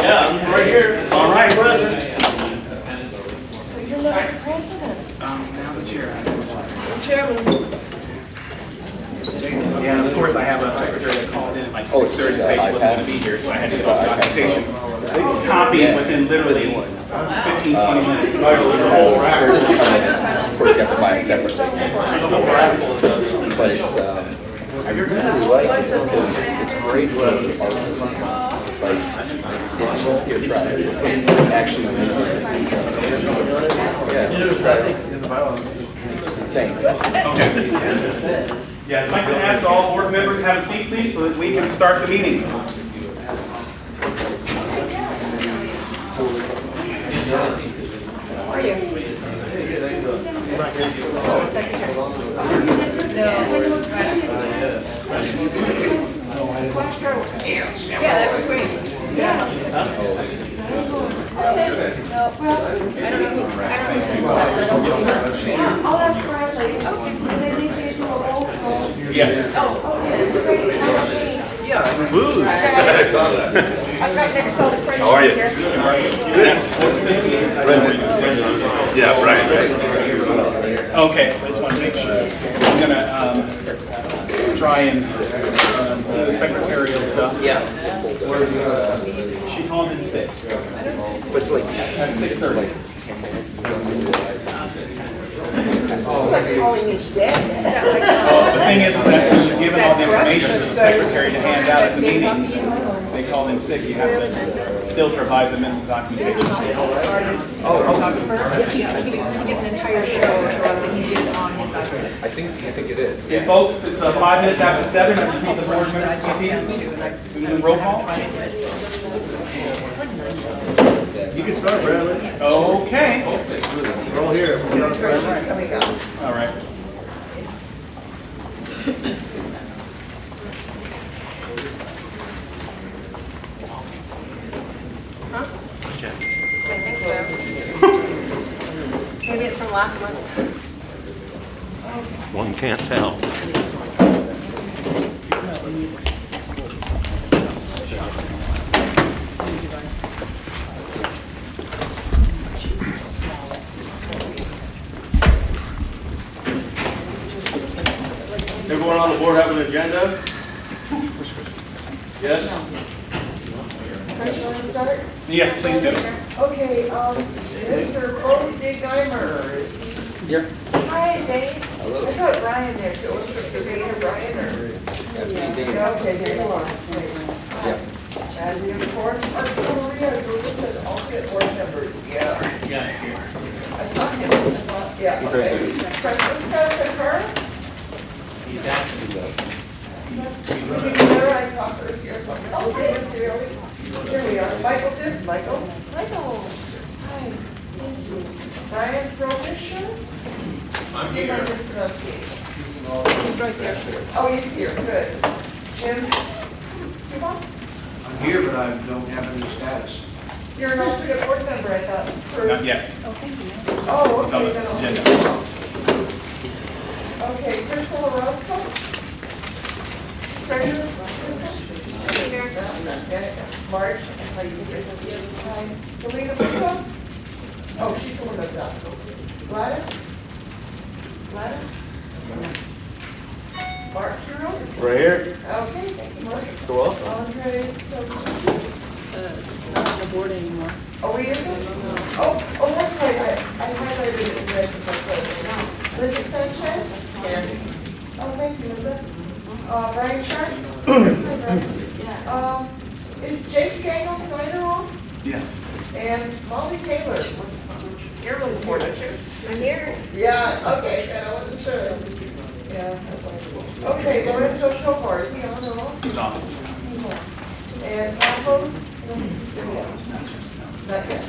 Yeah, I'm right here. All right, brother. So you're not the president? Now the chair. Chairman. Yeah, and of course I have a secretary that called in at like 6:30 to say she wasn't going to be here, so I had to start the documentation. Copy within literally 15, 20 minutes. Of course, you have to buy it separately. But it's, I really like it because it's great for art. Like, it's, here, try it. It's like actually amazing. Yeah, try it. It's insane. Okay. Yeah, I'd like to ask all board members to have a seat, please, so that we can start the meeting. How are you? Secretary. No. Yeah, that was great. Yeah. Okay. No, well, I don't know. I'll ask Bradley. Okay. And then you can do a roll call. Yes. Oh, okay, great. Woo. I saw that. I've got an Excel spreadsheet How are you? here. Yeah, right. Okay, so I just want to make sure. I'm going to try and do the secretarial stuff. Yeah. She called in 6. But it's like, At 6:30. like 10 minutes. You don't even realize it. It's like calling each day. Well, the thing is that when you're given all the information to the secretary to hand out at the meetings, they call in sick, you have to still provide them in documentation. Artist, photographer. He did an entire show, so I think he did it on his iPad. I think it is. Okay, folks, it's 5 minutes after 7. I just need the board members to be seated. Do we do roll call? You can start, Bradley. Okay. Roll here. Coming up. All right. I think so. Maybe it's from last month. One can't tell. Everyone on the board have an agenda? Yes? First, you want to start? Yes, please do. Okay, Mr. Bo Geimer is Here. Hi, Dave. Hello. I saw Brian there, too. Was it Dave or Brian or? That's me, Dave. Yeah, okay, here you are. Yeah. As the board, Maria, you're with the alternate board members, yeah. Yeah, here. I saw him. Yeah, okay. Francisco Contreras? He's actually There, I saw her here. Oh, here we are. Michael did. Michael. Hi. Thank you. Brian Frobisher? I'm here. He's right there. Oh, he's here. Good. Jim? Come on. I'm here, but I don't have any status. You're an alternate board member, I thought. Not yet. Oh, thank you. Oh, It's on okay. the then I'll- agenda. Okay, Crystal Orozco? Treasurer? Marge, I saw you here. Hi. Selena Pucco? Oh, she's the one that's up. Gladys? Mark Kuros? Right here. Okay, thank you, Mark. You're welcome. Andres, Not on the board anymore. oh, he isn't? Oh, that's right, I highlighted it in red because I said, Linda Sanchez? Yeah. Oh, thank you, Linda. Brian Sharp? Is Jake Daniel Snyder off? Yes. And Molly Taylor, you're really important, aren't you? I'm here. Yeah, okay, and I wasn't sure. Yeah, that's all. Okay, Lorenzo Chopar, is he on or off? He's on. He's on. And Pablo? Not yet.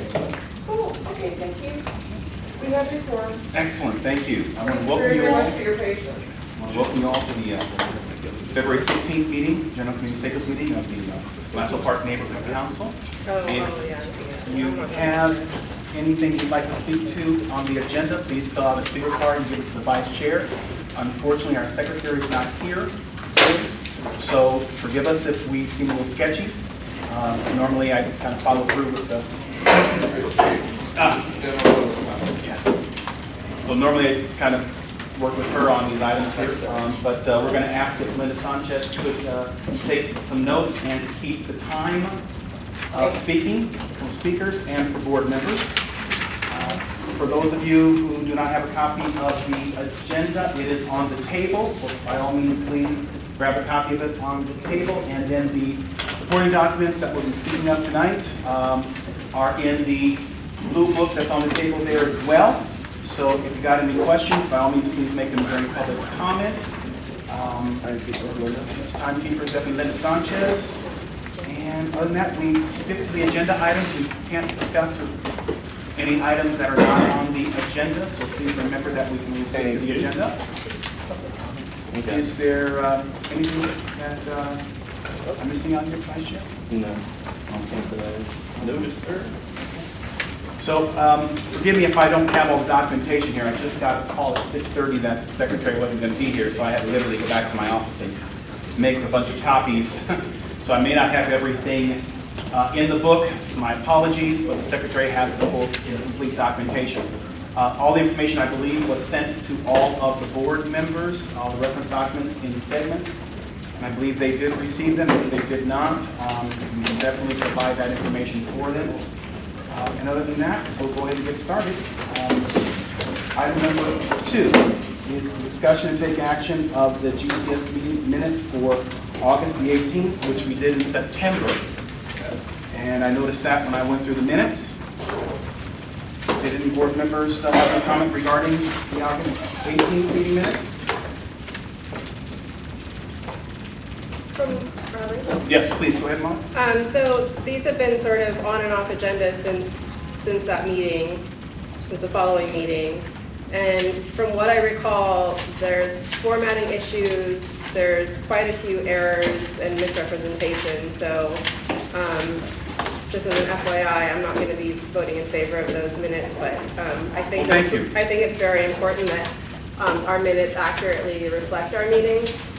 Cool, okay, thank you. We have your form. Excellent, thank you. I want to Thanks welcome very you all. much for your patience. I want to welcome you all to the February 16th meeting, General Community Stakeholders meeting of the Glasgow Park Neighborhood Council. If you have anything you'd like to speak to on the agenda, please fill out a speaker card and give it to the vice chair. Unfortunately, our secretary is not here, so forgive us if we seem a little sketchy. Normally, I kind of follow through with the... Yes. So normally, I kind of work with her on these items here, but we're going to ask if Linda Sanchez could take some notes and keep the time of speaking from speakers and for board members. For those of you who do not have a copy of the agenda, it is on the table, so by all means, please grab a copy of it on the table, and then the supporting documents that we'll be speaking of tonight are in the blue book that's on the table there as well. So if you got any questions, by all means, please make them during public comment. This timekeeper is definitely Linda Sanchez. And other than that, we stick to the agenda items. We can't discuss any items that are not on the agenda, so please remember that we can stick to the agenda. Is there anything that I'm missing out here, Vice Chair? No. No. So forgive me if I don't have all the documentation here. I just got a call at 6:30 that the secretary wasn't going to be here, so I had to literally go back to my office and make a bunch of copies. So I may not have everything in the book. My apologies, but the secretary has the full and complete documentation. All the information, I believe, was sent to all of the board members, all the reference documents in the segments. And I believe they did receive them. If they did not, we can definitely provide that information for them. And other than that, we'll go ahead and get started. Item number 2 is the discussion and take action of the GCS meeting minutes for August the 18th, which we did in September. And I noticed that when I went through the minutes. Did any board members have a comment regarding the August 18th meeting minutes? From Raleigh? Yes, please, go ahead, Mom. So these have been sort of on and off agenda since that meeting, since the following meeting. And from what I recall, there's formatting issues, there's quite a few errors and misrepresentations. So just as an FYI, I'm not going to be voting in favor of those minutes, but I think Well, thank you. I think it's very important that our minutes accurately reflect our meetings.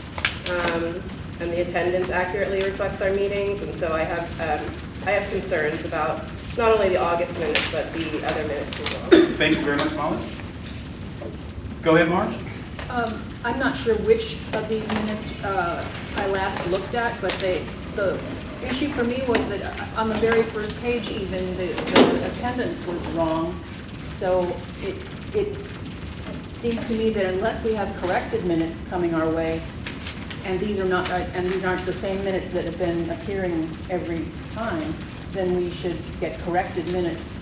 And the attendance accurately reflects our meetings, and so I have concerns about not only the August minutes, but the other minutes as well. Thank you very much, Molly. Go ahead, Marge. I'm not sure which of these minutes I last looked at, but the issue for me was that on the very first page even, the attendance was wrong. So it seems to me that unless we have corrected minutes coming our way, and these aren't the same minutes that have been appearing every time, then we should get corrected minutes.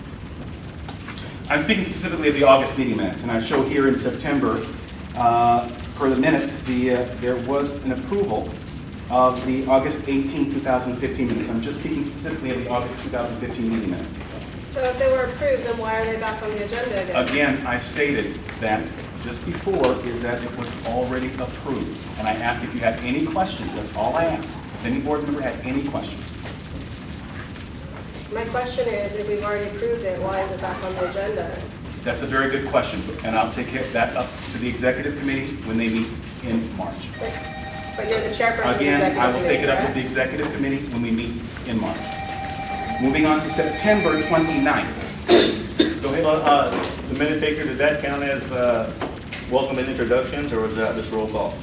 I'm speaking specifically of the August meeting minutes, and I show here in September, per the minutes, there was an approval of the August 18, 2015 minutes. I'm just speaking specifically of the August 2015 meeting minutes. So if they were approved, then why are they back on the agenda again? Again, I stated that just before is that it was already approved. And I asked if you had any questions. That's all I asked. Has any board member had any questions? My question is, if we've already approved it, why is it back on the agenda? That's a very good question, and I'll take that up to the executive committee when they meet in March. But you're the chairperson of the Again, executive I will take it up with the committee, executive committee when we meet in March. Moving on to September 29th. Go ahead. Well, the minute taker, did that count as welcome and introductions, or was that just roll call?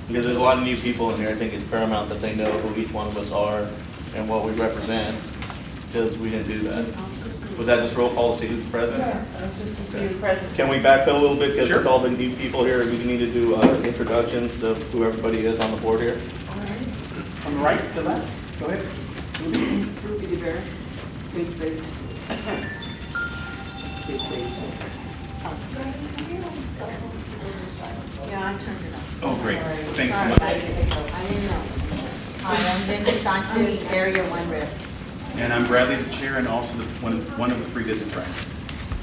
Because there's a lot of new people in here. I think it's paramount that they know who each one of us are and what we represent, because we didn't do that. Was that just roll call to see who's present? Yes, just to see the president. Can we back up a little bit, because Sure. with all the new people here, we need to do introductions of who everybody is on the board here. From the right to left. Go ahead. Ruby DeBerry, big base. Big base. Yeah, I turned it off. Oh, great. Thanks so Sorry, much. I didn't know. Hi, I'm Linda Sanchez, Area 1 Rep. And I'm Bradley, the chair, and also one of the 3 business reps.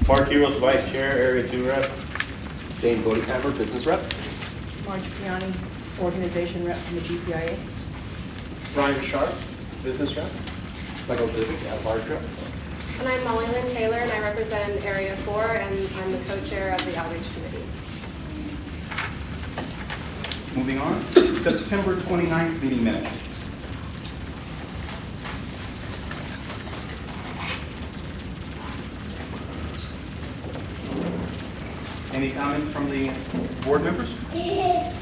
Mark Heroes, Vice Chair, Area 2 Rep. Dane Bodiheimer, business rep. Marge Piani, organization rep from the GPIA. Brian Sharp, business rep. Michael Divick, at-large rep. And I'm Molly Lynn Taylor, and I represent Area 4, and I'm the co-chair of the Outreach Committee. Moving on, September 29th meeting minutes. Any comments from the board members?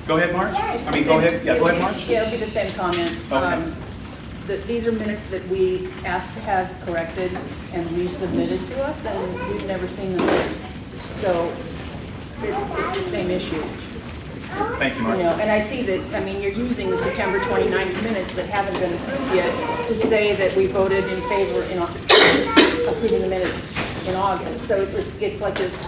Go ahead, Marge. I mean, go ahead, yeah, go ahead, Marge. Yeah, it'll be the same comment. Okay. These are minutes that we asked to have corrected and resubmitted to us, and we've never seen them. So it's the same issue. Thank you, You Marge. know, and I see that, I mean, you're using the September 29th minutes that haven't been approved yet to say that we voted in favor in approving the minutes in August. So it's like this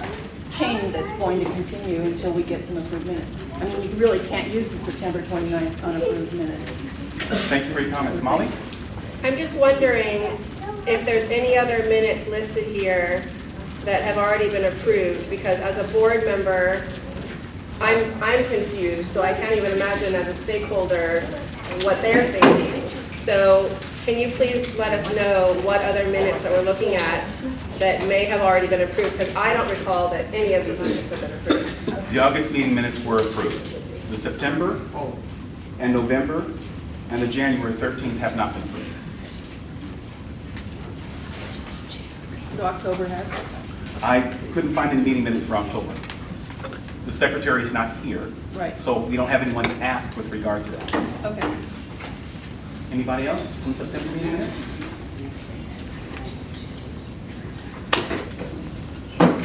chain that's going to continue until we get some approved minutes. I mean, you really can't use the September 29th unapproved minutes. Thank you for your comments. Molly? I'm just wondering if there's any other minutes listed here that have already been approved, because as a board member, I'm confused, so I can't even imagine as a stakeholder what they're thinking. So can you please let us know what other minutes that we're looking at that may have already been approved? Because I don't recall that any of these minutes have been approved. The August meeting minutes were approved. The September and November and the January 13th have not been approved. So October has? I couldn't find any meeting minutes for October. The secretary is not here. Right. So we don't have anyone to ask with regard to that. Okay. Anybody else from September meeting minutes?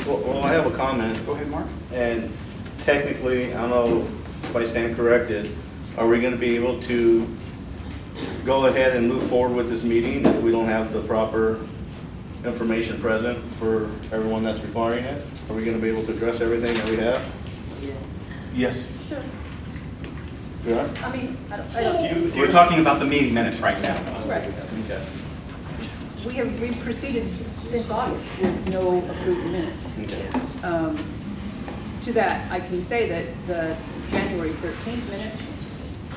Well, I have a comment. Go ahead, Mark. And technically, I don't know if I stand corrected, are we going to be able to go ahead and move forward with this meeting if we don't have the proper information present for everyone that's requiring it? Are we going to be able to address everything that we have? Yes. Sure. We are? I mean, I don't, We're talking about the meeting minutes right now. right. Okay. We've proceeded since August with no approved minutes. Okay. To that, I can say that the January 13th minutes,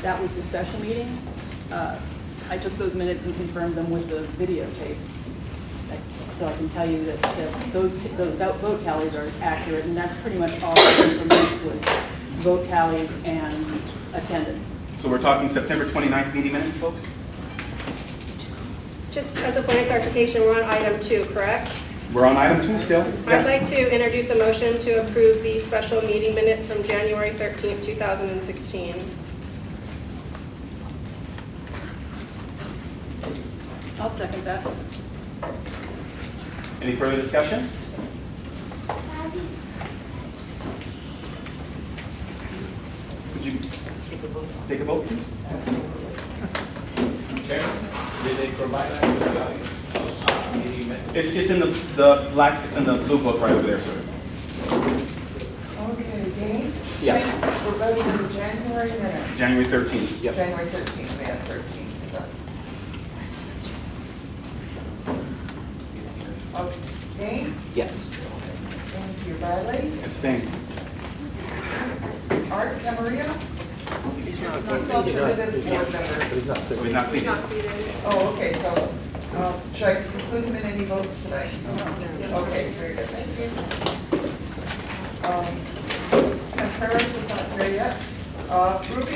that was the special meeting. I took those minutes and confirmed them with the videotape. So I can tell you that those vote tallies are accurate, and that's pretty much all I did for minutes was vote tallies and attendance. So we're talking September 29th meeting minutes, folks? Just as a point of clarification, we're on item 2, correct? We're on item 2 still? I'd like to introduce a motion to approve the special meeting minutes from January 13th, 2016. I'll second that. Any further discussion? Could you take a vote, please? Did they provide that to the audience? It's in the black, it's in the blue book right over there, sir. Okay, Dane? Yeah. We're voting on the January minutes. January 13th. Yep. January 13th, we had 13th done. Okay, Dane? Yes. Thank you. Riley? Abstain. Art Camarillo? He's He's alternative board member. He's not He's seated. not seated. Oh, okay, so, should I include him in any votes tonight? Okay, very good, thank you. And Paris is not here yet. Ruby?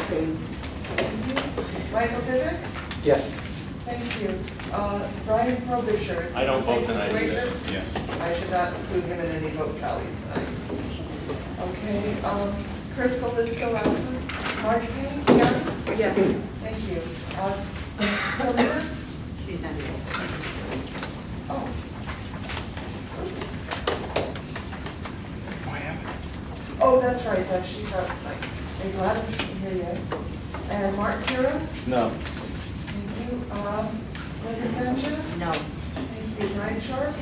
Thank you. Michael Vivic? Yes. Thank you. Brian Frobisher. is I don't he in the vote same tonight either. situation? Yes. I should not include him in any vote tallies tonight. Okay, Crystal is still absent. Marjorie? Yeah? Yes. Thank you. Sylvia? She's done it. Oh. Oh, that's right, she's out tonight. And Gladys isn't here yet. And Mark Quiroz? No. Thank you. Linda Sanchez? No. Thank you. Ryan Short?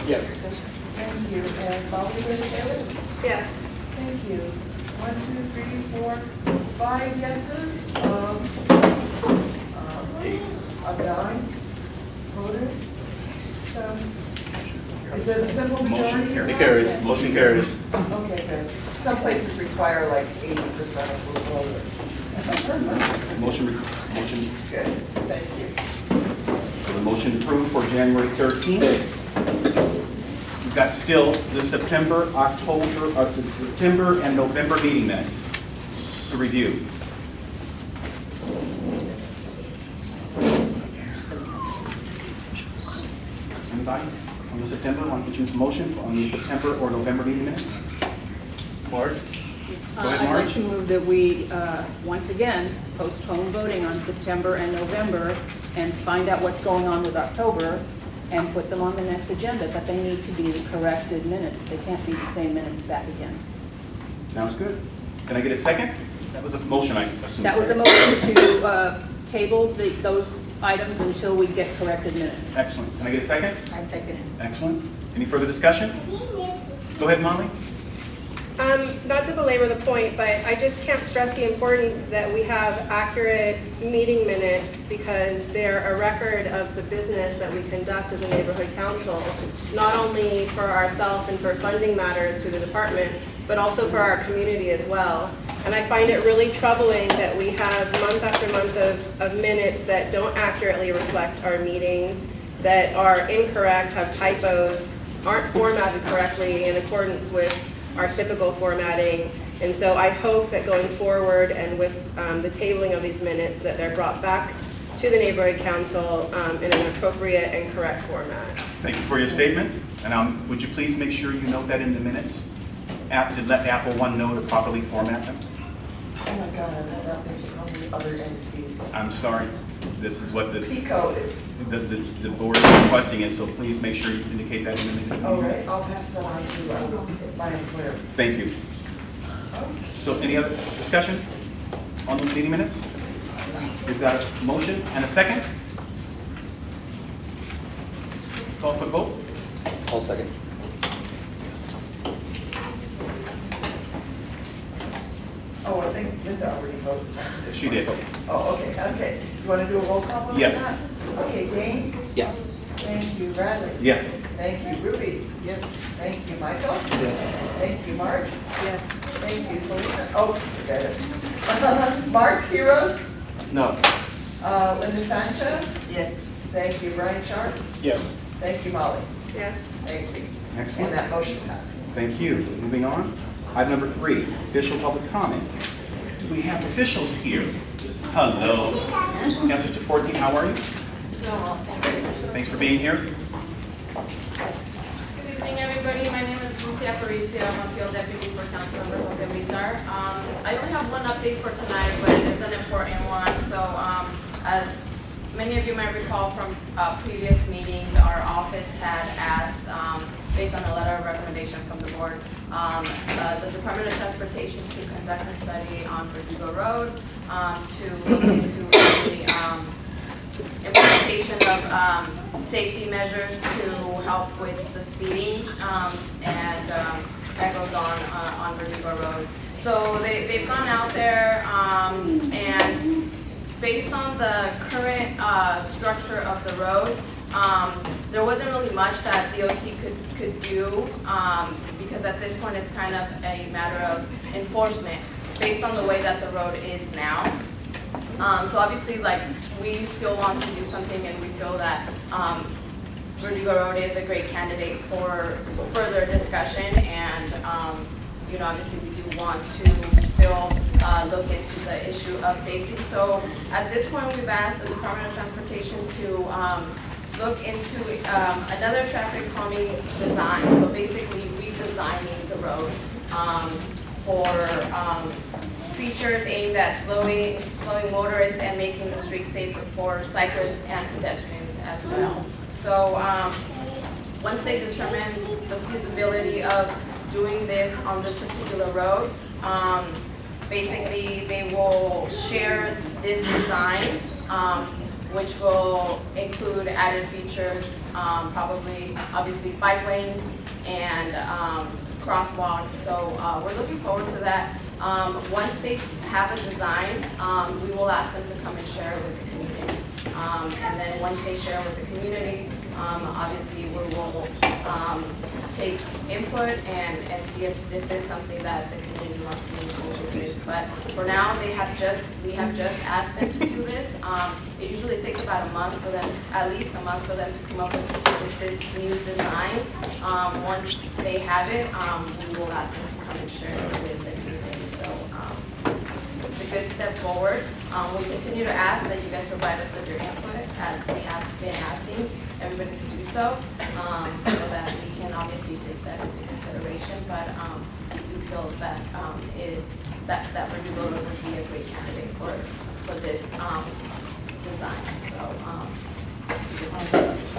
Yes. Thank you. And Bobby Taylor? Yes. Thank you. 1, 2, 3, 4, 5 yeses of 9 voters. So, is it a simple majority? or It not? carries, motion carries. Okay, good. Some places require like 80% of the voters. Motion, Good, thank you. the motion approved for January 13th. We've got still the September, September and November meeting minutes to review. Anybody? on the September, why don't you choose a motion on the September or November meeting minutes? Marge? Go ahead, I'd like Marge. to move that we, once again, postpone voting on September and November and find out what's going on with October and put them on the next agenda, but they need to be the corrected minutes. They can't be the same minutes back again. Sounds good. Can I get a second? That was a motion, I assume. That was a correct? motion to table those items until we get corrected minutes. Excellent. Can I get a second? I second it. Excellent. Any further discussion? Go ahead, Molly. Not to belabor the point, but I just can't stress the importance that we have accurate meeting minutes because they're a record of the business that we conduct as a neighborhood council, not only for ourselves and for funding matters through the department, but also for our community as well. And I find it really troubling that we have month after month of minutes that don't accurately reflect our meetings, that are incorrect, have typos, aren't formatted correctly in accordance with our typical formatting. And so I hope that going forward and with the tabling of these minutes that they're brought back to the neighborhood council in an appropriate and correct format. Thank you for your statement. And would you please make sure you note that in the minutes? To let Apple One know to properly format them? Oh my God, I'm not thinking how many other entities. I'm sorry. This is what the Pico is. the board is requesting it, so please make sure you indicate that in the minute. All right, I'll pass that on to my employer. Thank you. So any other discussion on those meeting minutes? We've got a motion and a second. Call for vote. I'll second. Yes. Oh, I think Linda already voted. She did. Oh, okay. You want to do a roll call vote on Yes. that? Okay, Dane? Yes. Thank you, Bradley. Yes. Thank you, Ruby. Yes. Thank you, Michael. Thank you, Marge. Yes. Thank you, Selena. Oh, forget it. Mark Heroes. No. Linda Sanchez. Yes. Thank you, Brian Sharp. Yes. Thank you, Molly. Yes. Thank you. Excellent. And that motion passes. Thank you. Moving on. Item number 3, official public comment. Do we have officials here? Hello. Councilor Chaforti, how are you? Thanks for being here. Good evening, everybody. My name is Lucia Aparicio. I'm a field deputy for Councilmember Jose Rizar. I only have one update for tonight, but it's an important one. So as many of you might recall from previous meetings, our office had asked, based on a letter of recommendation from the board, the Department of Transportation to conduct a study on Verdugo Road to look into the implementation of safety measures to help with the speeding and that goes on Verdugo Road. So they've gone out there and based on the current structure of the road, there wasn't really much that DOT could do because at this point it's kind of a matter of enforcement based on the way that the road is now. So obviously, like, we still want to do something, and we feel that Verdugo Road is a great candidate for further discussion. And you know, obviously, we do want to still look into the issue of safety. So at this point, we've asked the Department of Transportation to look into another traffic calming design. So basically, redesigning the road for features aimed at slowing motorists and making the street safer for cyclists and pedestrians as well. So once they determine the feasibility of doing this on this particular road, basically they will share this design, which will include added features, probably obviously bike lanes and crosswalks. So we're looking forward to that. Once they have a design, we will ask them to come and share it with the community. And then once they share with the community, obviously we will take input and see if this is something that the community wants to move forward with. But for now, we have just asked them to do this. It usually takes about a month for them, at least a month for them to come up with this new design. Once they have it, we will ask them to come and share it with the community. So it's a good step forward. We'll continue to ask that you guys provide us with your input as we have been asking, and prohibited to do so, so that we can obviously take that into consideration, but we do feel that that Verdugo Road would be a great candidate for this design, so,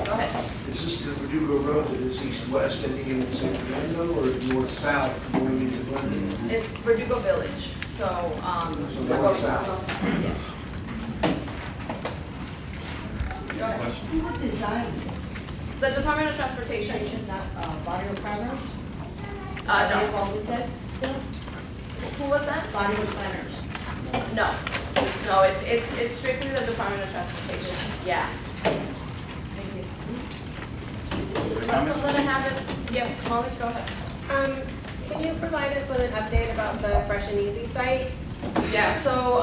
go ahead. Is this the Verdugo Road that is east-west ending in San Fernando, or north-south going into Glendale? It's Verdugo Village, so, So we're north, going south. yes. Go ahead. Who designed The Department of Transportation, that, Barrio Planners? no. involved with that still? Who was that? Barrio Planners. No, no, it's strictly the Department of Transportation, yeah. Thank you. Let's let it have it, yes, Molly, go ahead. Can you provide us with an update about the Fresh and Easy site? Yeah, so,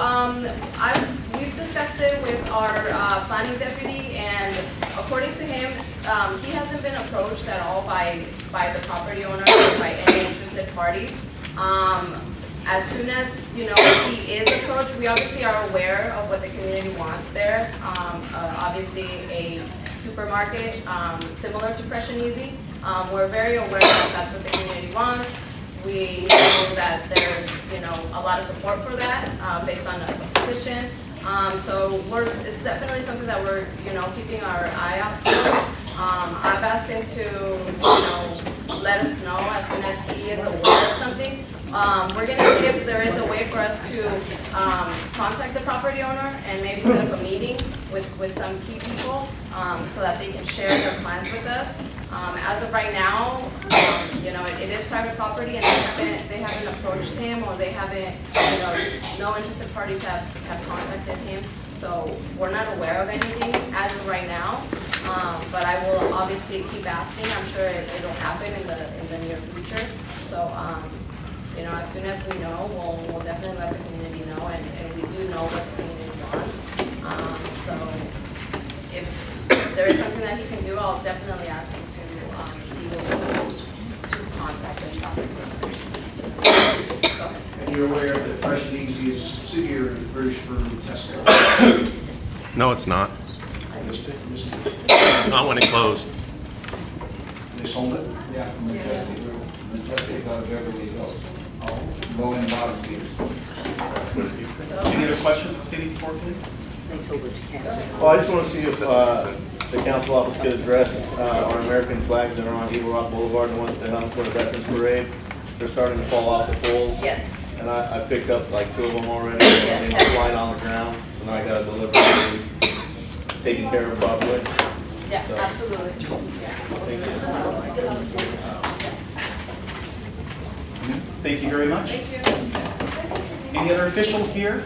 we've discussed it with our, planning deputy, and according to him, he hasn't been approached at all by the property owner or by any interested parties. As soon as, you know, he is approached, we obviously are aware of what the community wants there. Obviously, a supermarket, similar to Fresh and Easy. We're very aware that that's what the community wants. We know that there's, you know, a lot of support for that, based on a petition. So it's definitely something that we're, you know, keeping our eye out for. I've asked him to, you know, let us know as soon as he is aware of something. We're gonna see if there is a way for us to contact the property owner and maybe set up a meeting with some key people, so that they can share their plans with us. As of right now, you know, it is private property, and they haven't approached him, or they haven't, you know, no interested parties have contacted him. So we're not aware of anything as of right now, but I will obviously keep asking. I'm sure it'll happen in the near future. So, you know, as soon as we know, we'll definitely let the community know, and we do know what the community wants. So if there is something that he can do, I'll definitely ask him to see what to contact the property owners. Go ahead. And you're aware that Fresh and Easy is a subsidiary of British Firm Tesco? No, it's not. Not when it closed. They sold it? Yeah, Majestic out of Beverly Hills. Low and bottom tiers. Any other questions for City Clerk? Well, I just want to see if the council office could address our American flags that are on Eagle Rock Boulevard, the ones that hung for the Veterans Parade. They're starting to fall off the poles. Yes. And I picked up like 2 of them already, and they're flying on the ground, so now I gotta deliver them, taking care of it properly. Yeah, So- absolutely. Thank you very much. Thank you. Any other official here?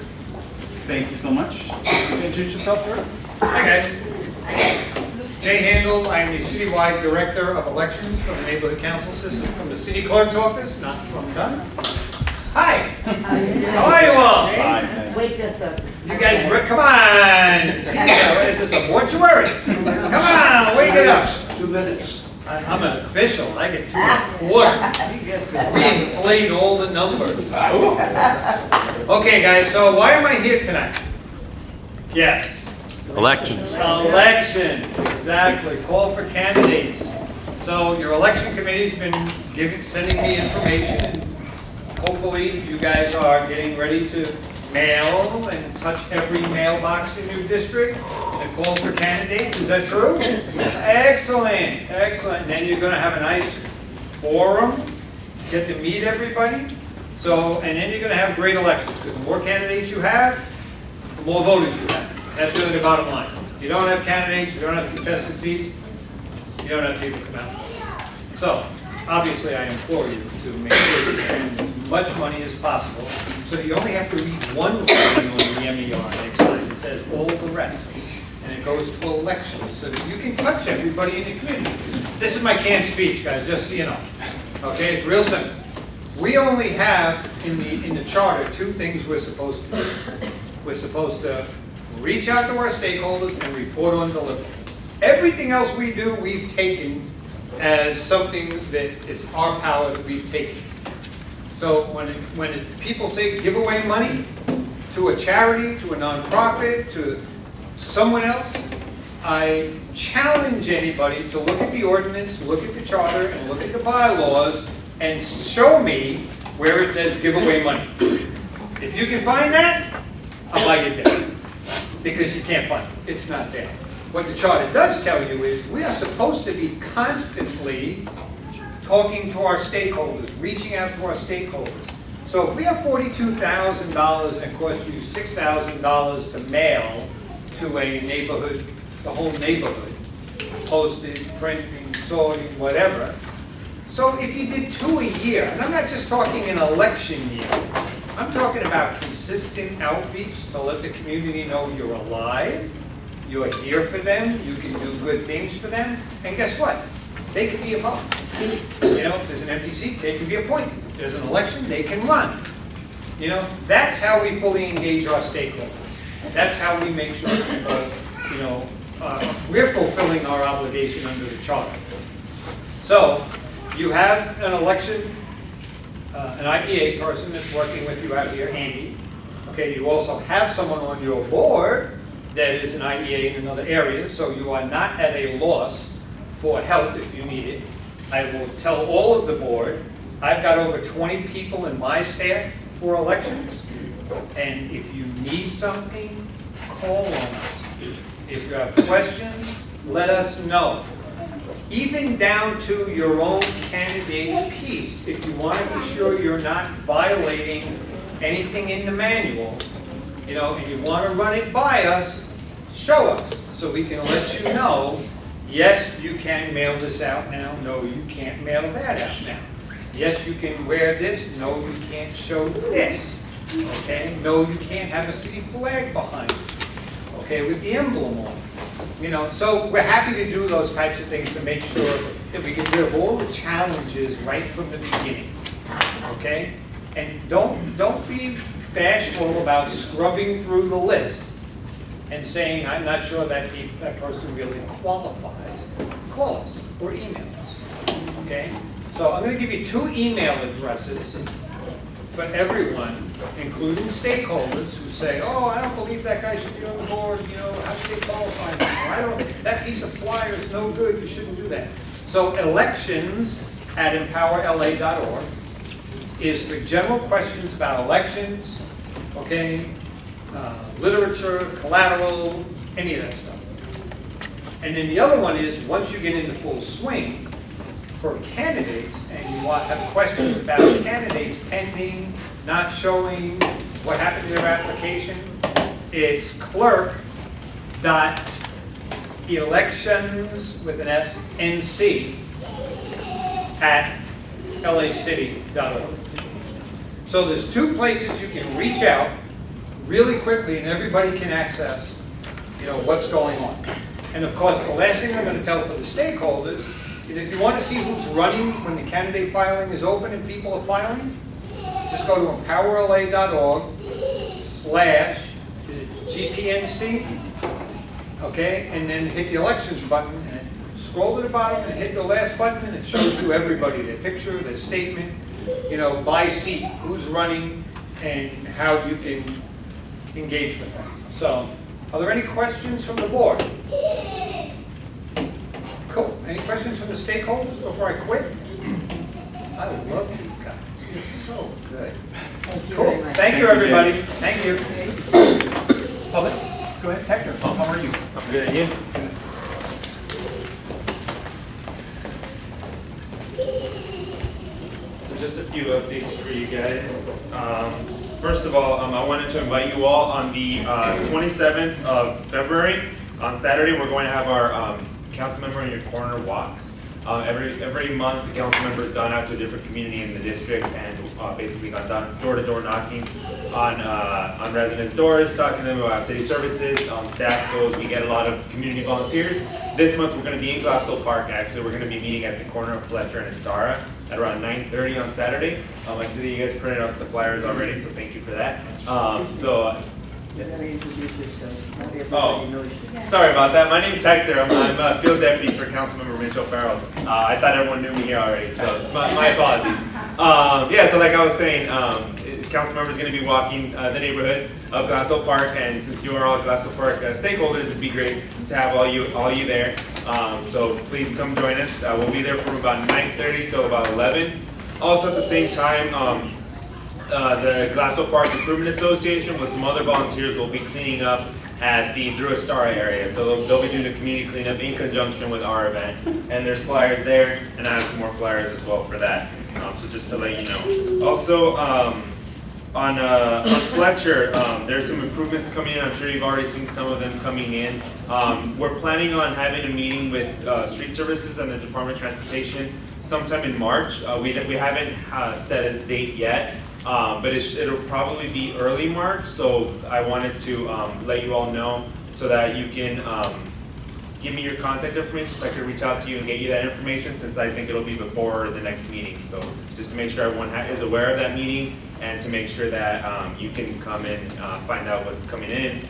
Thank you so much. Can you introduce yourself, sir? Hi, guys. Jay Handel, I am the citywide director of elections for the neighborhood council system from the city clerk's office, not from Dunn. Hi. How are you all? Hi. Wake us up. You guys, come on. Is this a mortuary? Come on, wake it up. 2 minutes. I'm an official. I get 2.25. We inflate all the numbers. Okay, guys, so why am I here tonight? Yes. Elections. Election, exactly, call for candidates. So your election committee's been sending me information, and hopefully you guys are getting ready to mail and touch every mailbox in your district and call for candidates. Is that true? Excellent, excellent. And then you're gonna have a nice forum, get to meet everybody. So, and then you're gonna have great elections, because the more candidates you have, the more voters you have. That's really the bottom line. You don't have candidates, you don't have contested seats, you don't have people come out. So, obviously, I implore you to make sure you spend as much money as possible, so that you only have to read one thing on the MER next time. It says all the rest, and it goes to elections, so that you can touch everybody in the community. This is my canned speech, guys, just so you know. Okay, it's real simple. We only have in the charter 2 things we're supposed to do. We're supposed to reach out to our stakeholders and report on deliverables. Everything else we do, we've taken as something that it's our power that we've taken. So when people say give away money to a charity, to a nonprofit, to someone else, I challenge anybody to look at the ordinance, look at the charter, and look at the bylaws, and show me where it says give away money. If you can find that, I'll buy you dinner. Because you can't find it. It's not there. What the charter does tell you is we are supposed to be constantly talking to our stakeholders, reaching out to our stakeholders. So if we have $42,000 and it costs you $6,000 to mail to a neighborhood, the whole neighborhood, postage, printing, sorting, whatever. So if you did 2 a year, and I'm not just talking an election year, I'm talking about consistent outreach to let the community know you're alive, you're here for them, you can do good things for them, and guess what? They can be involved. You know, if there's an empty seat, they can be appointed. If there's an election, they can run. You know, that's how we fully engage our stakeholders. That's how we make sure people, you know, we're fulfilling our obligation under the charter. So, you have an election, an IEA person that's working with you out here, Andy. Okay, you also have someone on your board that is an IEA in another area, so you are not at a loss for help if you need it. I will tell all of the board, I've got over 20 people in my staff for elections, and if you need something, call on us. If you have questions, let us know. Even down to your own candidate piece, if you want to be sure you're not violating anything in the manual, you know, and you want to run it by us, show us so we can let you know, yes, you can mail this out now. No, you can't mail that out now. Yes, you can wear this. No, you can't show this. Okay? No, you can't have a city flag behind you. Okay, with the emblem on it. You know, so we're happy to do those types of things to make sure that we get rid of all the challenges right from the beginning. Okay? And don't be bashful about scrubbing through the list and saying, I'm not sure that that person really qualifies. Call us or email us. Okay? So I'm going to give you 2 email addresses for everyone, including stakeholders who say, oh, I don't believe that guy should be on the board, you know, how do they qualify? Or, I don't, that piece of flyer is no good, you shouldn't do that. So elections@empowerla.org is for general questions about elections, okay, literature, collateral, any of that stuff. And then the other one is, once you get into full swing, for candidates, and you want to have questions about candidates pending, not showing, what happened to their application, it's clerk.elections with an S, NC @lacity.org. So there's 2 places you can reach out really quickly and everybody can access, you know, what's going on. And of course, the last thing I'm going to tell for the stakeholders is if you want to see who's running when the candidate filing is open and people are filing, just go to empowerla.org/GPNC, okay, and then hit the elections button and scroll to the bottom and hit the last button and it shows you everybody, their picture, their statement, you know, by seat, who's running and how you can engage with them. So, are there any questions from the board? Cool. Any questions from the stakeholders before I quit? I love you guys. You're so good. Cool. Thank you, everybody. Thank you. Public? Go ahead, Hector. How are you? I'm good, and you? So just a few updates for you guys. First of all, I wanted to invite you all on the 27th of February. On Saturday, we're going to have our council member in your corner walks. Every month, the council member has gone out to a different community in the district and basically gone door-to-door knocking on residents' doors, talking to them about city services. Staff goes, we get a lot of community volunteers. This month, we're going to be in Glassell Park. Actually, we're going to be meeting at the corner of Fletcher and Estara at around 9:30 on Saturday. I see that you guys printed out the flyers already, so thank you for that. Oh, sorry about that. My name's Hector. I'm a field deputy for Councilmember Mitchell Farrell. I thought everyone knew me here already, so it's my apologies. Yeah, so like I was saying, council members going to be walking the neighborhood of Glassell Park, and since you are all Glassell Park stakeholders, it'd be great to have all you there. So please come join us. We'll be there from about 9:30 till about 11. Also at the same time, the Glassell Park Improvement Association with some other volunteers will be cleaning up at the Drew Estara area. So they'll be doing a community cleanup in conjunction with our event. And there's flyers there, and I have some more flyers as well for that. So just to let you know. Also, on Fletcher, there's some improvements coming in. I'm sure you've already seen some of them coming in. We're planning on having a meeting with Street Services and the Department of Transportation sometime in March. We haven't set a date yet. But it'll probably be early March, so I wanted to let you all know so that you can give me your contact information so I can reach out to you and get you that information, since I think it'll be before the next meeting. So just to make sure everyone is aware of that meeting, and to make sure that you can come in, find out what's coming in,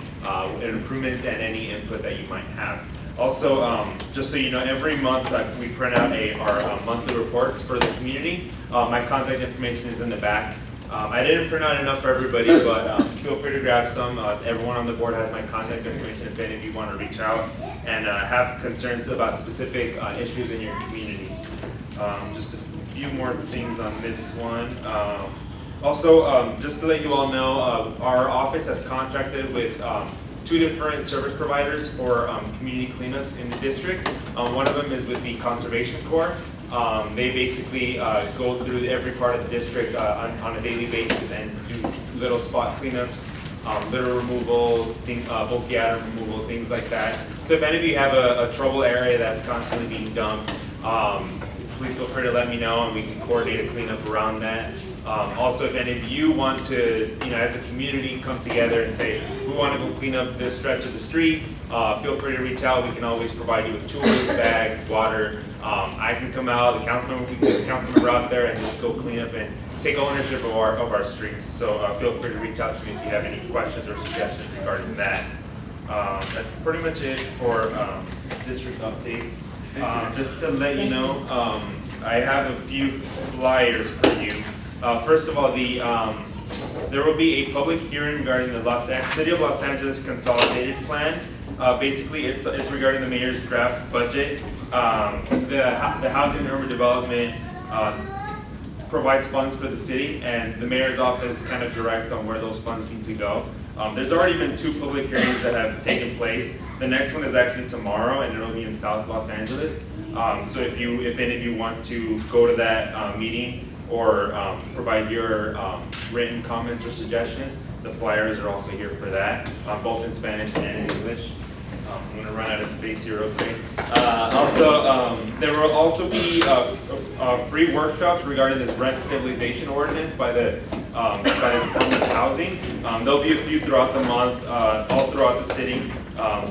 improvements, and any input that you might have. Also, just so you know, every month we print out our monthly reports for the community. My contact information is in the back. I didn't print out enough for everybody, but feel free to grab some. Everyone on the board has my contact information if any of you want to reach out and have concerns about specific issues in your community. Just a few more things on this one. Also, just to let you all know, our office has contracted with 2 different service providers for community cleanups in the district. One of them is with the Conservation Corps. They basically go through every part of the district on a daily basis and do little spot cleanups, litter removal, bulky item removal, things like that. So if any of you have a trouble area that's constantly being dumped, please feel free to let me know and we can coordinate a cleanup around that. Also, if any of you want to, as a community, come together and say, we want to go clean up this stretch of the street, feel free to reach out. We can always provide you with tools, bags, water. I can come out, the council member out there and just go clean up and take ownership of our streets. So feel free to reach out to me if you have any questions or suggestions regarding that. That's pretty much it for district updates. Just to let you know, I have a few flyers for you. First of all, there will be a public hearing regarding the City of Los Angeles Consolidated Plan. Basically, it's regarding the mayor's draft budget. The Housing and Urban Development provides funds for the city, and the mayor's office kind of directs on where those funds need to go. There's already been 2 public hearings that have taken place. The next one is actually tomorrow, and it'll be in South Los Angeles. So if any of you want to go to that meeting or provide your written comments or suggestions, the flyers are also here for that, both in Spanish and in English. I'm going to run out of space here real quick. Also, there will also be free workshops regarding this rent stabilization ordinance by the Department of Housing. There'll be a few throughout the month, all throughout the city.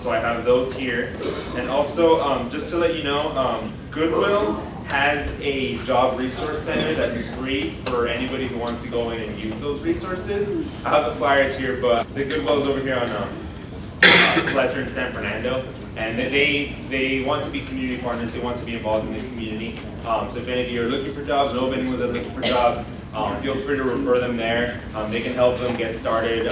So I have those here. And also, just to let you know, Goodwill has a job resource center that's free for anybody who wants to go in and use those resources. I have the flyers here, but the Goodwill is over here on Fletcher in San Fernando, and they want to be community partners. They want to be involved in the community. So if any of you are looking for jobs, know of anyone that's looking for jobs, feel free to refer them there. They can help them get started,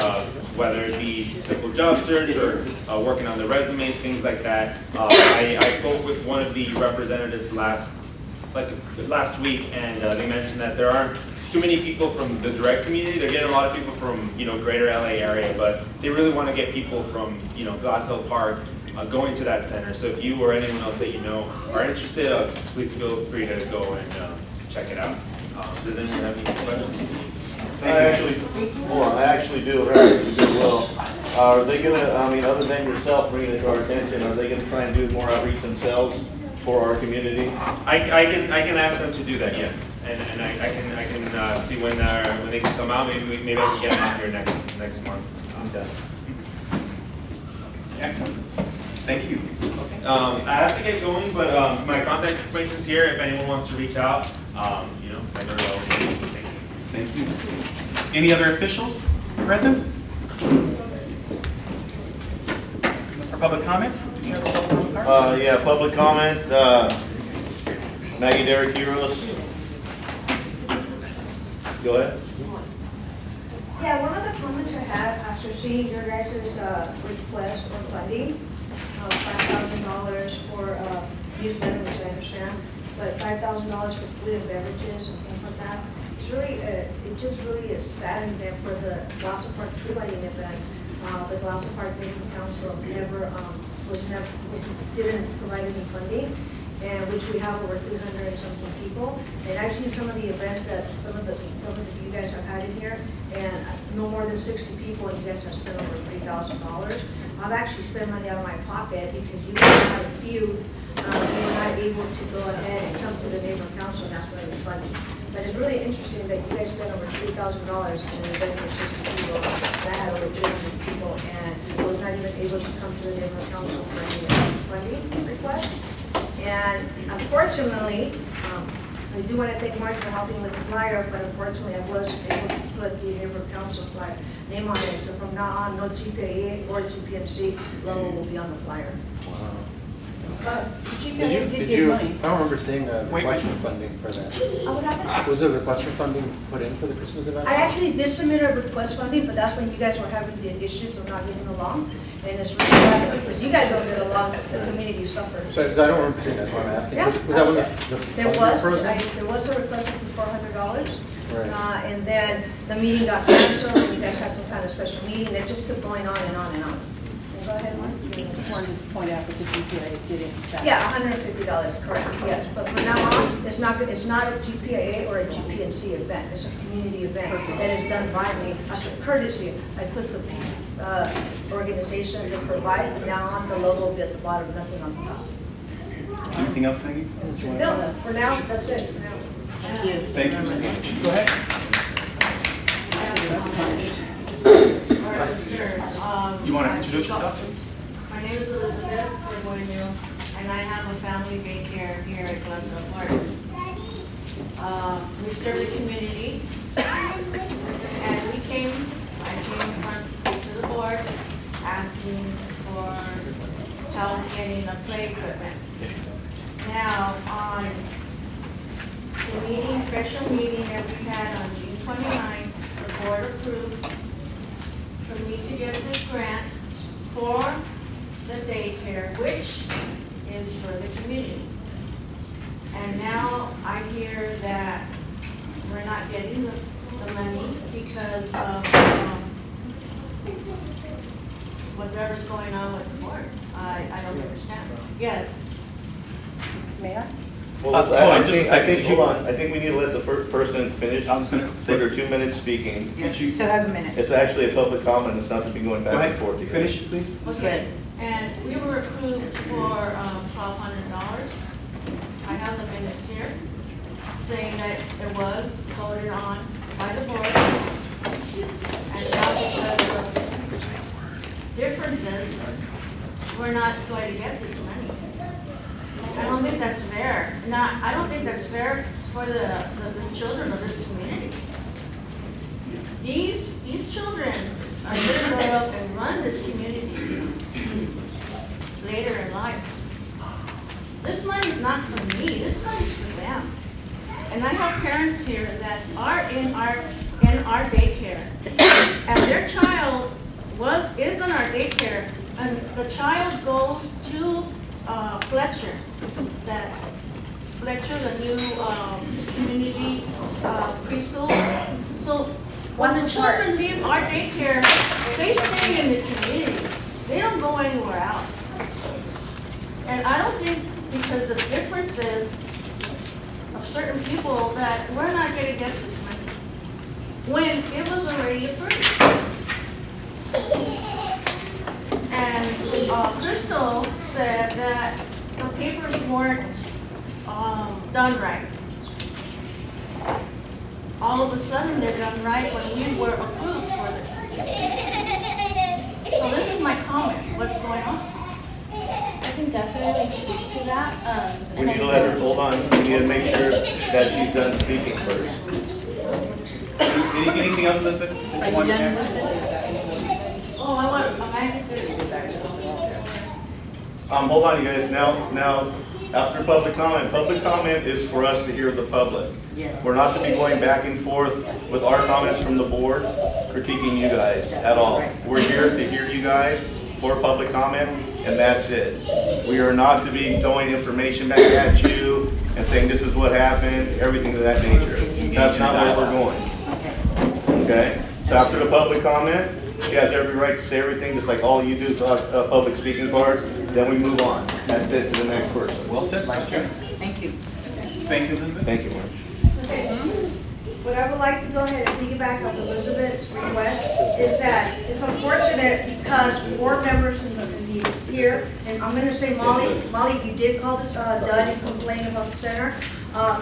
whether it be simple job search or working on the resume, things like that. I spoke with one of the representatives last week, and they mentioned that there aren't too many people from the direct community. They're getting a lot of people from greater LA area, but they really want to get people from Glassell Park going to that center. So if you or anyone else that you know are interested, please feel free to go and check it out. Does anyone have any questions? I actually do well. Are they gonna, other than yourself bringing it to our attention, are they gonna try and do more outreach themselves for our community? I can ask them to do that, yes. And I can see when they can come out. Maybe I can get them out here next month. Okay. Excellent. Thank you. I have to get going, but my contact information is here. If anyone wants to reach out, I know Thank you. Any other officials present? For public comment? Did you have some public comment? Yeah, public comment. Maggie Derrick Heroes. Go ahead. Yeah, one of the comments I had after seeing your guys' request for funding, $5,000 for newsletter, which I understand, but $5,000 for food and beverages and things like that. It's really, it just really is sad and bad for the Glassell Park tree lighting event. The Glassell Park Neighborhood Council didn't provide any funding, and which we have over 300 and something people. And I've seen some of the events that some of you guys have had in here, and no more than 60 people, and you guys have spent over $3,000. I've actually spent money out of my pocket because you guys had a few, you were not able to go ahead and come to the neighborhood council, and that's why it was funding. But it's really interesting that you guys spent over $3,000 in an event for 60 people, that had over 300 people, and was not even able to come to the neighborhood council for any funding request. And unfortunately, I do want to thank Mark for helping with the flyer, but unfortunately I was able to put the neighborhood council flyer name on it. So from now on, no GPNC or GPNC logo will be on the flyer. GPNC did give money. I don't remember seeing a request for funding for that. What happened? Was a request for funding put in for the Christmas event? I actually did submit a request funding, but that's when you guys were having the issues of not getting along. And it's really bad because you guys don't get along, the community suffers. Because I don't remember seeing that, that's why I'm asking. Yeah. Was that when the funding was frozen? There was a request for $400. Right. And then the meeting got canceled, and you guys had some kind of special meeting, it just kept going on and on and on. Go ahead, Mark. Just wanted to point out that the GPA did in fact. Yeah, $150, correct, yes. But from now on, it's not a GPAA or a GPNC event. It's a community event that is done by me as a courtesy. I put the organizations that provide, and now on the logo will be at the bottom, nothing on the top. Anything else, Peggy? No, for now, that's it. For now. Thank you. Thank you, Ms. Page. Go ahead. You want to introduce yourself, please? My name is Elizabeth Borgoño, and I have a family daycare here at Glassell Park. We serve the community, and I came in front to the board asking for help getting the play equipment. Now, on the meeting, special meeting that we had on June 29th, the board approved for me to get this grant for the daycare, which is for the community. And now I hear that we're not getting the money because of whatever's going on with the board. I don't understand. Yes. May I? Well, Hold on just a second. I think we need to let the first person finish. I was going to For say, their 2 minutes speaking. Yes, still has a minute. It's actually a public comment, it's not to be going go back ahead, and forth. finish, please. Okay, and we were approved for $1,200. I have the minutes here saying that it was voted on by the board. And now because of differences, we're not going to get this money. I don't think that's fair. I don't think that's fair for the children of this community. These children are going to grow up and run this community later in life. This money's not for me, this money's for them. And I have parents here that are in our daycare, and their child is in our daycare, and the child goes to Fletcher, the new community preschool. So when the children leave our daycare, they stay in the community. They don't go anywhere else. And I don't think because of differences of certain people that we're not going to get this money when it was already approved. And Crystal said that the papers weren't done right. All of a sudden, they're done right when we were approved for this. So this is my comment. What's going on? I can definitely speak to that. We need to let her, hold on, we need to make sure that she's done speaking first. Anything else, Elizabeth? that you want to add? Oh, I want, okay. Hold on, you guys, now, After public comment is for us to hear the public. Yes. We're not to be going back and forth with our comments from the board, critiquing you guys at all. We're here to hear you guys for public comment, and that's it. We are not to be throwing information back at you and saying this is what happened, everything of that nature. That's not where we're going. Okay? So after the public comment, she has every right to say everything, just like all you do is public speaking part. Then we move on. That's it to the next person. Well said, Vice Chair. Thank you. Thank you, Elizabeth. Thank you, Mark. Okay. What I would like to go ahead and piggyback on Elizabeth's request is that it's unfortunate because board members in the here, and I'm gonna say Molly, you did call this done and complain about the center.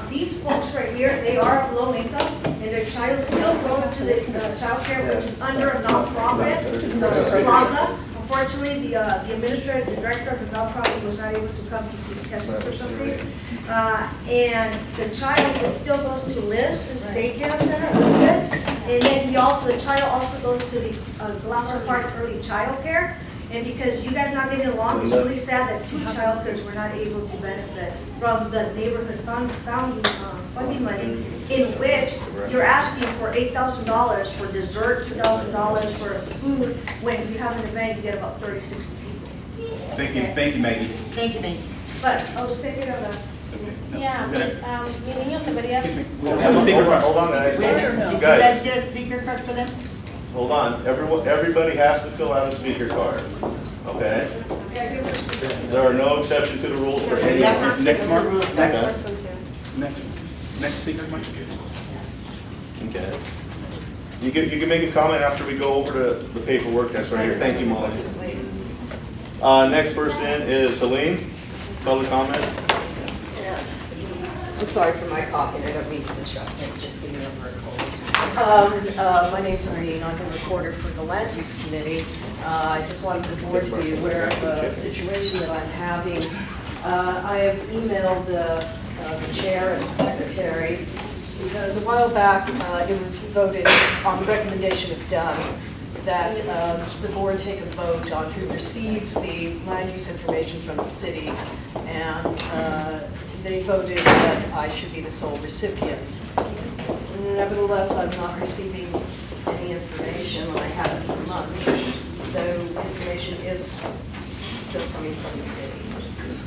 These folks right here, they are low income, and their child still goes to the child care, which is under a nonprofit, which is Plaza. Unfortunately, the administrator, the director of the nonprofit was not able to come because he's tested for something. And the child still goes to Liz, his daycare center, Elizabeth. And then the child also goes to the Glasser Park Early Child Care. And because you guys not getting along, it's really sad that two child cares were not able to benefit from the neighborhood funding money, in which you're asking for $8,000 for dessert, $2,000 for food, when you have an event, you get about 30, 60 people. Thank you, Maggie. Thank you, Maggie. But I was thinking of that. Yeah, mi niño se vería. Excuse me. We'll have a speaker card. Hold on, guys. Did you Guys, guys get a speaker card for them? hold on. Everybody has to fill out a speaker card, okay? There are no exceptions to the rules for anyone. Next, Mark. Next. Okay. Next speaker, Mike. Okay. You can make a comment after we go over the paperwork that's right here. Thank you, Molly. Next person is Helene. Public comment. Yes. I'm sorry for my coughing. I don't mean to disrupt things, just getting over a cold. My name's Irene. I'm the reporter for the Land Use Committee. I just wanted the board to be aware of a situation that I'm having. I have emailed the chair and the secretary because a while back it was voted on the recommendation of Doug that the board take a vote on who receives the land use information from the city, and they voted that I should be the sole recipient. Nevertheless, I'm not receiving any information, and I haven't for months, though information is still coming from the city.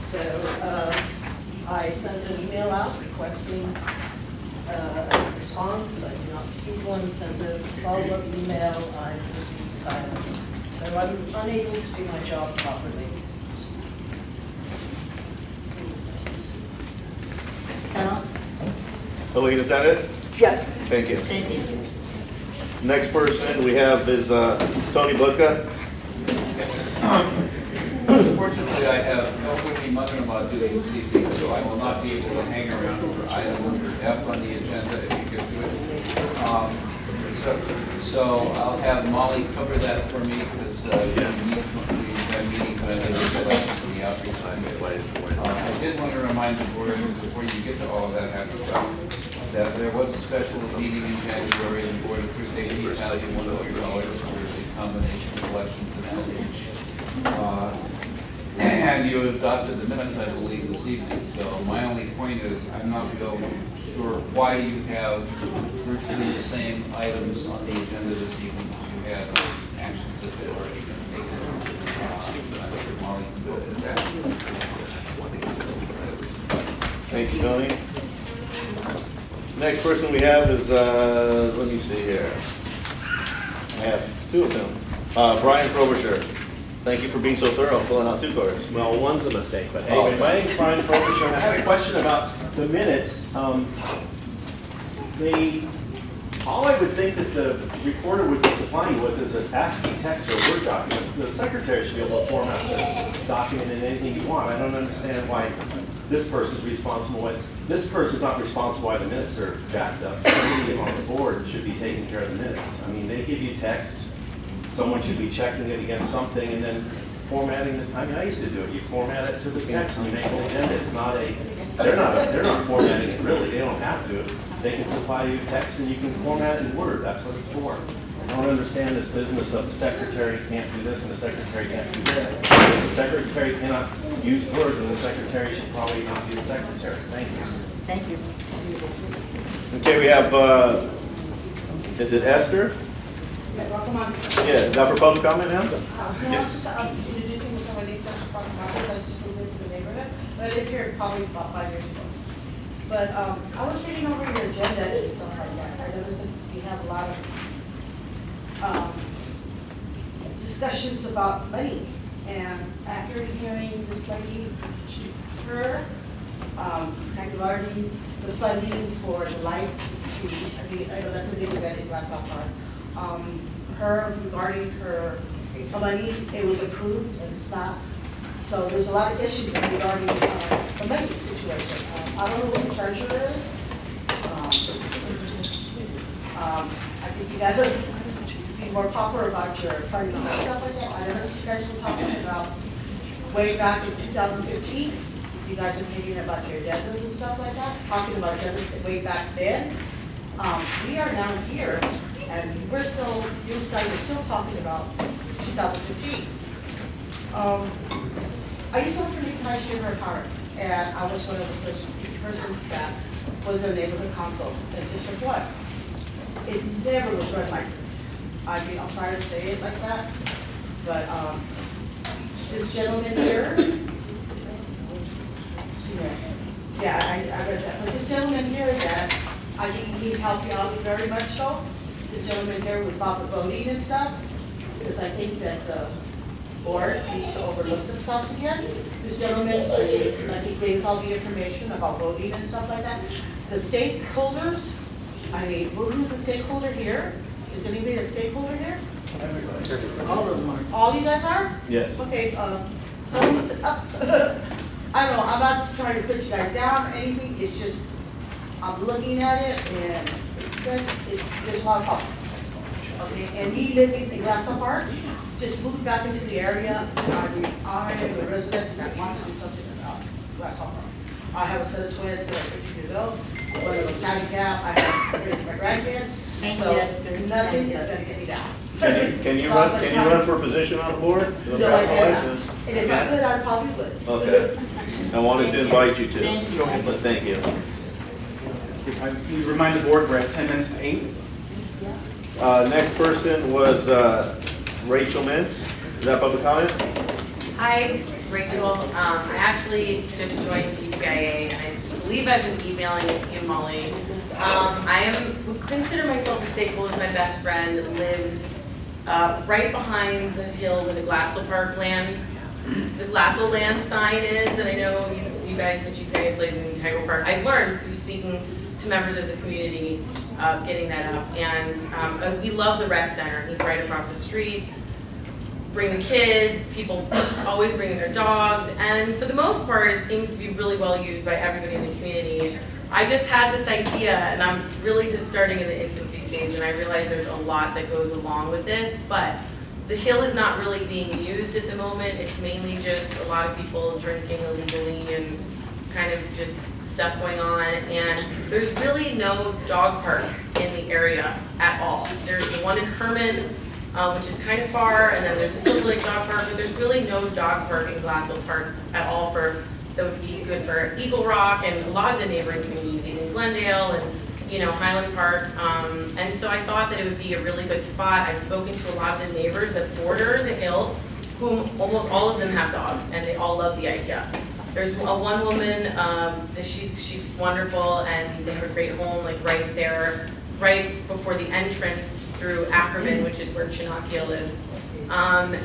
So I sent an email out requesting a response. I did not receive one. Sent a follow-up email. I've received silence. So I'm unable to do my job properly. Helene, is that it? Yes. Thank you. Thank you. Next person we have is Tony Butka. Unfortunately, I have elderly mother-in-law doing this evening, so I will not be able to hang around for item number F on the agenda if you get to it. So I'll have Molly cover that for me because we've got a meeting when I did the election for the outreach. I did want to remind the board before you get to all of that happy stuff that there was a special meeting in January and the board approved $18,100 for the combination of elections and outreach. And you adopted the minutes, I believe, this evening. So my only point is, I'm not real sure why you have virtually the same items on the agenda this evening as you had actions that they already been taken. I'm sure Molly can go into that. Thank you, Tony. Next person we have is, let me see here. I have two of them. Brian Frobisher. Thank you for being so thorough, filling out 2 cards. Well, one's a mistake, but hey, my name's Brian Frobisher, and I had a question about the minutes. All I would think that the recorder would be supplying you with is an ASCII text or Word document. The secretary should be able to format the document in anything you want. I don't understand why this person's responsible. This person's not responsible why the minutes are jacked up. Somebody on the board should be taking care of the minutes. I mean, they give you text. Someone should be checking it against something and then formatting it. I mean, I used to do it. You format it to the text and you make an agenda. It's not they're not formatting it really. They don't have to. They can supply you text and you can format it in Word. That's what it's for. don't understand this business of the secretary can't do this and the secretary can't do that. If the secretary cannot use words, then the secretary should probably not be the secretary. Thank you. Thank you. Okay, we have, is it Esther? Welcome on. Yeah, is that for public comment now? Yes. Introducing somebody to from Marcus, I just moved into the neighborhood, but I lived here probably about 5 years ago. But I was reading over your agenda and stuff like that. I noticed that you have a lot of discussions about money. And after hearing this lady, her, regarding the funding for the lights, I know that's a big event in Glass Park. Her regarding her money, it was approved and it's not. So there's a lot of issues regarding the money situation. I don't know what the treasurer is. I think you gotta be more proper about your funding and stuff like that. I know you guys were talking about way back in 2015. You guys were thinking about your agendas and stuff like that, talking about agendas way back then. We are now here, and we're still, you guys are still talking about 2015. I used to work for the High Street Park, and I was one of the first persons that was a neighborhood council in District 1. It never was run like this. I mean, I'm sorry to say it like that, but this gentleman here, yeah, I read that. But this gentleman here, that I think he'd help you out very much so. This gentleman here about the voting and stuff, because I think that the board needs to overlook themselves again. This gentleman, I think gave all the information about voting and stuff like that. The stakeholders, I mean, who's a stakeholder here? Is anybody a stakeholder here? All of them are. All you guys are? Yes. Okay, someone's up. I don't know, I'm not trying to put you guys down or anything, it's just, I'm looking at it and there's a lot of problems. Okay, and me living in Glass Park, just moved back into the area. I am a resident that wants to do something about Glass Park. I have a set of twins that are 50 years old. One of them's handicapped. I have my grandkids. So nothing is going to get me down. Can you run for a position on the board? No, I cannot. And if I could, I probably would. Okay. I wanted to invite you to. But thank you. You remind the board we're at 10 minutes to 8. Next person was Rachel Mintz. Is that public comment? Hi, Rachel. I actually just joined CPIA, and I believe I've been emailing you, Molly. I would consider myself a stakeholder. My best friend lives right behind the hill where the Glassell Park land, the Glassell land sign is, and I know you guys at GPNC live in Integral Park. I've learned through speaking to members of the community, getting that up, and we love the rec center. He's right across the street. Bring the kids, people always bring their dogs, and for the most part, it seems to be really well used by everybody in the community. I just had this idea, and I'm really just starting in the infancy stage, and I realize there's a lot that goes along with this, but the hill is not really being used at the moment. It's mainly just a lot of people drinking illegally and kind of just stuff going on, and there's really no dog park in the area at all. There's the one in Herman, which is kind of far, and then there's a Silver Lake Dog Park, but there's really no dog park in Glassell Park at all that would be good for Eagle Rock and a lot of the neighboring communities, even Glendale and Highland Park. And so I thought that it would be a really good spot. I've spoken to a lot of the neighbors that border the hill, whom almost all of them have dogs, and they all love the idea. There's one woman that she's wonderful, and they have a great home like right there, right before the entrance through Ackerman, which is where Chinakia lives.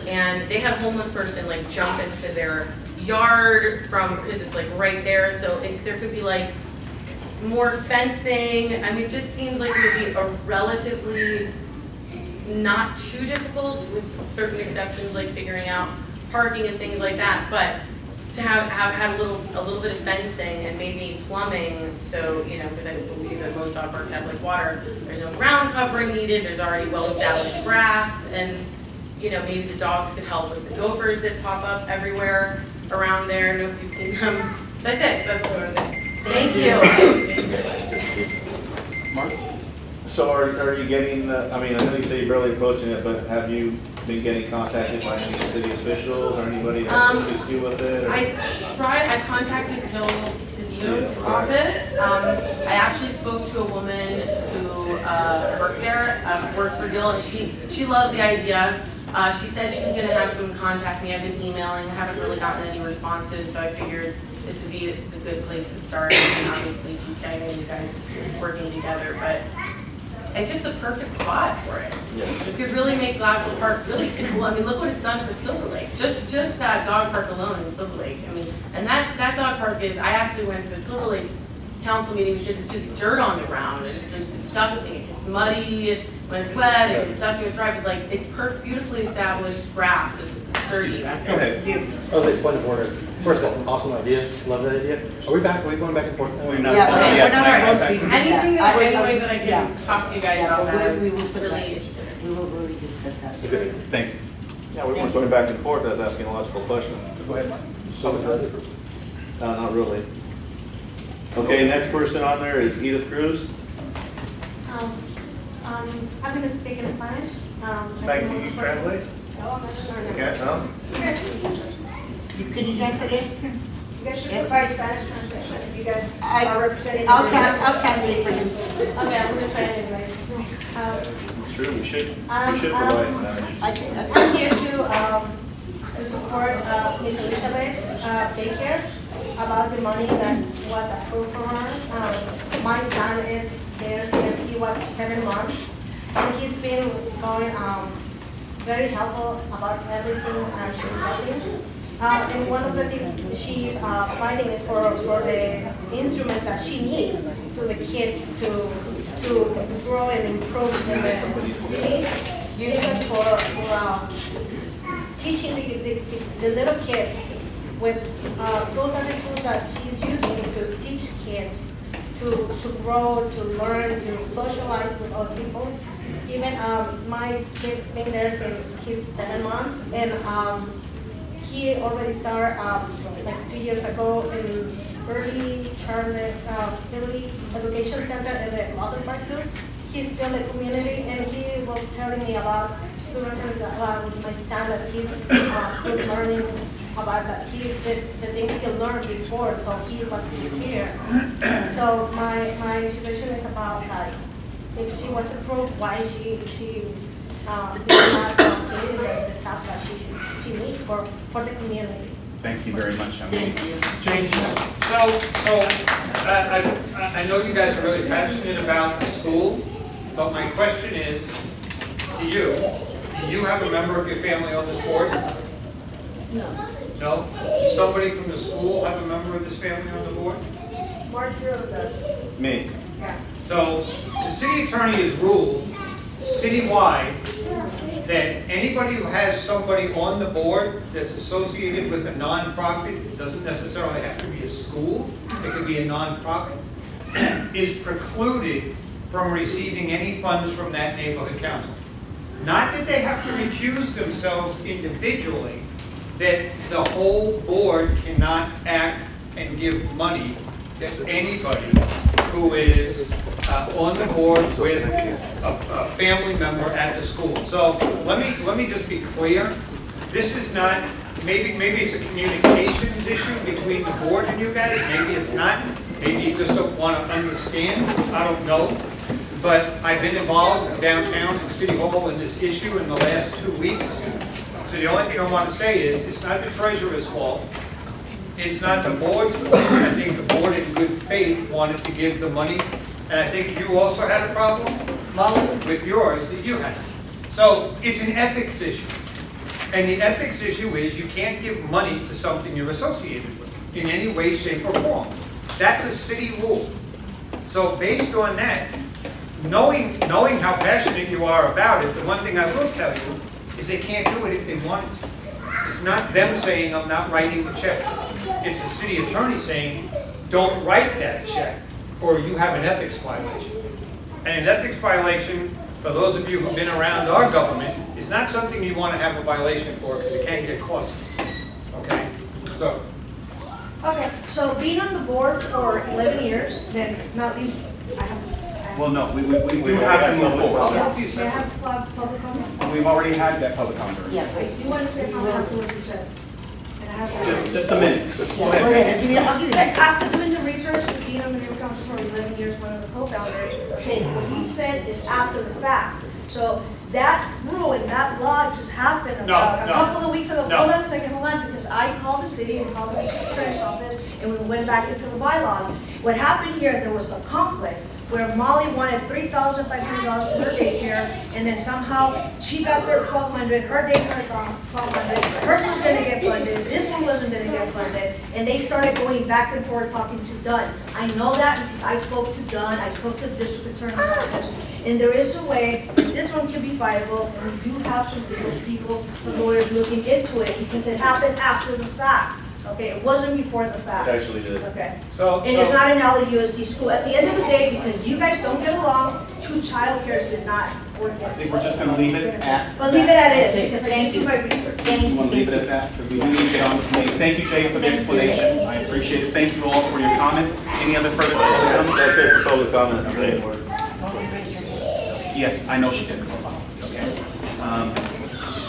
And they had a homeless person like jump into their yard because it's like right there. So there could be like more fencing. I mean, it just seems like it would be a relatively not too difficult, with certain exceptions like figuring out parking and things like that. But to have had a little bit of fencing and maybe plumbing, so because I believe that most dog parks have like water. There's no ground covering needed. There's already well-established grass, and maybe the dogs could help with the gophers that pop up everywhere around there. I don't know if you've seen them. That's it. That's what I was saying. Thank you. Mark? So are you getting, I mean, I know you say you're barely approaching it, but have you been getting contacted by any city officials or anybody that assist you with it? Or? I contacted Bill Cedillo's office. I actually spoke to a woman who works there, works for Dill, and she loved the idea. She said she was gonna have someone contact me. I've been emailing, I haven't really gotten any responses, so I figured this would be a good place to start. And obviously GPNC and you guys working together, but it's just a perfect spot for it. Yeah. It could really make Glasgow Park really cool. I mean, look what it's done for Silver Lake. Just that dog park alone in Silver Lake. I mean, and that dog park is, I actually went to the Silver Lake council meeting because it's just dirt on the ground and it's just disgusting. It's muddy when it's wet, and it's dusty when it's dry, but like, it's beautifully established grass. It's sturdy. Go ahead. Oh, point of order. First of all, awesome idea. Love that idea. Are we going back and forth? We're not Yeah, supposed to, okay, yes, we're not I- supposed to. Anything that, any way that I can talk to you guys about that, we will put really that. interested in. We will really discuss that. Thank you. Yeah, we weren't going back and forth, I was asking a logical question. Go ahead, Mike. So with the other person. Not really. Okay, next person on there is Edith Cruz. I'm going to speak in Spanish. Can you translate? Okay. No? Could you translate it? You guys should Yes, put fine. Spanish translation if you guys I- are representing. I'll translate for you. Okay, I'm going to try it anyway. It's true, we should Um, provide um, Spanish. I'm here to support Ms. Elizabeth's daycare about the money that was approved for her. My son is there since he was 7 months, and he's been going very helpful about everything she's helping. And one of the things she's fighting is for the instrument that she needs to the kids to grow and improve in the city, even for teaching the little kids with, those are the tools that she's using to teach kids to grow, to learn, to socialize with other people. Even my kid's been there since he's 7 months, and he already started like 2 years ago in early education center in the Lawson Park too. He's still in the community, and he was telling me about the reference about my son that he's been learning about that the things he learned before, so he was prepared. So my situation is about like if she was approved, why she did not getting the stuff that she needs for the community. Thank you very much, young lady. I know you guys are really passionate about the school, but my question is to you, do you have a member of your family on this board? No. No? Does somebody from the school have a member of this family on the board? Mark Heroes does. Me. Yeah. So the city attorney has ruled citywide that anybody who has somebody on the board that's associated with a nonprofit, it doesn't necessarily have to be a school, it could be a nonprofit, is precluded from receiving any funds from that neighborhood council. Not that they have to recuse themselves individually, that the whole board cannot act and give money to anybody who is on the board with a family member at the school. So let me just be clear. This is not, maybe it's a communications issue between the board and you guys. Maybe it's not. Maybe you just don't want to understand. I don't know. But I've been involved downtown in City Hall in this issue in the last 2 weeks. So the only thing I want to say is, it's not the treasurer's fault. It's not the board's fault. I think the board in good faith wanted to give the money. And I think you also had a problem, Molly, with yours that you had. So it's an ethics issue. And the ethics issue is you can't give money to something you're associated with in any way, shape, or form. That's a city rule. So based on that, knowing how passionate you are about it, the one thing I will tell you is they can't do it if they wanted to. It's not them saying, I'm not writing the check. It's the city attorney saying, don't write that check, or you have an ethics violation. And an ethics violation, for those of you who've been around our government, is not something you want to have a violation for, because it can get costly. Okay? So, Okay, so being on the board for 11 years, then not least, I Well, no, we do have to move forward. May I have public comment? We've already had that public comment. Yeah, I do want to say comment after what you said. And I have. Just a minute. Go Go ahead. ahead. I'll give you that. After doing the research, being on the neighborhood council for 11 years, one of the co-founders, okay, what he said is after the fact. So that rule and that law just happened about a couple of weeks ago. Hold on a second, hold on, because I called the city and called the secretary's office and we went back into the bylaws. What happened here, there was a conflict where Molly wanted $3,500 for her daycare, and then somehow she got their $1,200, her daycare got $1,200, hers was gonna get funded, this one wasn't gonna get funded, and they started going back and forth talking to Dunn. I know that because I spoke to Dunn, I spoke to the district attorney's office, and there is a way that this one can be viable, and we do have some people, some lawyers looking into it, because it happened after the fact. Okay, it wasn't before the fact. It actually did. Okay. So, And it's not an LUSD school. At the end of the day, because you guys don't get along, two childcares did not work I out. think we're just gonna leave it at. But leave it at it, because I didn't do my research. You want to leave it at that, because we do need to get on this meeting. Thank you, Jay, for the explanation. I appreciate it. Thank you all for your comments. Any other further comments? That's it for public comment. Today. Yes, I know she did. Okay.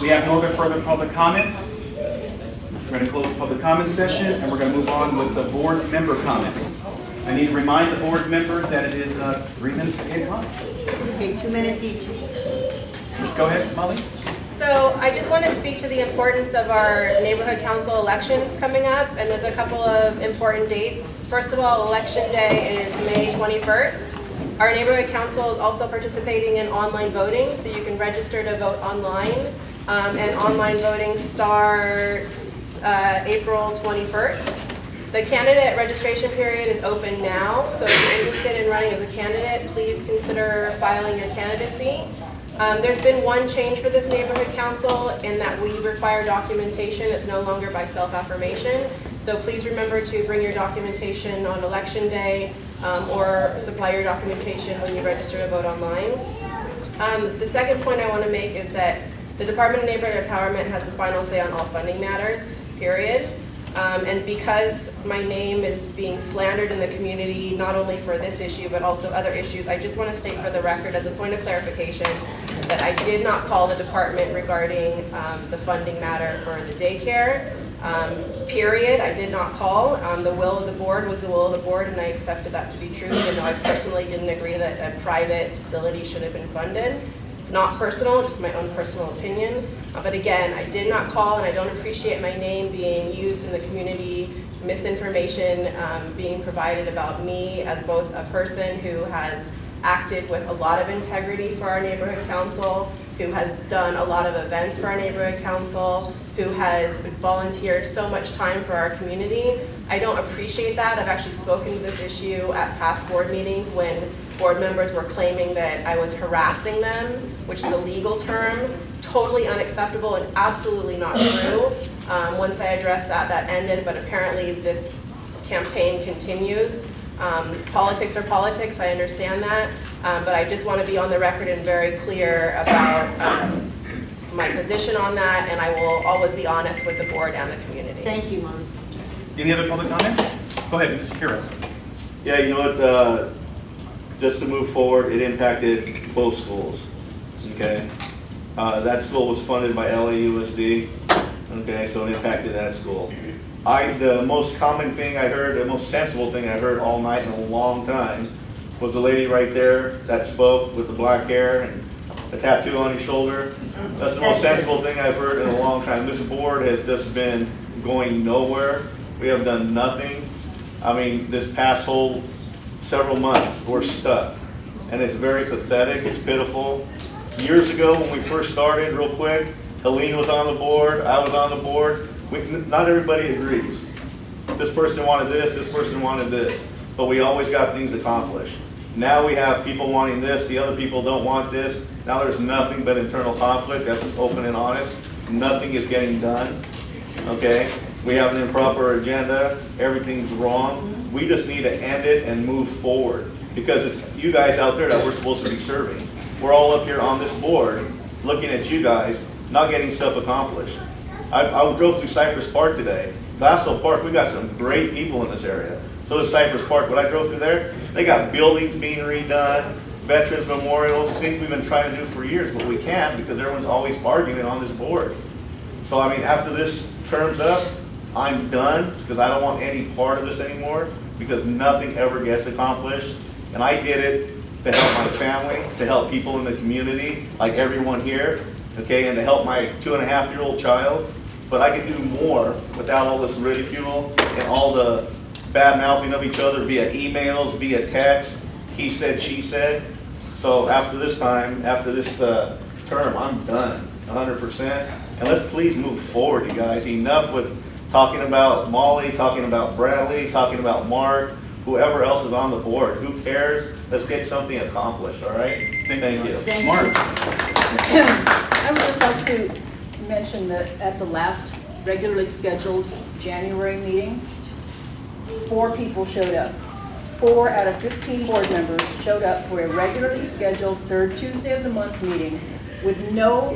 We have no other further public comments. We're going to close the public comment session, and we're going to move on with the board member comments. I need to remind the board members that it is 3 minutes to 8 o'clock. Okay, 2 minutes each. Go ahead, Molly. So I just want to speak to the importance of our neighborhood council elections coming up, and there's a couple of important dates. First of all, election day is May 21st. Our neighborhood council is also participating in online voting, so you can register to vote online. And online voting starts April 21st. The candidate registration period is open now, so if you're interested in running as a candidate, please consider filing your candidacy. There's been one change for this neighborhood council in that we require documentation. It's no longer by self-affirmation. So please remember to bring your documentation on election day or supply your documentation when you register to vote online. The second point I want to make is that the Department of Neighborhood Empowerment has the final say on all funding matters, period. And because my name is being slandered in the community, not only for this issue, but also other issues, I just want to state for the record as a point of clarification that I did not call the department regarding the funding matter for the daycare, period. I did not call. The will of the board was the will of the board, and I accepted that to be true, even though I personally didn't agree that a private facility should have been funded. It's not personal, just my own personal opinion. But again, I did not call, and I don't appreciate my name being used in the community, misinformation being provided about me as both a person who has acted with a lot of integrity for our neighborhood council, who has done a lot of events for our neighborhood council, who has volunteered so much time for our community. I don't appreciate that. I've actually spoken to this issue at past board meetings when board members were claiming that I was harassing them, which is a legal term, totally unacceptable and absolutely not true. Once I addressed that, that ended, but apparently this campaign continues. Politics are politics, I understand that, but I just want to be on the record and very clear about my position on that, and I will always be honest with the board and the community. Thank you, Mom. Any other public comments? Go ahead, Mr. Kiris. Yeah, you know what, just to move forward, it impacted both schools, okay? That school was funded by LAUSD, okay, so it impacted that school. The most common thing I heard, the most sensible thing I heard all night in a long time was the lady right there that spoke with the black hair and the tattoo on his shoulder. That's the most sensible thing I've heard in a long time. This board has just been going nowhere. We have done nothing. I mean, this past whole several months, we're stuck. And it's very pathetic, it's pitiful. Years ago when we first started, real quick, Helene was on the board, I was on the board. Not everybody agrees. This person wanted this person wanted this, but we always got things accomplished. Now we have people wanting this, the other people don't want this. Now there's nothing but internal conflict, that's just open and honest. Nothing is getting done, okay? We have an improper agenda, everything's wrong. We just need to end it and move forward because it's you guys out there that we're supposed to be serving. We're all up here on this board looking at you guys, not getting stuff accomplished. I drove through Cypress Park today. Glassell Park, we got some great people in this area. So does Cypress Park. When I drove through there, they got buildings being redone. veterans memorials, things we've been trying to do for years, but we can't because everyone's always arguing on this board. So I mean, after this term's up, I'm done because I don't want any part of this anymore because nothing ever gets accomplished. And I did it to help my family, to help people in the community, like everyone here, okay, and to help my 2.5-year-old child. But I can do more without all this ridicule and all the bad mouthing of each other via emails, via text, he said, she said. So after this time, after this term, I'm done, 100%. And let's please move forward, you guys. Enough with talking about Molly, talking about Bradley, talking about Mark, whoever else is on the board. Who cares? Let's get something accomplished, all right? Thank you. Mark. I would just like to mention that at the last regularly scheduled January meeting, 4 people showed up. 4 out of 15 board members showed up for a regularly scheduled third Tuesday of the month meeting with no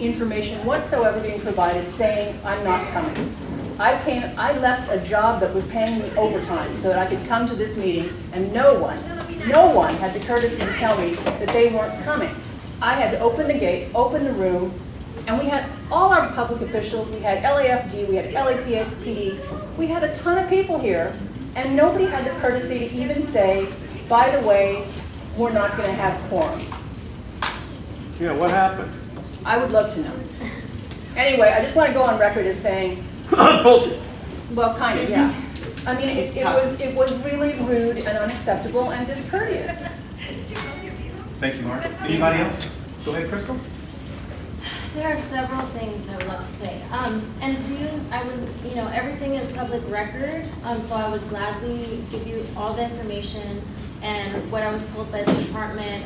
information whatsoever being provided saying, I'm not coming. I left a job that was paying me overtime so that I could come to this meeting, and no one had the courtesy to tell me that they weren't coming. I had to open the gate, open the room, and we had all our public officials, we had LAFD, we had LAPD, we had a ton of people here, and nobody had the courtesy to even say, by the way, we're not going to have quorum. Yeah, what happened? I would love to know. Anyway, I just want to go on record as saying, bullshit. Well, kind of, yeah. I mean, it was really rude and unacceptable and discourteous. Thank you, Mark. Anybody else? Go ahead, Crystal. There are several things I would love to say. And to use, I would, everything is public record, so I would gladly give you all the information and what I was told by the department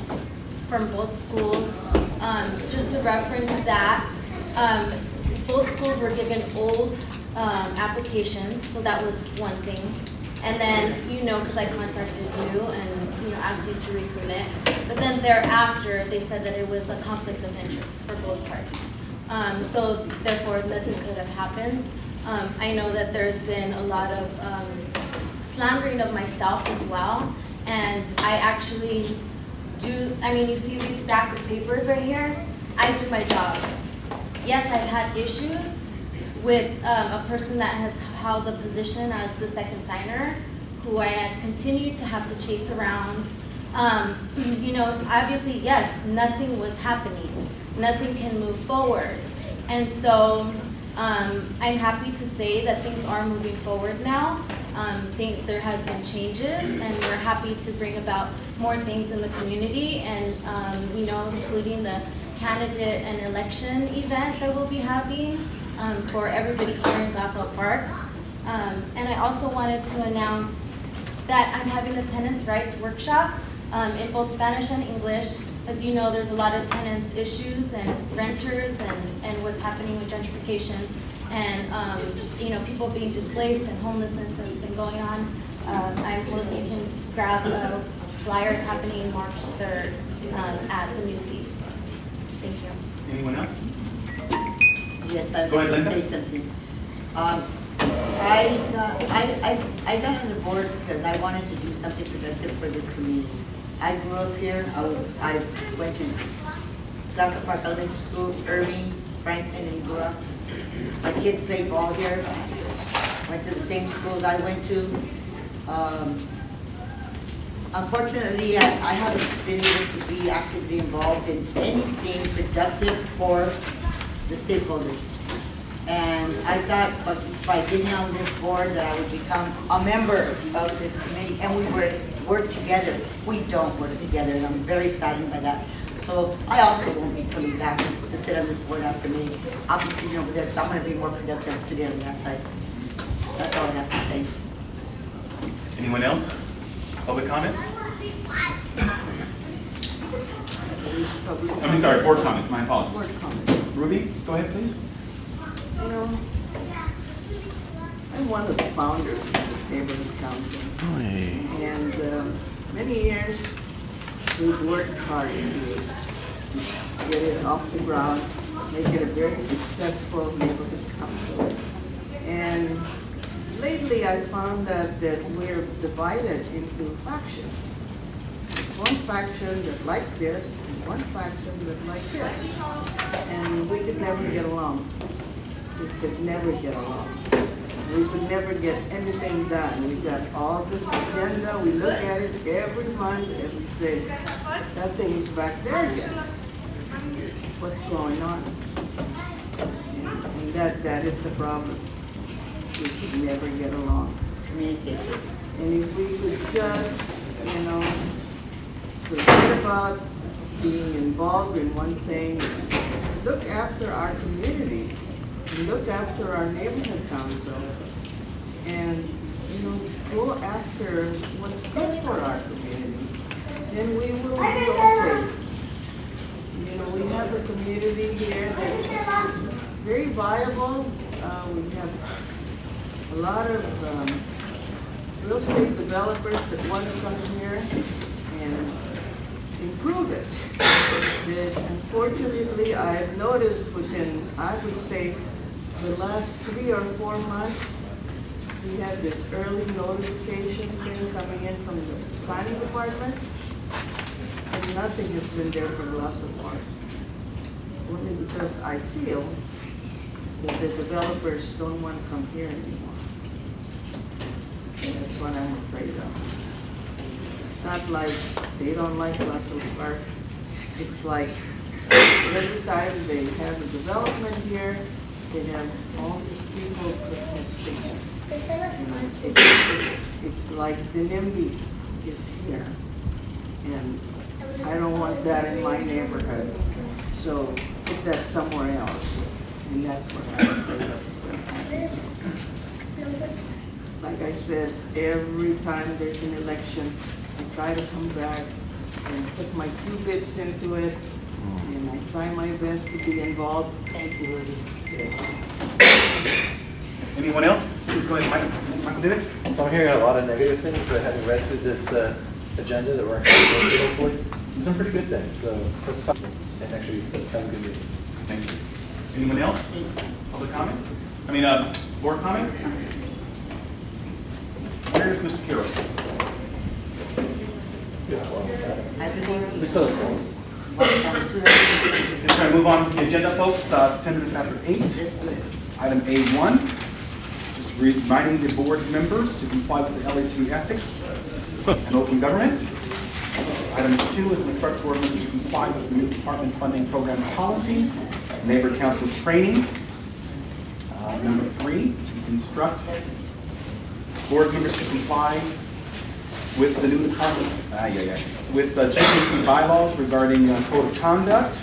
from both schools. Just to reference that, both schools were given old applications, so that was one thing. And then, because I contacted you and, asked you to resubmit. But then thereafter, they said that it was a conflict of interest for both parties. So therefore, nothing could have happened. I know that there's been a lot of slandering of myself as well. And I actually do, you see these stack of papers right here? I do my job. Yes, I've had issues with a person that has held the position as the second signer, who I had continued to have to chase around. Obviously, yes, nothing was happening. Nothing can move forward. And so I'm happy to say that things are moving forward now. There has been changes, and we're happy to bring about more things in the community, and including the candidate and election event that we'll be having for everybody here in Glassell Park. And I also wanted to announce that I'm having a tenants' rights workshop in both Spanish and English. As you know, there's a lot of tenants' issues and renters and what's happening with gentrification and people being displaced and homelessness that's been going on. I'm hoping you can grab a flyer. It's happening March 3rd at the New Seat. Thank you. Anyone else? Yes, I Go ahead, want to Linda. say something. I got on the board because I wanted to do something productive for this community. I grew up here. I went to Glassell Park Elementary School, Irving, Franklin, and grew up. My kids played ball here. Went to the same schools I went to. Unfortunately, I haven't been able to be actively involved in anything productive for the stakeholders. And I thought by getting on this board that I would become a member of this committee, and we would work together. We don't work together, and I'm very saddened by that. So I also won't be coming back to sit on this board after me. I'll be sitting over there, so I'm going to be more productive sitting on that side. That's all I have to say. Anyone else? Public comment? Sorry, board comment. My apologies. Board comment. Ruby, go ahead, please. I'm one of the founders of this neighborhood council. And many years we've worked hard to get it off the ground, make it a very successful neighborhood council. And lately I found that we're divided into factions. It's one faction that like this, and one faction that like this. And we could never get along. We could never get along. We could never get anything done. We got all this agenda, we look at it every month, and we say, that thing is back there again. What's going on? And that is the problem. We could never get along. Communication. And if we could just, forget about being involved in one thing, look after our community, look after our neighborhood council, and, go after what's good for our community, then we will be okay. We have a community here that's very viable. We have a lot of real estate developers that want to come here and improve it. But unfortunately, I've noticed within, I would say, the last 3 or 4 months, we had this early notification thing coming in from the planning department, and nothing has been there for the last part. Only because I feel that the developers don't want to come here anymore. And that's what I'm afraid of. It's not like they don't like Russell Park. It's like every time they have a development here, they have all these people protesting. It's like the NIMBY is here. And I don't want that in my neighborhood. So put that somewhere else. And that's what I'm afraid of is going to happen. Like I said, every time there's an election, I try to come back and put my 2 bits into it. And I try my best to be involved. Thank you, Rudy. Anyone else? Please go ahead, Michael did it. So I'm hearing a lot of negative things, but having read through this agenda that we're actually going to hopefully, some pretty good things. So let's talk and actually have a good meeting. Thank you. Anyone else? Public comment? Board comment? Where's Mr. Quiroz? I believe. We still have one. Just trying to move on the agenda, folks. It's 10 minutes after 8. Item A1, just reminding the board members to comply with the LAC ethics and open government. Item 2 is instruct board members to comply with the new department funding program policies, neighbor council training. Number 3 is instruct board members to comply with the new department, with the GPNC bylaws regarding code of conduct.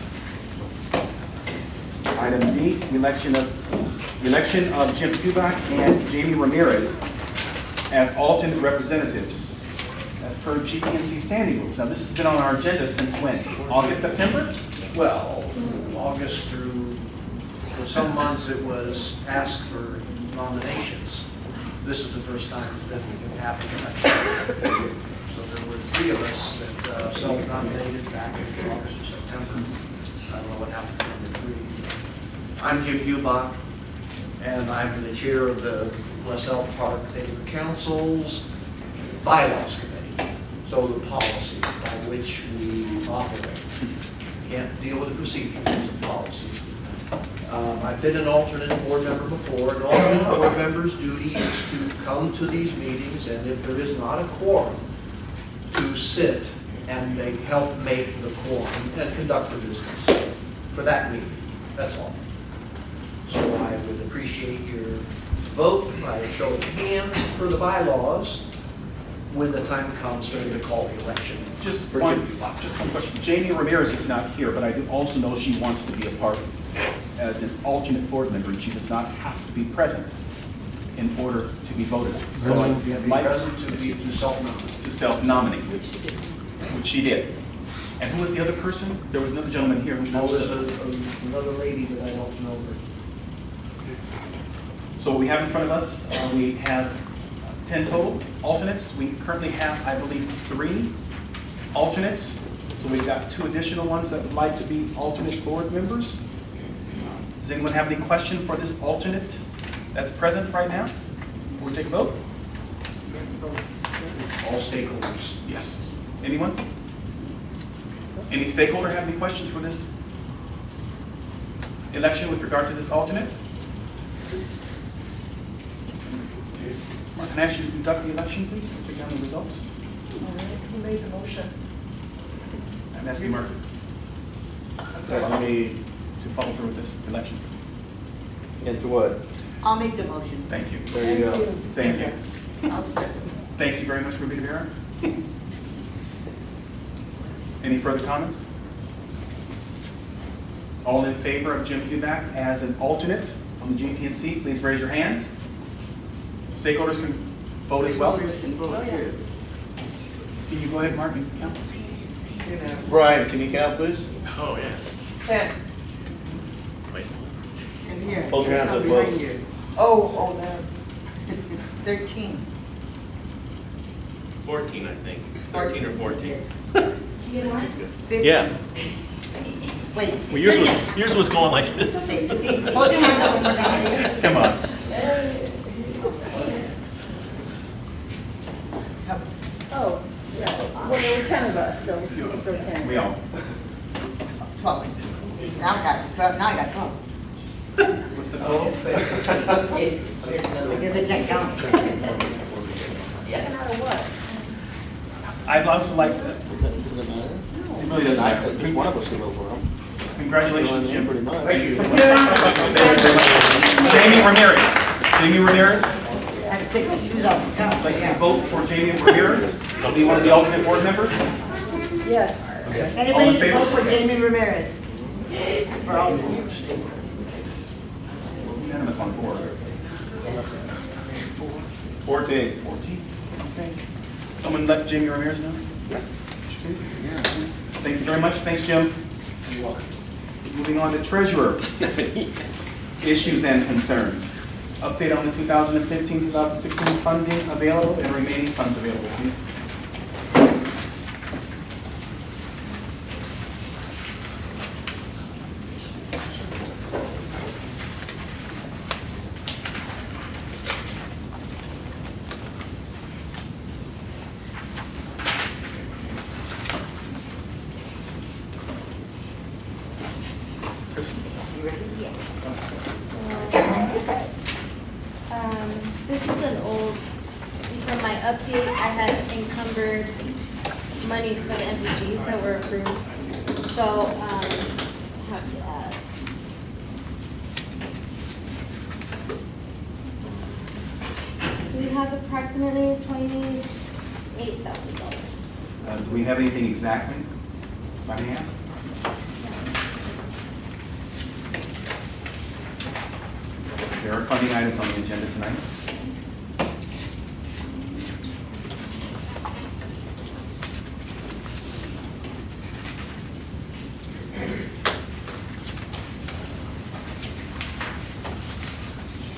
Item D, election of Jim Kubak and Jamie Ramirez as alternate representatives as per GPNC standing rules. Now, this has been on our agenda since when? August, September? Well, August through, for some months it was asked for nominations. This is the first time it's been happening. So there were 3 of us that self-nominated back in August or September. I don't know what happened to number 3. I'm Jim Hubach, and I'm the chair of the LaSalle Park Neighborhood Council's Bylaws Committee. So the policy by which we operate. Can't deal with the procedures, it's a policy. I've been an alternate board member before. An alternate board member's duty is to come to these meetings, and if there is not a quorum, to sit and help make the quorum and conduct the business for that meeting. That's all. So I would appreciate your vote by a show of hands for the bylaws when the time comes for me to call the election. Just one question. Jamie Ramirez is not here, but I do also know she wants to be a part as an alternate board member, and she does not have to be present in order to be voted on. So I'd like present to self-nominate, which she did. And who was the other person? There was another gentleman here who was another lady, but I don't know her. So what we have in front of us, we have 10 total alternates. We currently have, I believe, 3 alternates. So we've got 2 additional ones that would like to be alternate board members. Does anyone have any question for this alternate that's present right now? Before we take a vote? All stakeholders. Yes. Anyone? Any stakeholder have any questions for this election with regard to this alternate? Mark, can I ask you to conduct the election, please? Take down the results. Who made the motion? I'm asking Mark So let me, to follow through with this election. into what? I'll make the motion. Thank you. There you go. Thank you. I'll second. Thank you very much, Ruby Rivera. Any further comments? All in favor of Jim Huvack as an alternate on the GPNC, please raise your hands. Stakeholders can vote as well. Stakeholders can vote too. Can you go ahead, Mark, and count? Brian, can you count, please? Oh, yeah. 10. Wait. And here. Hold your hands up, behind folks. you. Oh, there. 13. 14, I think. 13 or 14. Yeah. Yeah. Wait. Well, yours was going like this. Hold your hands up one more time, please. Come on. Oh, yeah, well, there were 10 of us, so we can throw 10. We all. 12. Now I got 12. Now I got 12. What's the total? I guess I can't count. Yeah, no matter what. I'd also like to, Does it matter? it really doesn't matter. Just one of us can vote for him. Congratulations, Jim. Pretty much. Thank you. Jamie Ramirez. Jamie Ramirez. I had to take my shoes off and count, I'd but like you to yeah. vote for Jamie Ramirez. So be one of the alternate board members. Yes. Okay. All in Anybody favor? vote for Jamie Ramirez? For all. Unanimous on the board. 14. 14. Okay. Someone let Jamie Ramirez know? Please? Thank you very much. Thanks, Jim. Moving on to treasurer. Issues and concerns. Update on the 2015-2016 funding available and remaining funds available, please. This is an old, from my update, I had encumbered monies for the MPGs that were approved. So, have to add. So we have approximately $28,000. Do we have anything exactly? If I may ask? There are funding items on the agenda tonight.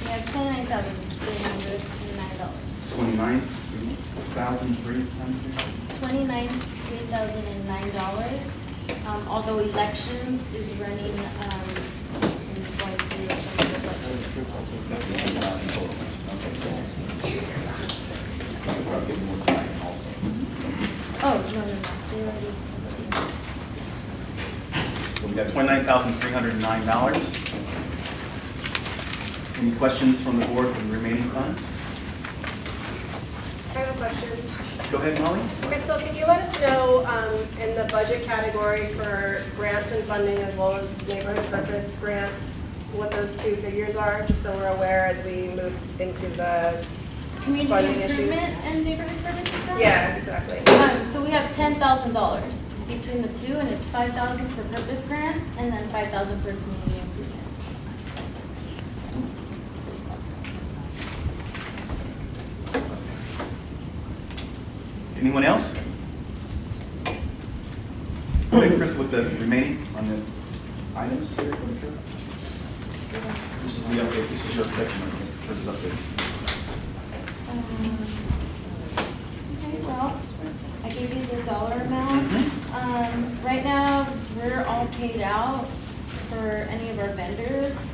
We have $29,309. $29,309. Although elections is running, and going through some of the Oh, no. They already. So we got $29,309. Any questions from the board for the remaining funds? I have a question. Go ahead, Molly. Crystal, can you let us know in the budget category for grants and funding as well as neighborhood purpose grants, what those two figures are, just so we're aware as we move into the Community funding issues? improvement and neighborhood services grants? Yeah, exactly. So we have $10,000 between the two, and it's $5,000 for purpose grants, and then $5,000 for community improvement. Anyone else? Go ahead, Chris, with the remaining on the items here for the trip. This is the update, this is your section of the update. Okay, well, I gave you the dollar amounts. Right now, we're all paid out for any of our vendors.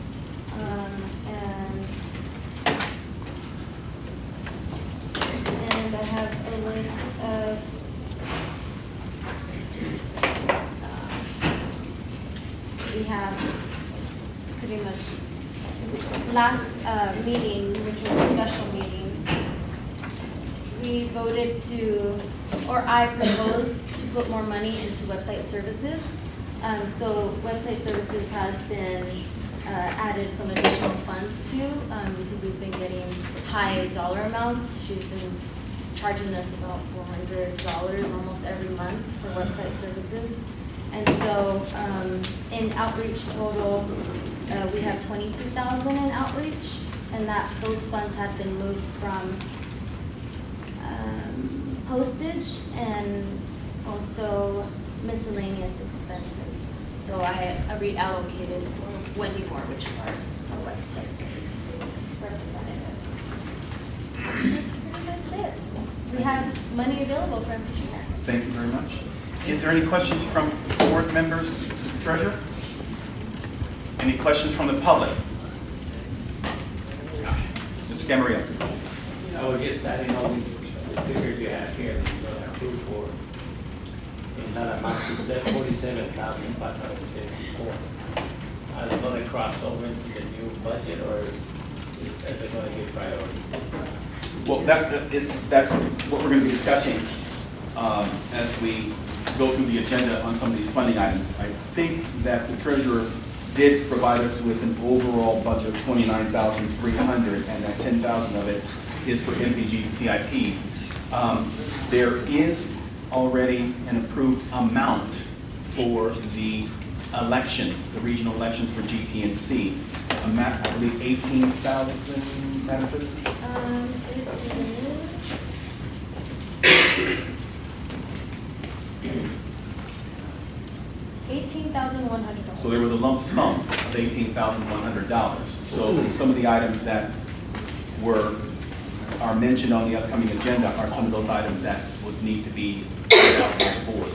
And I have a list of we have pretty much, last meeting, which was a special meeting, we voted to, or I proposed to put more money into website services. So website services has been added some additional funds to because we've been getting high dollar amounts. She's been charging us about $400 almost every month for website services. And so in outreach total, we have $22,000 in outreach, and those funds have been moved from postage and also miscellaneous expenses. So I reallocated for Wendy Moore, which is our website services representative. That's pretty much it. We have money available for MPG grants. Thank you very much. Is there any questions from board members, Treasurer? Any questions from the public? Mr. Camarillo. I was just adding all the figures you have here that you're going to approve for. And that amounts to $47,554. Are they going to cross over into the new budget, or are they going to get priority? Well, that's what we're going to be discussing as we go through the agenda on some of these funding items. I think that the treasurer did provide us with an overall budget of $29,300, and that $10,000 of it is for MPG and CIPs. There is already an approved amount for the elections, the regional elections for GPNC. I believe 18,000, Madam Treasurer? $18,100. So there was a lump sum of $18,100. So some of the items that are mentioned on the upcoming agenda are some of those items that would need to be put out by the board.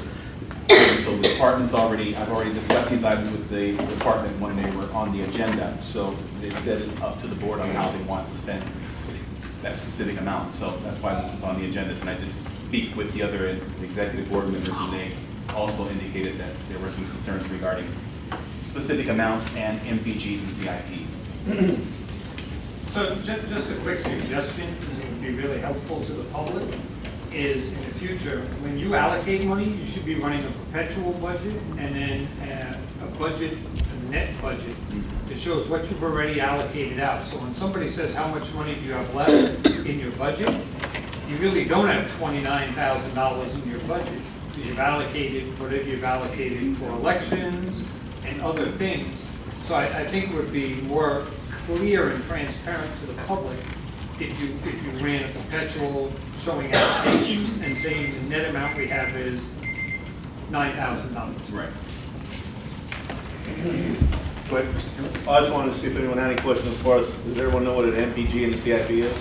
So the department's I've already discussed these items with the department when they were on the agenda. So it said it's up to the board on how they want to spend that specific amount. So that's why this is on the agenda tonight. I did speak with the other executive board members, and they also indicated that there were some concerns regarding specific amounts and MPGs and CIPs. So just a quick suggestion, because it would be really helpful to the public, is in the future, when you allocate money, you should be running a perpetual budget and then a budget, a net budget that shows what you've already allocated out. So when somebody says how much money do you have left in your budget, you really don't have $29,000 in your budget, because you've allocated whatever you've allocated for elections and other things. So I think it would be more clear and transparent to the public if you ran a perpetual showing allocations and saying the net amount we have is $9,000. Right. But I just wanted to see if anyone had any questions as far as, does everyone know what an MPG and a CIP is?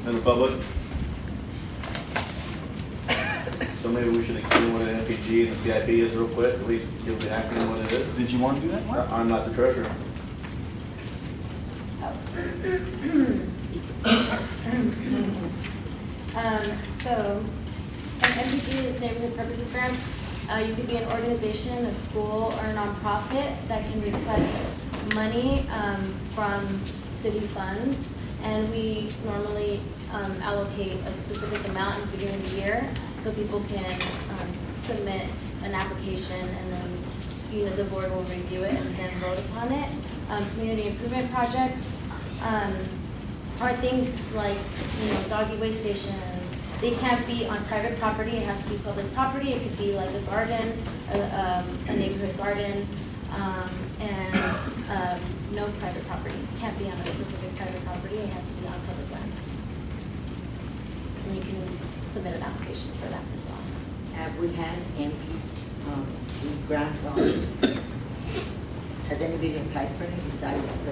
In the public? So maybe we should explain what an MPG and a CIP is real quick, at least give the acronym what it is. Did you want to do that, Mark? I'm not the treasurer. So, an MPG is neighborhood purposes grants. You could be an organization, a school, or a nonprofit that can request money from city funds, and we normally allocate a specific amount in the beginning of the year, so people can submit an application, and then the board will review it and then vote upon it. Community improvement projects are things like doggy waste stations. They can't be on private property. It has to be public property. It could be like a garden, a neighborhood garden, and no private property. It can't be on a specific private property. It has to be on public land. And you can submit an application for that as well. Have we had MP grants on? Has anybody applied for it besides the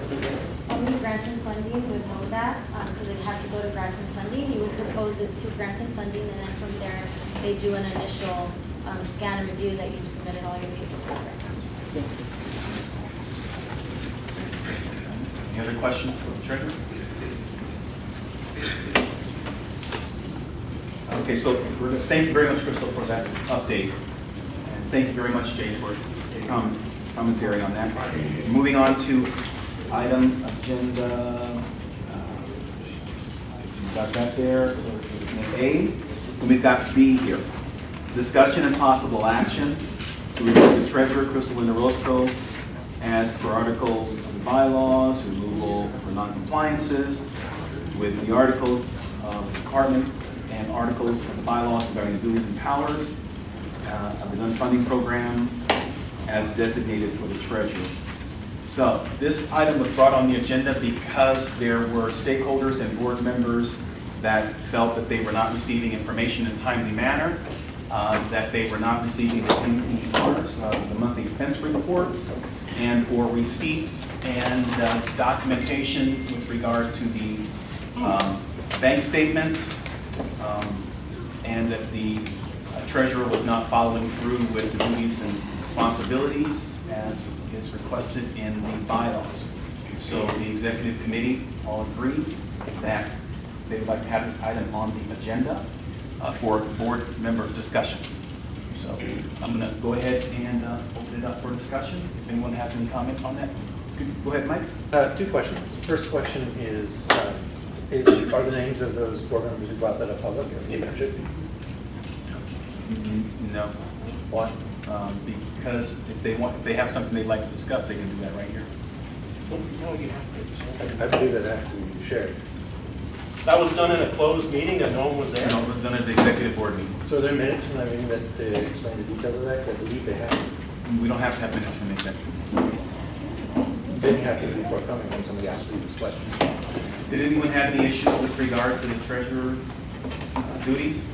Only grants and funding would know that, because it has to go to grants and funding. You would propose it to grants and funding, and then from there, they do an initial scan and review that you've submitted all your paperwork. Any other questions for the treasurer? Okay, so thank you very much, Crystal, for that update. And thank you very much, Jay, for getting commentary on that. Moving on to item agenda, so we got that there, so A, and we've got B here. Discussion and possible action to remove the treasurer, Crystal Linda Roscoe, as per articles of the bylaws, removal for non-compliances with the articles of the department and articles of the bylaws regarding the duties and powers of the non-funding program as designated for the treasurer. So this item was brought on the agenda because there were stakeholders and board members that felt that they were not receiving information in a timely manner, that they were not receiving the NPRs, the monthly expense reports, and or receipts and documentation with regard to the bank statements, and that the treasurer was not following through with the duties and responsibilities as is requested in the bylaws. So the executive committee all agreed that they would like to have this item on the agenda for board member discussion. So I'm going to go ahead and open it up for discussion. If anyone has any comment on that, go ahead, Mike. Two questions. First question is are the names of those board members who brought that up public? Even it should be. No. Why? Because if they have something they'd like to discuss, they can do that right here. No, you have to. I believe that has to be shared. That was done in a closed meeting and no one was there? No, it was done at the executive board meeting. So are there minutes from that meeting that explain the details of that? I believe they have. We don't have to have minutes from the executive board. Didn't have to be forthcoming when somebody asked you this question. Did anyone have any issues with regard to the treasurer duties?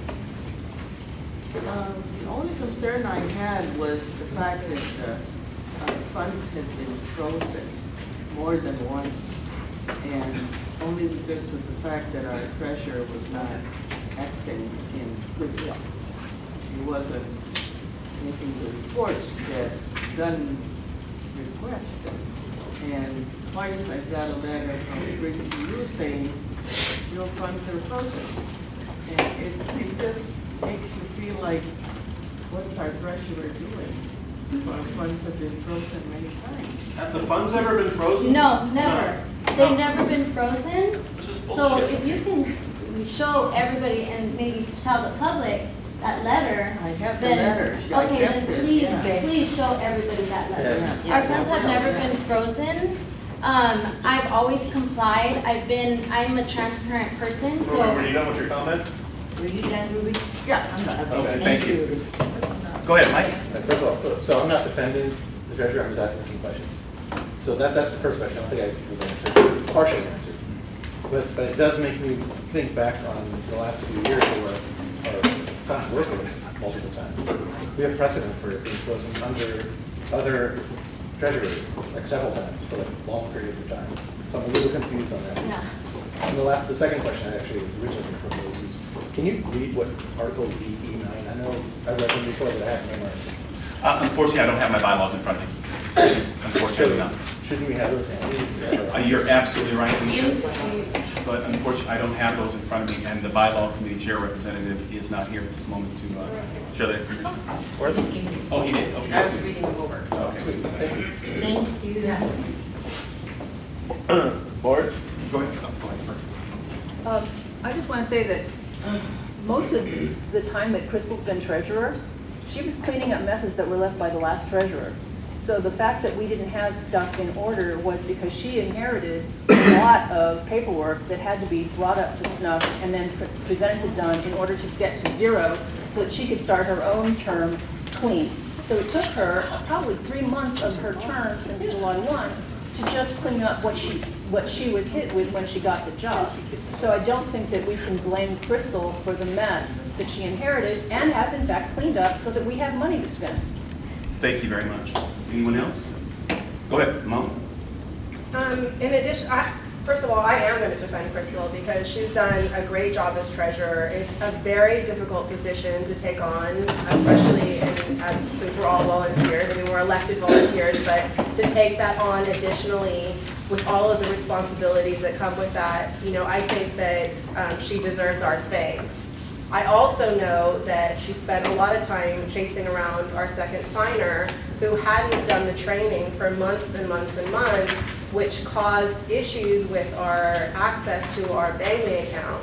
The only concern I had was the fact that funds had been frozen more than once, and only because of the fact that our treasurer was not acting in goodwill. She wasn't making the reports that Dunn requested. And twice I got a letter from Briggs & Yu saying, your funds are frozen. And it just makes you feel like, what's our treasurer doing? Our funds have been frozen many times. Have the funds ever been frozen? No, never. They've never been frozen. So bullshit. if you can show everybody and maybe tell the public that letter, I have the then, letters. I okay, kept then it, please, yeah. please show everybody that letter. Yeah. Our funds have never been frozen. I've always complied. I'm a transparent person, so. Were you done with your comment? Were you done, Ruby? Yeah, I'm not. Okay, thank you. Go ahead, Mike. First of all, so I'm not defending the treasurer, I'm just asking some questions. So that's the first question. I don't think I was answered, partially answered. But it does make me think back on the last few years where our funds were frozen multiple times. We have precedent for it being frozen under other treasurers, like several times for like long periods of time. So I'm a little confused on that. Yeah. And the second question I actually was originally proposed is, can you read what Article E9? I know I read them before, but I haven't memorized. Unfortunately, I don't have my bylaws in front of me. Unfortunately not. Shouldn't we have those handy? You're absolutely right, we should. But unfortunately, I don't have those in front of me, and the bylaw committee chair representative is not here at this moment to show that information. Where are Just gave me Oh, he did, okay. I was reading them over. Okay. Thank you. Board? Go ahead. Oh, go ahead, perfect. I just want to say that most of the time that Crystal's been treasurer, she was cleaning up messes that were left by the last treasurer. So the fact that we didn't have stuff in order was because she inherited a lot of paperwork that had to be brought up to snuff and then presented to Dunn in order to get to zero so that she could start her own term clean. So it took her probably 3 months of her term since July 1 to just clean up what she was hit with when she got the job. So I don't think that we can blame Crystal for the mess that she inherited and has in fact cleaned up so that we have money to spend. Thank you very much. Anyone else? Go ahead, Mom. In addition, first of all, I am going to defend Crystal because she's done a great job as treasurer. It's a very difficult position to take on, especially since we're all volunteers. I mean, we're elected volunteers, but to take that on additionally with all of the responsibilities that come with that, I think that she deserves our thanks. I also know that she spent a lot of time chasing around our second signer who hadn't done the training for months and months and months, which caused issues with our access to our banking account.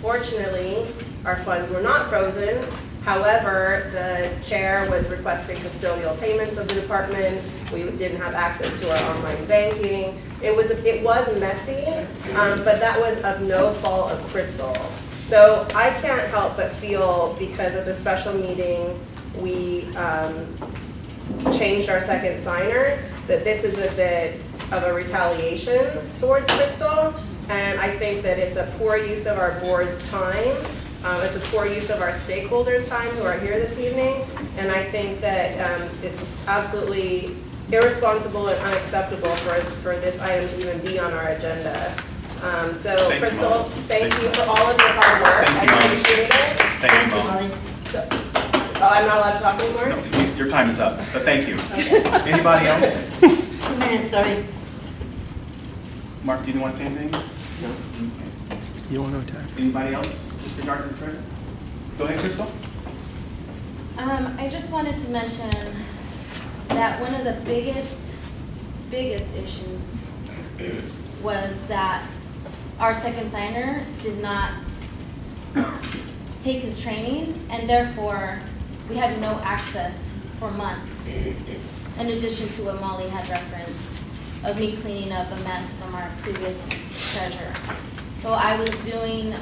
Fortunately, our funds were not frozen. However, the chair was requesting custodial payments of the department. We didn't have access to our online banking. It was messy, but that was of no fault of Crystal. So I can't help but feel, because at the special meeting, we changed our second signer, that this is a bit of a retaliation towards Crystal. And I think that it's a poor use of our board's time. It's a poor use of our stakeholders' time who are here this evening. And I think that it's absolutely irresponsible and unacceptable for this item to even be on our agenda. So Thank you, Crystal, Molly. thank you for all of your hard work. Thank you, I Molly. appreciate it. Thank you, Molly. Oh, I'm not allowed to talk anymore? Your time is up, but thank you. Anybody else? 2 minutes, sorry. Mark, do you want to say anything? No. You want to attack? Anybody else with regard to the treasure? Go ahead, Crystal. I just wanted to mention that one of the biggest issues was that our second signer did not take his training, and therefore we had no access for months, in addition to what Molly had referenced of me cleaning up a mess from our previous treasurer. So I was doing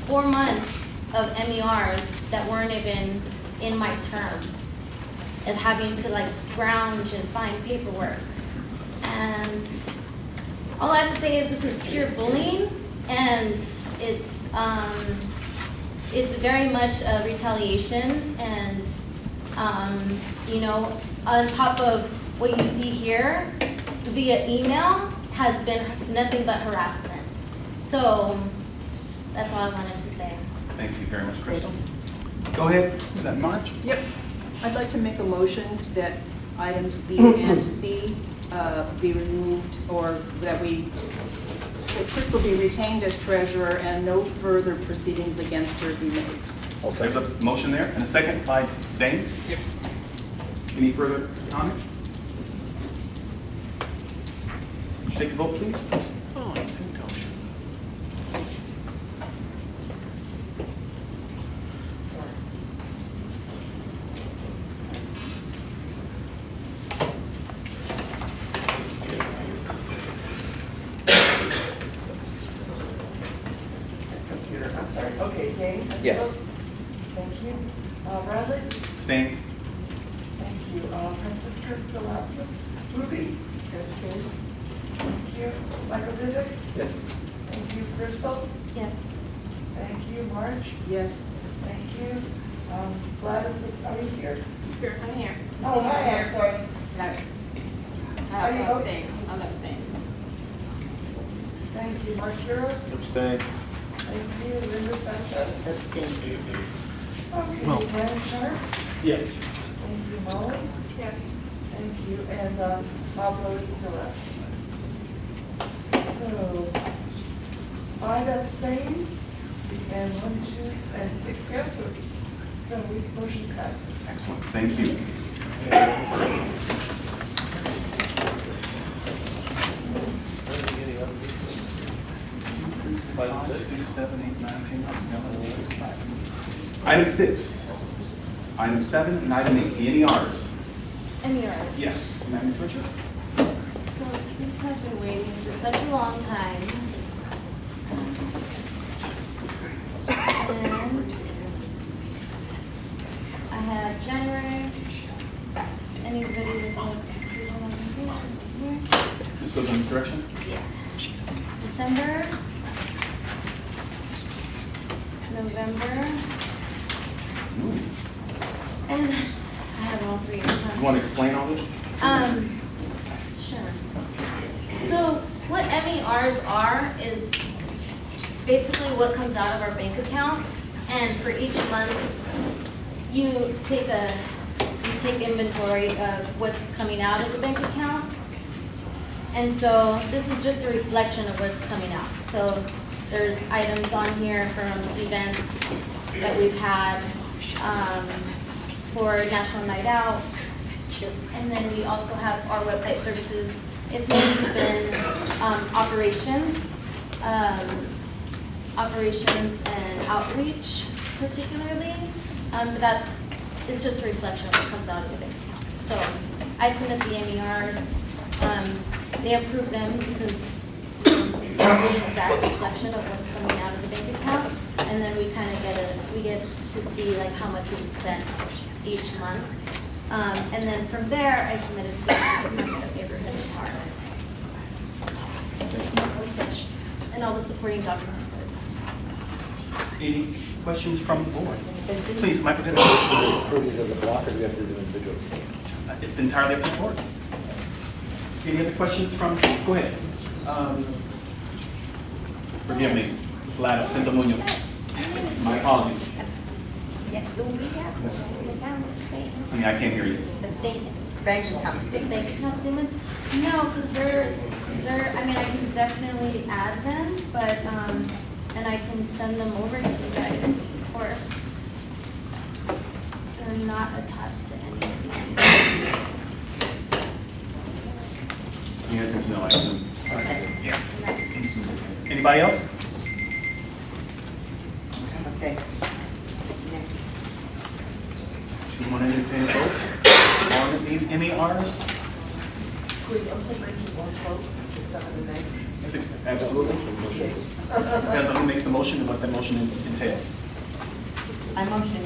4 months of MERs that weren't even in my term, and having to like scrounge and find paperwork. And all I have to say is this is pure bullying, and it's very much a retaliation, and you know, on top of what you see here via email has been nothing but harassment. So that's all I wanted to say. Thank you very much, Crystal. Go ahead. Is that Marge? Yep. I'd like to make a motion that items B and C be removed, or that Crystal be retained as treasurer and no further proceedings against her be made. There's a motion there, and a second by Dane. Yep. Any further comment? Would you take the vote, please? Oh, I think I'll shoot. I'm sorry. Okay, Dane? Yes. Thank you. Bradley? Abstain. Thank you. Francisco still absent. Ruby? Abstain. Thank you. Michael Vivick? Yes. Thank you. Crystal? Yes. Thank you. Marge? Yes. Thank you. Gladys, are you here? Here, I'm here. Oh, hi, I'm sorry. Are you okay? I'm abstaining. Thank you. Mark Quiros? Abstain. Thank you. Linda Sanchez? Abstain. Okay, Brian Sharp? Yes. Thank you. Molly? Yes. Thank you. And Pablo is still absent. So, 5 abstains and 1, 2, and 6 yeses. So motion passes. Excellent. Thank you. 5, 6, 7, 8, 9, 10, 11, 6, 5. Item 6, item 7, and item 8, the NERs. MERs. Yes, Madam Treasurer. So these have been waiting for such a long time. And I have January. Anybody would like to see what I'm here? This goes in this direction? Yeah. December. November. And that's, I have all 3 of them. You want to explain all this? Sure. So what MERs are is basically what comes out of our bank account, and for each month you take inventory of what's coming out of the bank account. And so this is just a reflection of what's coming out. So there's items on here from events, that we've had for National Night Out. And then we also have our website services. It's mostly been operations and outreach particularly. But that is just a reflection of what comes out of the bank account. So I submit the MERs. They approve them because it's an exact reflection of what's coming out of the bank account. And then we kind of get to see like how much we've spent each month. And then from there, I submit it to my neighborhood department. And all the supporting documents. Any questions from the board? Please, Michael David. Approvals of the block, or do we have to do individual? It's entirely up to the board. Any other questions from, go ahead. Forgive me, Gladys Munoz. My apologies. Yeah, do we have the account statement? I mean, I can't hear you. The statement. Bank account statement. Bank account statements? No, because they're, I mean, I can definitely add them, but, and I can send them over to you guys, of course. They're not attached to any of these. The answer is no, I assume. Yeah. Anybody else? Okay. Do you want to entertain a vote on these MERs? Absolutely. Depends on who makes the motion and what that motion entails. I motion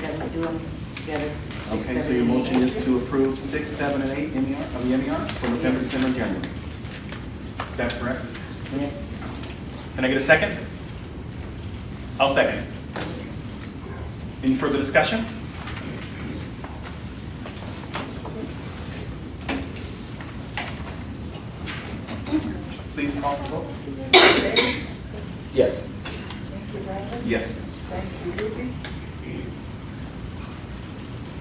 that we do them together. Okay, so your motion is to approve 6, 7, and 8 of the MERs for November, December, and January. Is that correct? Yes. Can I get a second? I'll second. Any further discussion? Please call for vote. Yes. Thank you, Brandon. Yes. Thank you, Ruby.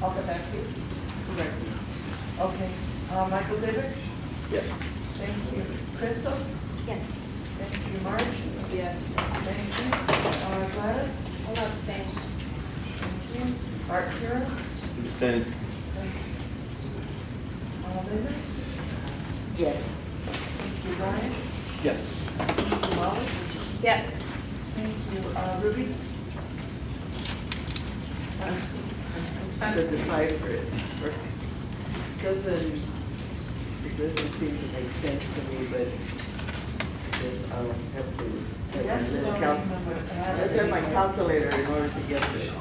I'll get back to you. Correct. Okay, Michael David? Yes. Thank you. Crystal? Yes. Thank you, Marge? Yes. Thank you. Gladys? I'll abstain. Thank you. Art Kira? Abstain. Thank you. Linda? Yes. Thank you, Ryan? Yes. Thank you, Molly? Yep. Thank you, Ruby? I'm trying to decipher it first. Doesn't seem to make sense to me, but I guess I'll have to look at my calculator in order to get this.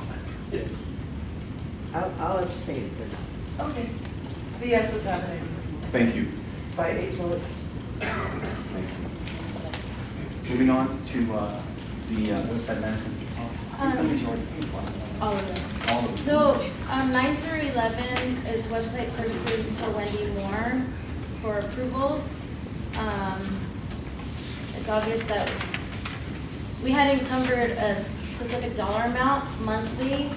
Yes. I'll abstain for now. Okay. The yeses have it. Thank you. By 8 votes. Moving on to the website management policy. Some of these you already paid for. All of them. All of them. So 9 through 11 is website services for Wendy Moore for approvals. It's obvious that we had encumbered a specific dollar amount monthly.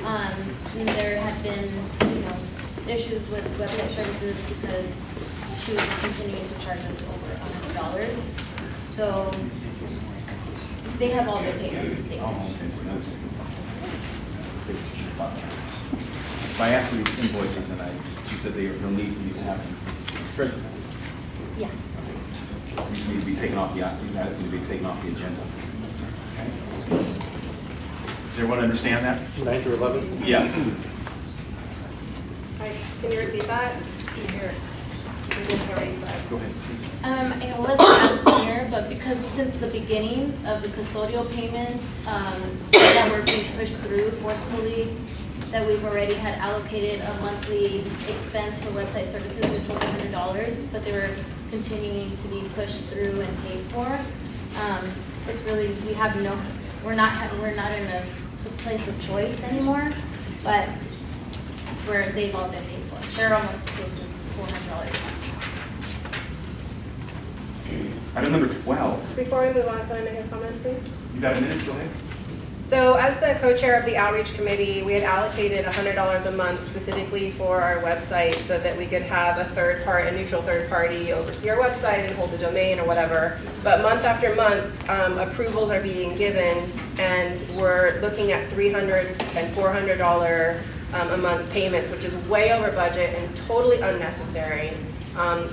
And there had been, issues with website services because she was continuing to charge us over $100. So they have all the payments dated. Oh, okay, so that's a big file. So I asked for these invoices and she said there's no need for me to have them. Yeah. So these need to be taken off these items need to be taken off the agenda. Okay. Does everyone understand that? 9 through 11? Yes. Can you repeat that? Go ahead. It wasn't as clear, but because since the beginning of the custodial payments that were being pushed through forcefully, that we've already had allocated a monthly expense for website services, which was $100, but they were continuing to be pushed through and paid for. It's really, we're not in a place of choice anymore, but they've all been paid for. They're almost close to $400. Item number 12. Before we move on, can I make a comment, please? You got a minute? Go ahead. So as the co-chair of the outreach committee, we had allocated $100 a month specifically for our website so that we could have a neutral third party oversee our website and hold the domain or whatever. But month after month, approvals are being given, and we're looking at $300 and $400 a month payments, which is way over budget and totally unnecessary.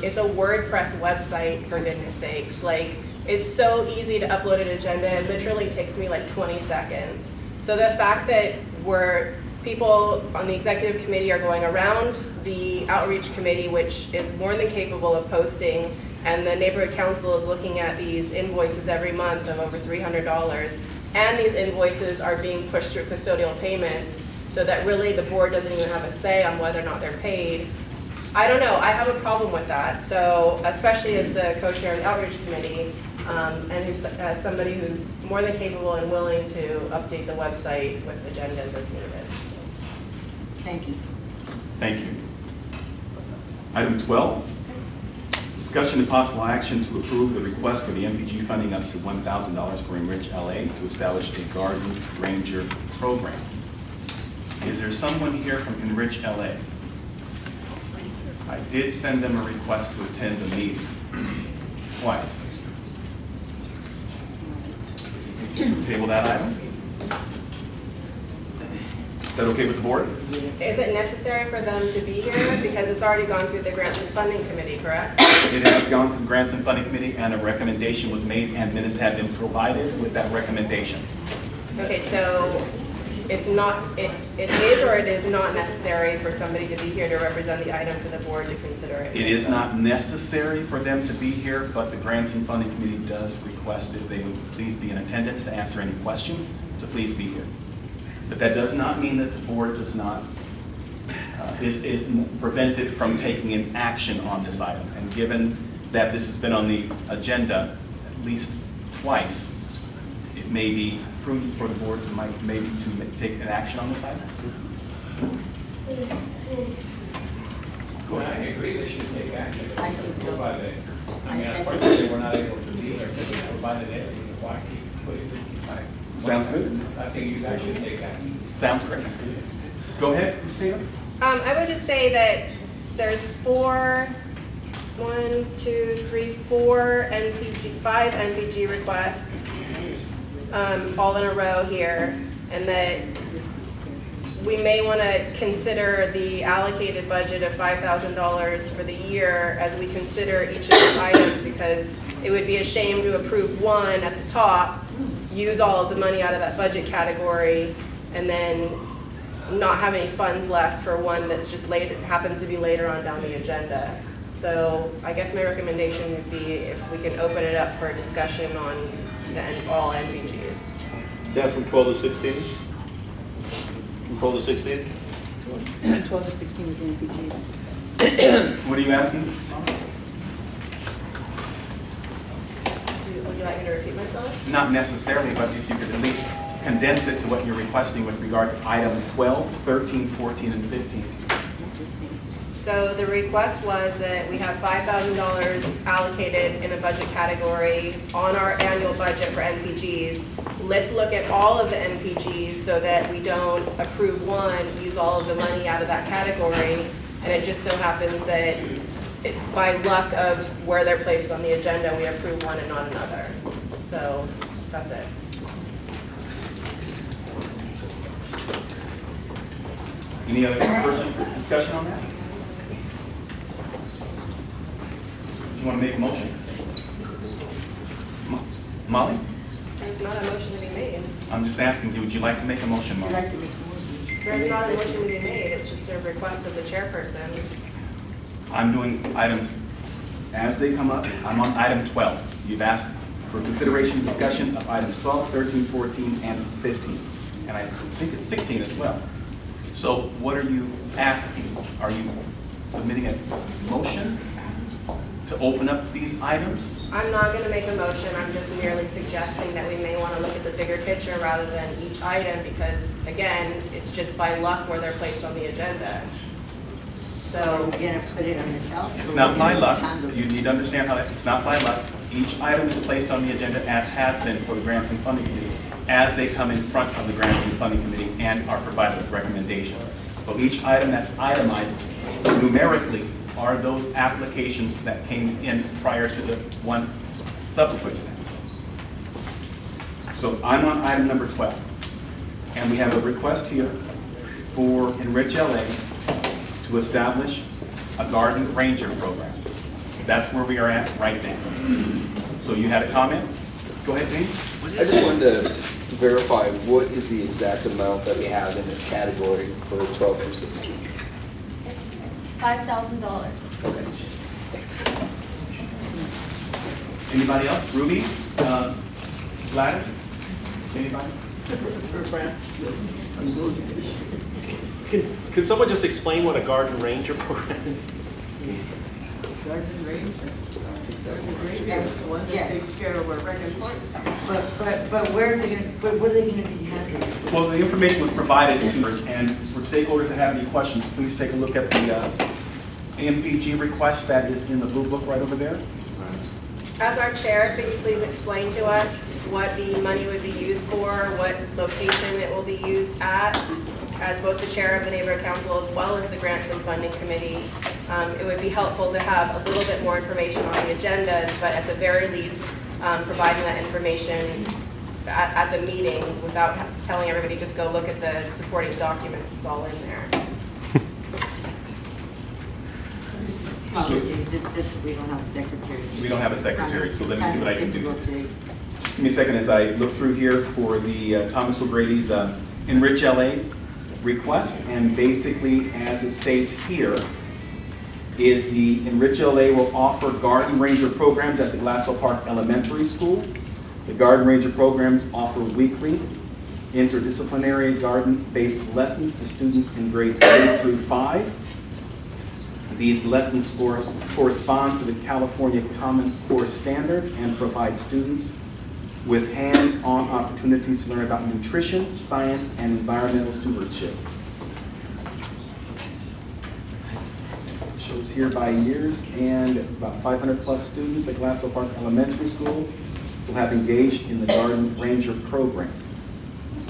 It's a WordPress website, for goodness sakes. Like, it's so easy to upload an agenda. It literally takes me like 20 seconds. So the fact that people on the executive committee are going around the outreach committee, which is more than capable of posting, and the neighborhood council is looking at these invoices every month of over $300, and these invoices are being pushed through custodial payments, so that really the board doesn't even have a say on whether or not they're paid. I don't know, I have a problem with that. So especially as the co-chair of the outreach committee, and as somebody who's more than capable and willing to update the website with agendas as needed. Thank you. Thank you. Item 12, discussion and possible action to approve the request for the MPG funding up to $1,000 for Enrich LA to establish a garden ranger program. Is there someone here from Enrich LA? I did send them a request to attend the meeting twice. Table that item. Is that okay with the board? Is it necessary for them to be here? Because it's already gone through the Grants and Funding Committee, correct? It has gone through the Grants and Funding Committee, and a recommendation was made, and minutes have been provided with that recommendation. Okay, so it's not, it is or it is not necessary for somebody to be here to represent the item for the board to consider it? It is not necessary for them to be here, but the Grants and Funding Committee does request if they would please be in attendance to answer any questions, to please be here. But that does not mean that the board does not, is prevented from taking an action on this item. And given that this has been on the agenda at least twice, it may be prudent for the board maybe to take an action on this item. Well, I agree they should take action. I think so. I mean, unfortunately, we're not able to be there, because we provided everything, why keep putting it? Sounds good. I think you guys should take action. Sounds great. Go ahead, Ms. Taylor. I would just say that there's 5 NPG requests, all in a row here, and that we may want to consider the allocated budget of $5,000 for the year as we consider each of these items, because it would be a shame to approve one at the top, use all of the money out of that budget category, and then not have any funds left for one that's just happens to be later on down the agenda. So I guess my recommendation would be if we can open it up for a discussion on all NPGs. Is that from 12 to 16? From 12 to 16? 12 to 16 is the NPGs. What are you asking? Would you like me to repeat myself? Not necessarily, but if you could at least condense it to what you're requesting with regard to item 12, 13, 14, and 15. So the request was that we have $5,000 allocated in a budget category on our annual budget for NPGs. Let's look at all of the NPGs so that we don't approve one, use all of the money out of that category, and it just so happens that by luck of where they're placed on the agenda, we approve one and not another. So that's it. Any other person discussion on that? You want to make a motion? Molly? There's not a motion to be made. I'm just asking you, would you like to make a motion, Molly? There's not a motion to be made, it's just a request of the chairperson. I'm doing items as they come up. I'm on item 12. You've asked for consideration and discussion of items 12, 13, 14, and 15. And I think it's 16 as well. So what are you asking? Are you submitting a motion to open up these items? I'm not going to make a motion, I'm just merely suggesting that we may want to look at the bigger picture rather than each item, because again, it's just by luck where they're placed on the agenda. So we're going to put it on the shelf. It's not by luck. You need to understand how it's not by luck. Each item is placed on the agenda as has been for the Grants and Funding Committee. as they come in front of the Grants and Funding Committee and are provided with recommendations. So each item that's itemized numerically are those applications that came in prior to the one subsequent to that. So I'm on item number 12. And we have a request here for Enrich LA to establish a garden ranger program. That's where we are at right now. So you had a comment? Go ahead, Dean. I just wanted to verify what is the exact amount that we have in this category for 12 through 16. $5,000. Okay, thanks. Anybody else? Ruby? Gladys? Anybody? Can someone just explain what a garden ranger program is? Garden ranger. Garden ranger is the one that takes care of our wrecking horse. But where are they gonna, but what are they gonna be handling? Well, the information was provided to us, and for stakeholders that have any questions, please take a look at the AMPG request that is in the blue book right over there. As our chair, could you please explain to us what the money would be used for, what location it will be used at? As both the chair of the neighborhood council as well as the grants and funding committee, it would be helpful to have a little bit more information on the agendas, but at the very least, providing that information at the meetings without telling everybody just go look at the supporting documents. It's all in there. Apologies, it's just we don't have a secretary. We don't have a secretary, so let me see what I can do. Just give me a second as I look through here for the Thomas O'Grady's Enrich LA request, and basically, as it states here, is the Enrich LA will offer garden ranger programs at the Glassell Park Elementary School. The garden ranger programs offer weekly interdisciplinary garden-based lessons to students in grades K through 5. These lessons correspond to the California Common Core standards and provide students with hands-on opportunities to learn about nutrition, science, and environmental stewardship. It shows here by years, and about 500 plus students at Glassell Park Elementary School will have engaged in the Garden Ranger program.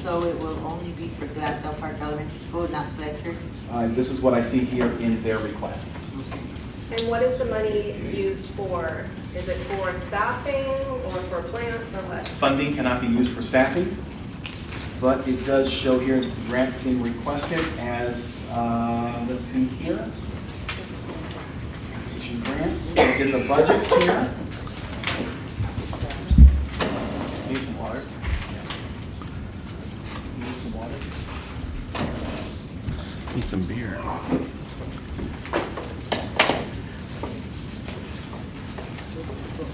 So it will only be for Glassell Park Elementary School, not Fletcher? This is what I see here in their request. And what is the money used for? Is it for staffing or for plants or what? Funding cannot be used for staffing, but it does show here that the grant's being requested as, let's see here. Grants in the budget here. Need some water? Yes. Need some water? Need some beer.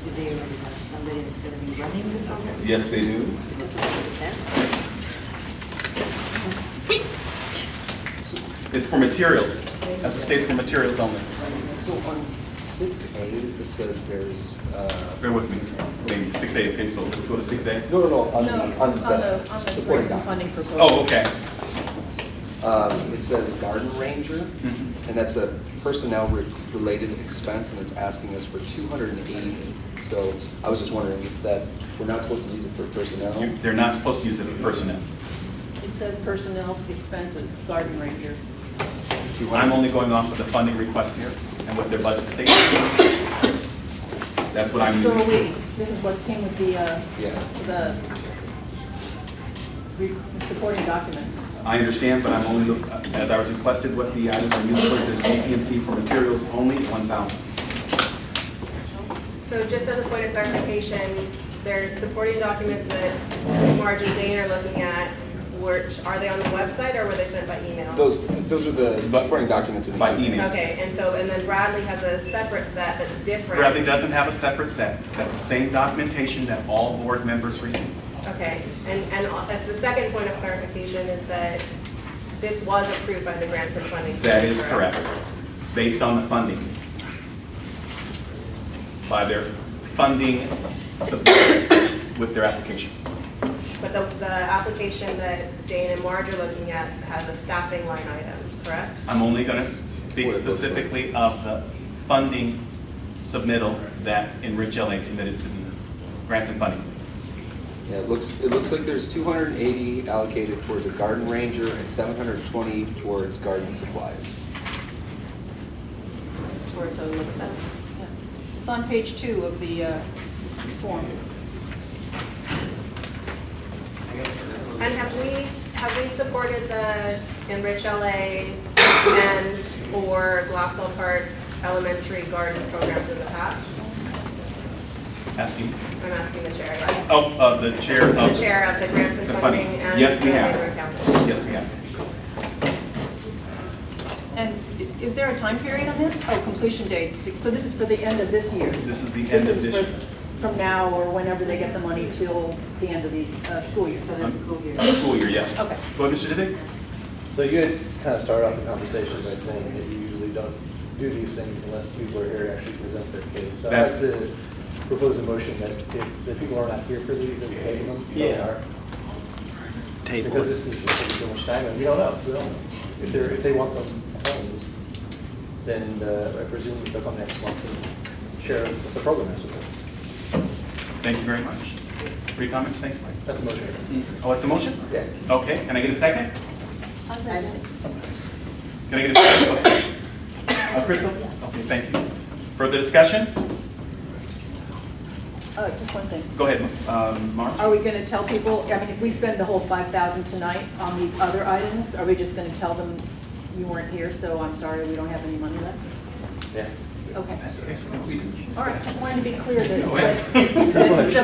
Do they already have somebody that's gonna be running the program? Yes, they do. It's for materials, as it states, for materials only. So on 6A, it says there's... Bear with me. Maybe 6A, okay, so let's go to 6A. No, on No, the supporting grants and funding documents. proposal. Oh, okay. It says garden ranger, and that's a personnel-related expense, and it's asking us for 280. So I was just wondering if that, we're not supposed to use it for personnel? They're not supposed to use it for personnel. It says personnel expenses, garden ranger. I'm only going off of the funding request here and what their budget states. That's what I'm So are using. we, this is what came with the supporting documents. I understand, but I'm only, as I was requested, what the items are used for says GPNC for materials only, 1,000. So just as a point of clarification, there's supporting documents that Marge and Dane are looking at. Are they on the website or were they sent by email? Those are the supporting documents by email. Okay, and then Bradley has a separate set that's different. Bradley doesn't have a separate set. That's the same documentation that all board members receive. Okay, and the second point of clarification is that this was approved by the grants and funding. That is correct, based on the funding. By their funding submitted with their application. But the application that Dane and Marge are looking at has a staffing line item, correct? I'm only going to speak specifically of the funding submittal that Enrich LA submitted to the grants and funding. Yeah, it looks like there's 280 allocated towards a garden ranger and 720 towards garden supplies. Where to look at that. Yeah. It's on page 2 of the form. And have we supported the Enrich LA and or Glassell Park elementary garden programs in the past? Asking? I'm asking the chair, yes. Oh, the chair of. The chair of the grants and funding and Yes, we the have. neighborhood council. Yes, we have. And is there a time period on this? Oh, completion date. So this is for the end of this year? This is the end of this This year. is from now or whenever they get the money till the end of the school year? For the school year. School year, yes. Okay. Go ahead, Mr. Disick. So you had kind of started off the conversation by saying that you usually don't do these things unless people are here to actually present their case. So I'd like to propose a motion that if the people are not here for these, that we table them. Yeah. Are. Table. Because this is just taking so much time, and we don't know. We don't know. If they want them phones, then I presume they'll come next month and share what the program is with us. Thank you very much. Three comments, thanks, Mike. That's a motion. Oh, it's a motion? Yes. Okay, can I get a second? I'll second. Can I get a second? Okay. Crystal? Okay, thank you. Further discussion? Just one thing. Go ahead, Marge. Are we going to tell people, I mean, if we spend the whole $5,000 tonight on these other items, are we just going to tell them you weren't here, so I'm sorry, we don't have any money left? Yeah. Okay. That's basically what we do. All right, just wanted to be clear that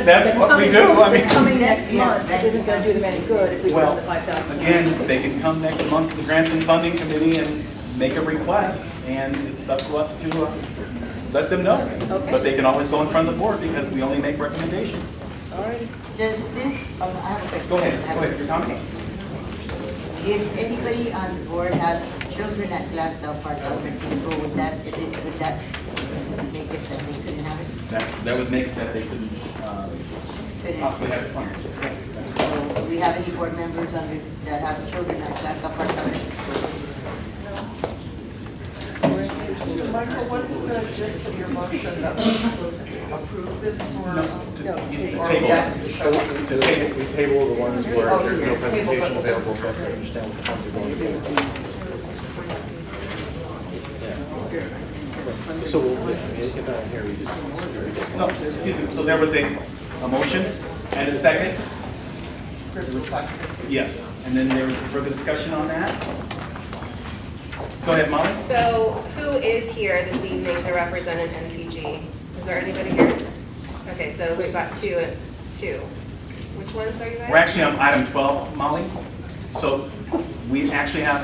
That's what we do. I mean, coming next month isn't going to do them any good if we spend the $5,000 tonight. Again, they can come next month to the Grants and Funding Committee and make a request, and it's up to us to let them know. Okay. But they can always go in front of the board because we only make recommendations. All right. Does this, I have a question. Go ahead, your comments. If anybody on the board has children at Glassell Park Elementary School, would that make it that they couldn't have it? That would make it that they couldn't possibly have the funds. So, do we have any board members on this that have children at Glassell Park Elementary School? Michael, what is the gist of your motion that we approve this for? We table the ones where there's no presentation available for us to understand what the funds are going to be. So we'll, if not here, we just. No, excuse me. So there was a motion and a second? Yes. And then there was further discussion on that? Go ahead, Molly. So who is here this evening to represent an NPG? Is there anybody here? Okay, so we've got two. Which ones are you guys? We're actually on item 12, Molly. So we actually have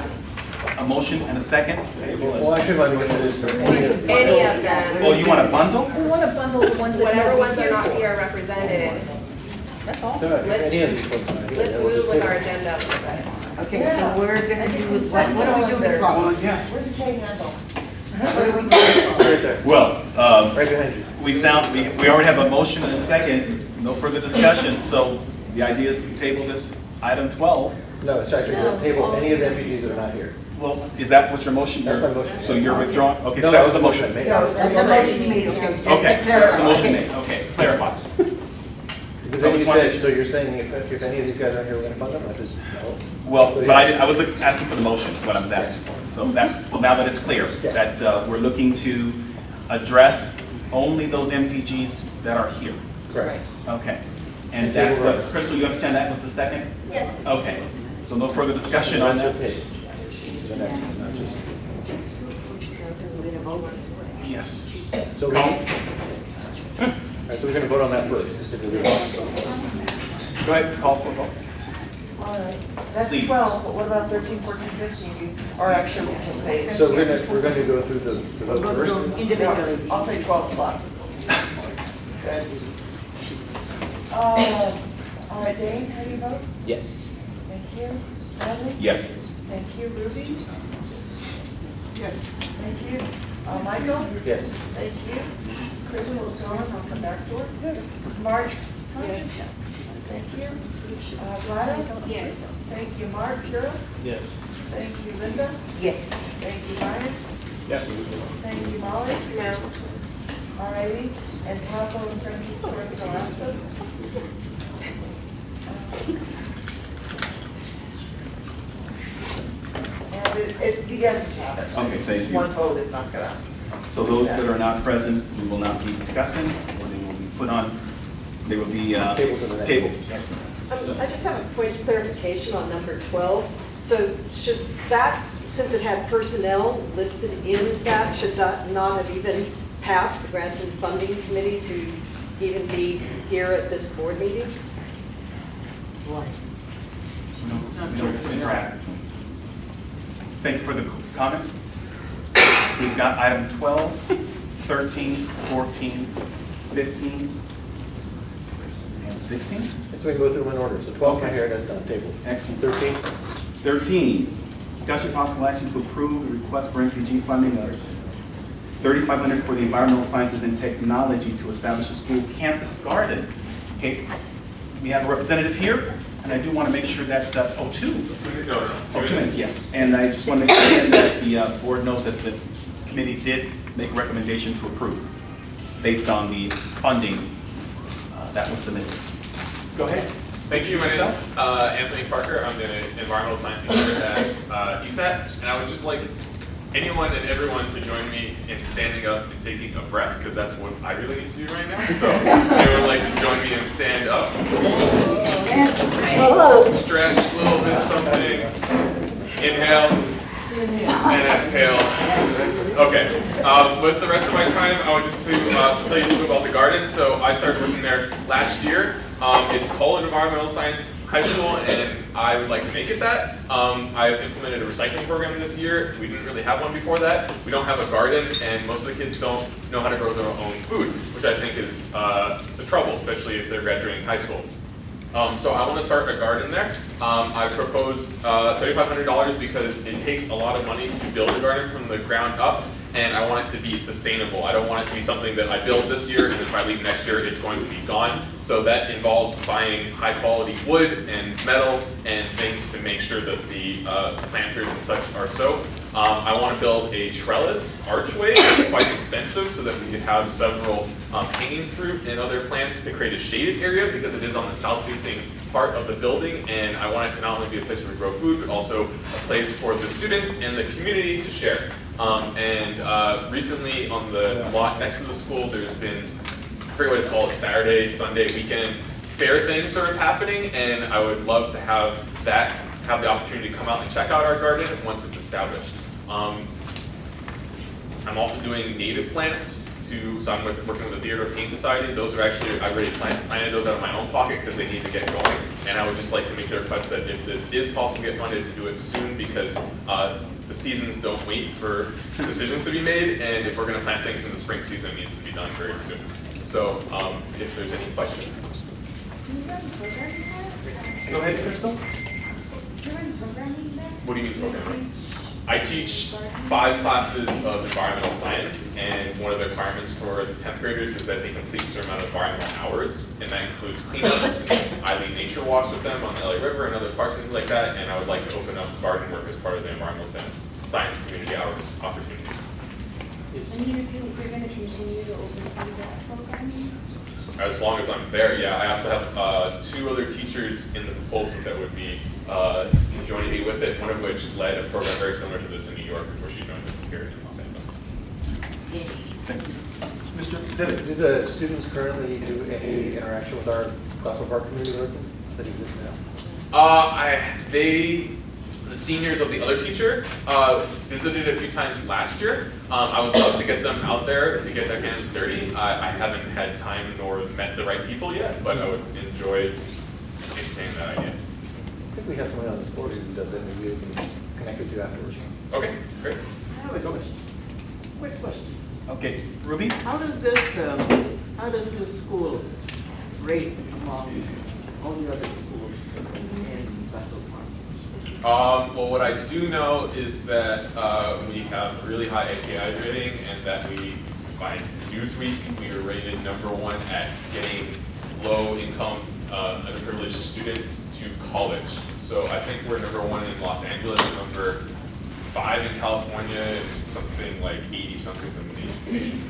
a motion and a second. Well, actually, my motion is for any of them. Any of them. Oh, you want a bundle? We want to bundle the ones that Whatever nobody's ones are not for. here represented. That's all. So, if any of these folks are not here, Let's then we'll move just with table our it. agenda a little bit. Okay, so we're gonna do with what are we doing with Well, Rob? yes. Where's the chain handle? What are we doing with Rob? Right there, Well, right behind you. we already have a motion and a second, no further discussion, so the idea is to table this item 12. No, it's actually to table any of the MPGs that are not here. Well, is that what your motion? That's my motion. So you're withdrawing, okay, No, so that was the motion. I made. No, that's a motion you made, okay. Okay, that's the motion made, okay, clarify. Because So then you it's one- said, so you're saying if any of these guys aren't here, we're gonna fund them? I said, no. Well, So but I yes. was asking for the motion, is what I was asking for. So now that it's clear, that we're looking to address only those MPGs that are here. Correct. Okay. And And that's table what, those. Crystal, you understand that was the second? Yes. Okay. So no further discussion The on rest that? are tabled. The next one, not just. We're gonna vote. Yes. So we, all right, so we're gonna vote on that first. Just if we do that. Go ahead, call for a vote. All right, that's Please. 12, but what about 13, 14, 15? Or actually, we'll just say. So we're gonna go through the vote We're first. going individually. I'll say 12 plus. Good. All right, Dane, how do you vote? Yes. Thank you. Bradley? Yes. Thank you. Ruby? Yes. Thank you. Michael? Yes. Thank you. Crystal's gone, I'll come back to her. Marge? Yes. Thank you. Gladys? Yes. Thank you. Mark? Cheryl? Yes. Thank you. Linda? Yes. Thank you. Ryan? Yes. Thank you. Molly? No. All righty. And Pablo and Francisco are still absent. And you guys just have it. Okay, thank you. One vote is not gonna. So those that are not present, we will not be discussing, or they will be put on, they will be Tabled to the next tabled. meeting. Excellent. So- I just have a point of clarification on number 12. So should that, since it had personnel listed in that, should that not have even passed the Grants and Funding Committee to even be here at this board meeting? No, we don't interact. Thank you for the comment. We've got item 12, 13, 14, 15, and 16. So we can go through them in order. So 12 right here, that's done, table. Excellent. 13. 13, discussion possible action to approve the request for MPG funding of $3,500 for the environmental sciences and technology to establish a school campus garden. Okay, we have a representative here, and I do want to make sure that, oh, two. Oh, 2 minutes, yes. And I just want to make sure that the board knows that the committee did make a recommendation to approve based on the funding that was submitted. Go ahead. Thank you. My name is Anthony Parker. I'm the environmental science teacher at ESAT, and I would just like anyone and everyone to join me in standing up and taking a breath, because that's what I really need to do right now. So anyone would like to join me and stand up? Stretch a little bit, something. Inhale and exhale. Okay. With the rest of my time, I would just tell you a little bit about the garden. So I started working there last year. It's called Environmental Science High School, and I would like to make it that. I've implemented a recycling program this year. We didn't really have one before that. We don't have a garden, and most of the kids don't know how to grow their own food, which I think is the trouble, especially if they're graduating high school. So I want to start a garden there. I proposed $3,500 because it takes a lot of money to build a garden from the ground up, and I want it to be sustainable. I don't want it to be something that I build this year, and if I leave next year, it's going to be gone. So that involves buying high quality wood and metal and things to make sure that the planters and such are so. I want to build a trellis archway that's quite extensive so that we can have several hanging fruit and other plants to create a shaded area, because it is on the south-facing part of the building, and I want it to not only be a place where we grow food, but also a place for the students and the community to share. Recently on the lot next to the school, there's been, I forget what it's called, Saturday, Sunday, weekend fair thing sort of happening, and I would love to have the opportunity to come out and check out our garden once it's established. I'm also doing native plants so I'm working with the Theater Paint Society. Those are actually, I already planted those out of my own pocket because they need to get going. And I would just like to make the request that if this is possible to get funded, to do it soon, because the seasons don't wait for decisions to be made. And if we're going to plant things in the spring season, it needs to be done very soon. So if there's any questions. Go ahead, Crystal. What do you mean programming? I teach 5 classes of environmental science, and one of the requirements for the 10th graders is that they complete a certain amount of environmental hours, and that includes cleanups. I lead nature walks with them on the LA River and other parks and things like that, and I would like to open up garden work as part of the environmental science community hours opportunities. And you're going to continue to oversee that programming? As long as I'm there, yeah. I also have 2 other teachers in the proposal that would be joining me with it, one of which led a program very similar to this in New York before she joined us here in Los Angeles. Thank you. Mr. David. Do the students currently do any interaction with our Glassell Park community garden that exists now? The seniors of the other teacher visited a few times last year. I would love to get them out there to get their hands dirty. I haven't had time nor met the right people yet, but I would enjoy entertaining that idea. I think we have someone on this board who does it, maybe we can connect with you afterwards. Okay, great. I have a question. Quick question. Okay, Ruby? How does this school rate among all the other schools in Glassell Park? Well, what I do know is that we have really high API rating, and that by Newsweek, we were rated #1 at getting low-income, underprivileged students to college. So I think we're #1 in Los Angeles, #5 in California, and something like 80-something in the nation.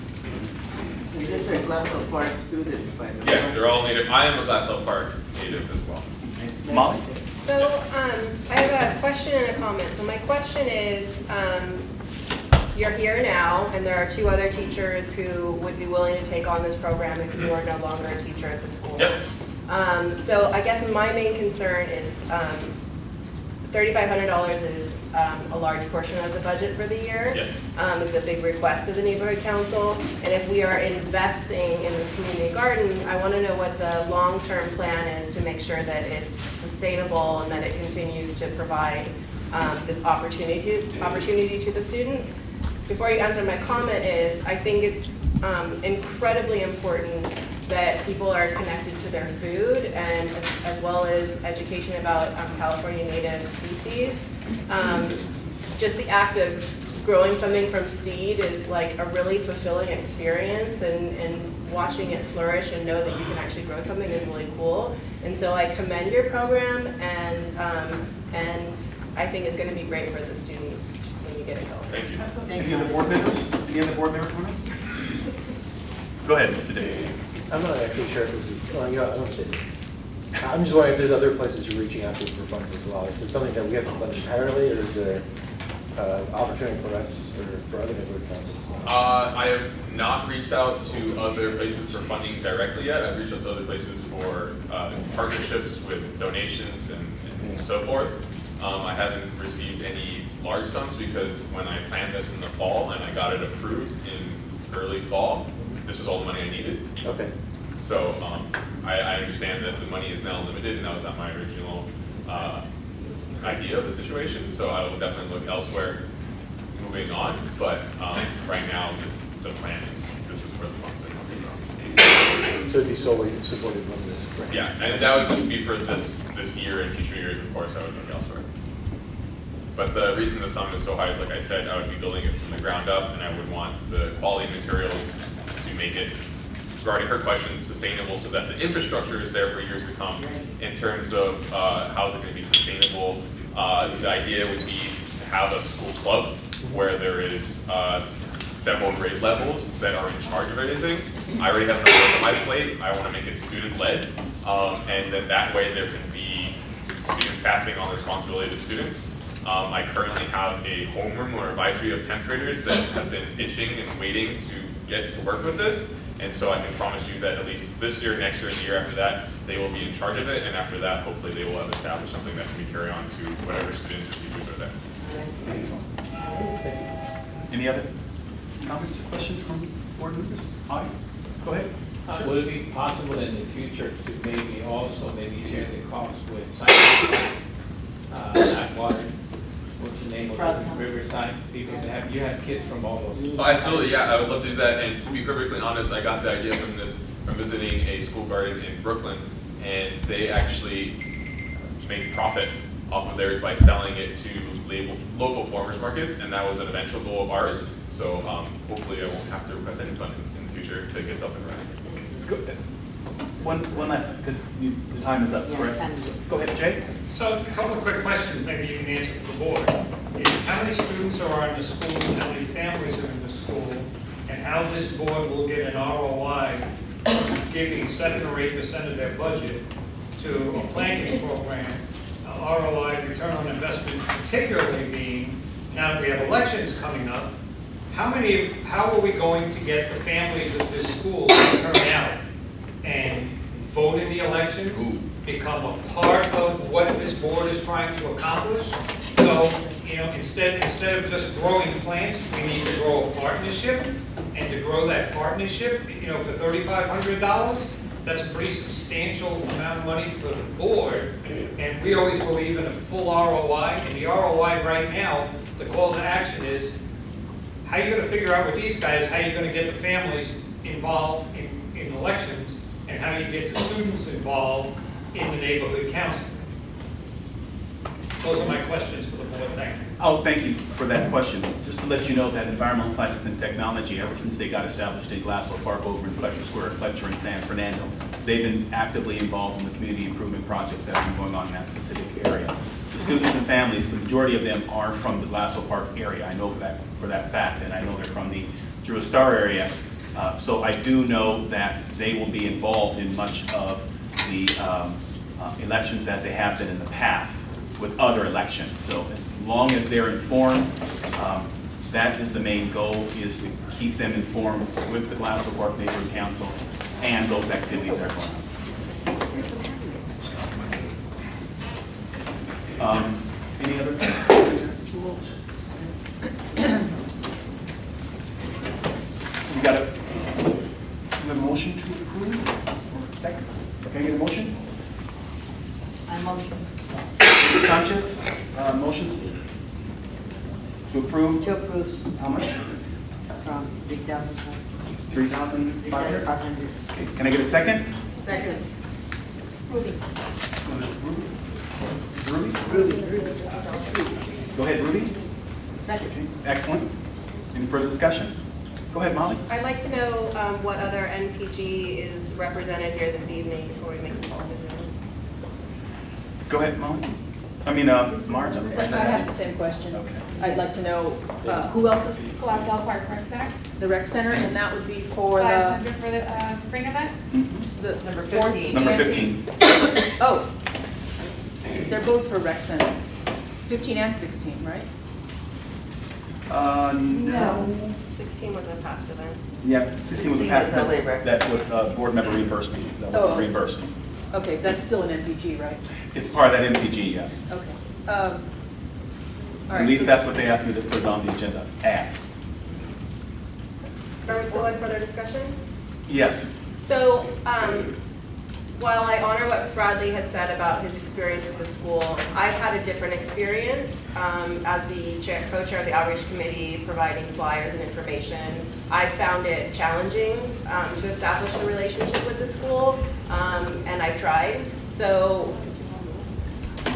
We just said Glassell Park students, by the way. Yes, they're all native. I am a Glassell Park native as well. Molly? So, I have a question and a comment. So my question is, you're here now, and there are 2 other teachers who would be willing to take on this program if you are no longer a teacher at the school. Yep. So I guess my main concern is $3,500 is a large portion of the budget for the year. Yes. It's a big request of the neighborhood council, and if we are investing in this community garden, I want to know what the long-term plan is to make sure that it's sustainable and that it continues to provide this opportunity to the students. Before you answer, my comment is, I think it's incredibly important that people are connected to their food, and as well as education about California native species. Just the act of growing something from seed is like a really fulfilling experience, and watching it flourish and know that you can actually grow something is really cool. And so I commend your program, and I think it's going to be great for the students when you get it going. Thank you. Any other board members? Any other board member comments? Go ahead, Mr. Davis. I'm not actually sure if this is, well, you know, I want to say, I'm just wondering if there's other places you're reaching out to for funds as well. Is it something that we have to fund entirely, or is there opportunity for us or for other neighborhood councils? I have not reached out to other places for funding directly yet. I've reached out to other places for partnerships with donations and so forth. I haven't received any large sums because when I planned this in the fall and I got it approved in early fall, this was all the money I needed. Okay. So I understand that the money is now limited, and that was not my original idea of the situation. So I will definitely look elsewhere moving on. But right now, the plan is this is where the funds are coming from. So it'd be solely supported from this grant? Yeah, and that would just be for this year and future years, of course, I would look elsewhere. But the reason the sum is so high is, like I said, I would be building it from the ground up, and I would want the quality materials to make it, regarding her question, sustainable so that the infrastructure is there for years to come. In terms of how is it going to be sustainable, the idea would be to have a school club where there is several grade levels that are in charge of everything. I already have enough on my plate. I want to make it student-led, and then that way there can be students passing on the responsibility to students. I currently have a homeroom or advisory of 10th graders that have been itching and waiting to get to work with this. And so I can promise you that at least this year, next year, and the year after that, they will be in charge of it. And after that, hopefully they will have established something that can be carried on to whatever students or teachers are there. Excellent. Any other comments or questions from board members, audience? Go ahead. Would it be possible in the future to maybe also share the cost with science, Atwater? What's the name of the Riverside people? You have kids from all those. Oh, absolutely, yeah, I would love to do that. And to be perfectly honest, I got the idea from visiting a school garden in Brooklyn, and they actually make profit off of theirs by selling it to local farmers markets, and that was an eventual goal of ours. So hopefully I won't have to request any funding in the future until it gets up and running. One last thing, because the time is up, correct? Go ahead, Jay. So a couple of quick questions, maybe you can answer for the board. Is how many students are in the school, and how many families are in the school, and how this board will get an ROI giving 7 or 8% of their budget to a planting program, ROI, return on investment, particularly being, now that we have elections coming up, how are we going to get the families of this school to turn out and vote in the elections, become a part of what this board is trying to accomplish? So, instead of just growing plants, we need to grow a partnership, and to grow that partnership, for $3,500, that's a pretty substantial amount of money for the board, and we always believe in a full ROI, and the ROI right now, the call to action is, how are you going to figure out with these guys, how you're going to get the families involved in elections, and how you get the students involved in the neighborhood council? Those are my questions for the board. Thank you. Oh, thank you for that question. Just to let you know that environmental sciences and technology, ever since they got established in Glassell Park over in Fletcher Square, Fletcher and San Fernando, they've been actively involved in the community improvement projects that have been going on in that specific area. The students and families, the majority of them are from the Glassell Park area. I know for that fact, and I know they're from the Drew Star area. So I do know that they will be involved in much of the elections as they have been in the past with other elections. So as long as they're informed, that is the main goal, is to keep them informed with the Glassell Park Neighborhood Council and those activities that are going on. Any other? So we got a motion to approve? Or second? Can I get a motion? I motion. Sanchez, motions to approve? To approve. How much? From 3,000. 3,500? 500. Okay, can I get a second? Second. Was it Ruby? Go ahead, Ruby. Second. Excellent. Any further discussion? Go ahead, Molly. I'd like to know what other NPG is represented here this evening before we make a decision. Go ahead, Molly. I mean, Marge. I have the same question. Okay. I'd like to know who else is Glassell Park Rec Center, the rec center, and that would be for the, 500 for the spring event. the Number fourth 15. Number ENT. 15. Oh, they're both for rec center, 15 and 16, right? No. 16 was a past event. Yeah, 16 was the 16 past, is the labor. that was board member reimbursement. That was Oh. reimbursement. Okay, that's still an NPG, right? It's part of that MPG, yes. Okay. All right, At least so- that's what they asked me to put on the agenda, as. Are we still in further discussion? Yes. So, while I honor what Bradley had said about his experience with the school, I've had a different experience as the co-chair of the outreach committee, providing flyers and information. I found it challenging to establish a relationship with the school, and I've tried. So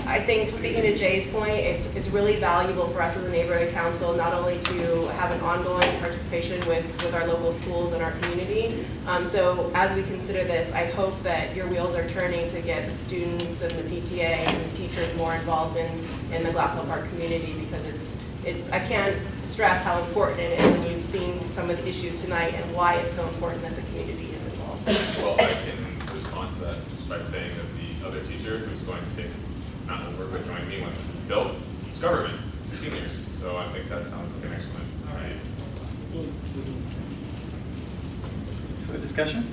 I think, speaking to Jay's point, it's really valuable for us as a neighborhood council not only to have an ongoing participation with our local schools and our community. So as we consider this, I hope that your wheels are turning to get the students and the PTA and the teachers more involved in the Glassell Park community, because I can't stress how important it is, and you've seen some of the issues tonight and why it's so important that the community is involved. Well, I can respond to that just by saying that the other teacher who's going to take not over, but join me once it's built, it's government, the seniors. So I think that sounds like an excellent idea. For the discussion?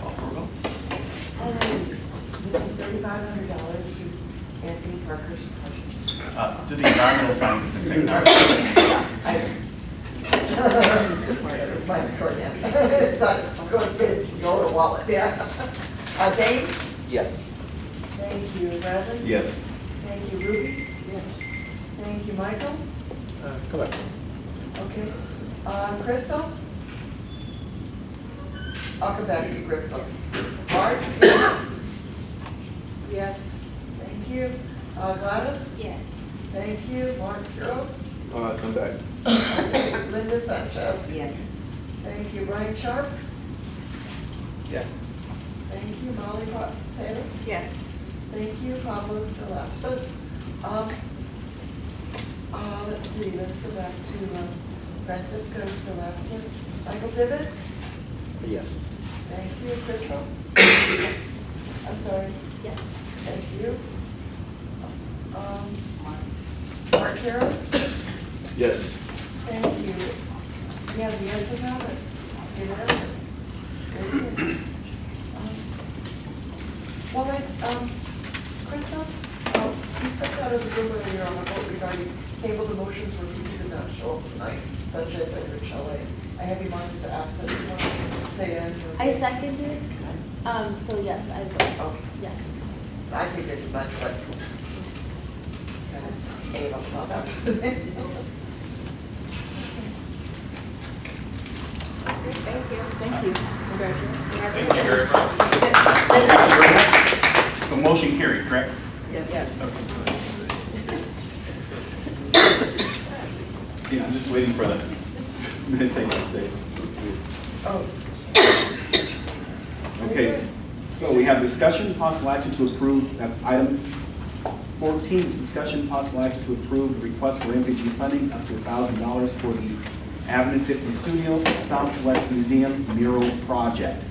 Call for a vote. This is $3,500 to Anthony Parker's project. To the environmental sciences and technology. It's not going to fit in your wallet, yeah. Dave? Yes. Thank you, Bradley. Yes. Thank you, Ruby. Yes. Thank you, Michael. Come back. Okay. Crystal? I'll come back to you, Crystal. Marge? Yes. Thank you. Gladys? Yes. Thank you. Mark Kuros? Come back. Okay. Linda Sanchez? Yes. Thank you. Brian Sharp? Yes. Thank you. Molly Taylor? Yes. Thank you. Pablo Stilapson. Let's see, let's go back to Francisco Stilapson. Michael Divitt? Yes. Thank you. Crystal? I'm sorry. Yes. Thank you. Mark Harris? Yes. Thank you. Yeah, the yeses have it. Unanimous. Very good. Well then, Crystal, you stepped out of the room earlier on the vote regarding tabled motions where people did not show up tonight, such as Edward Chalet. I have you marked as absent. You want to say anything? I seconded, so yes, I vote. Okay. Yes. I figured as much, but kind of gave up about that. Thank you. Thank you. Congratulations. Thank you very much. Thank you very much. So motion carried, correct? Yes. Okay. Yeah, I'm just waiting for the minute taken to say. Oh. Okay, so we have discussion, possible action to approve, that's item 14, is discussion, possible action to approve the request for MPG funding up to $1,000 for the Avenue 50 Studio Southwest Museum mural project.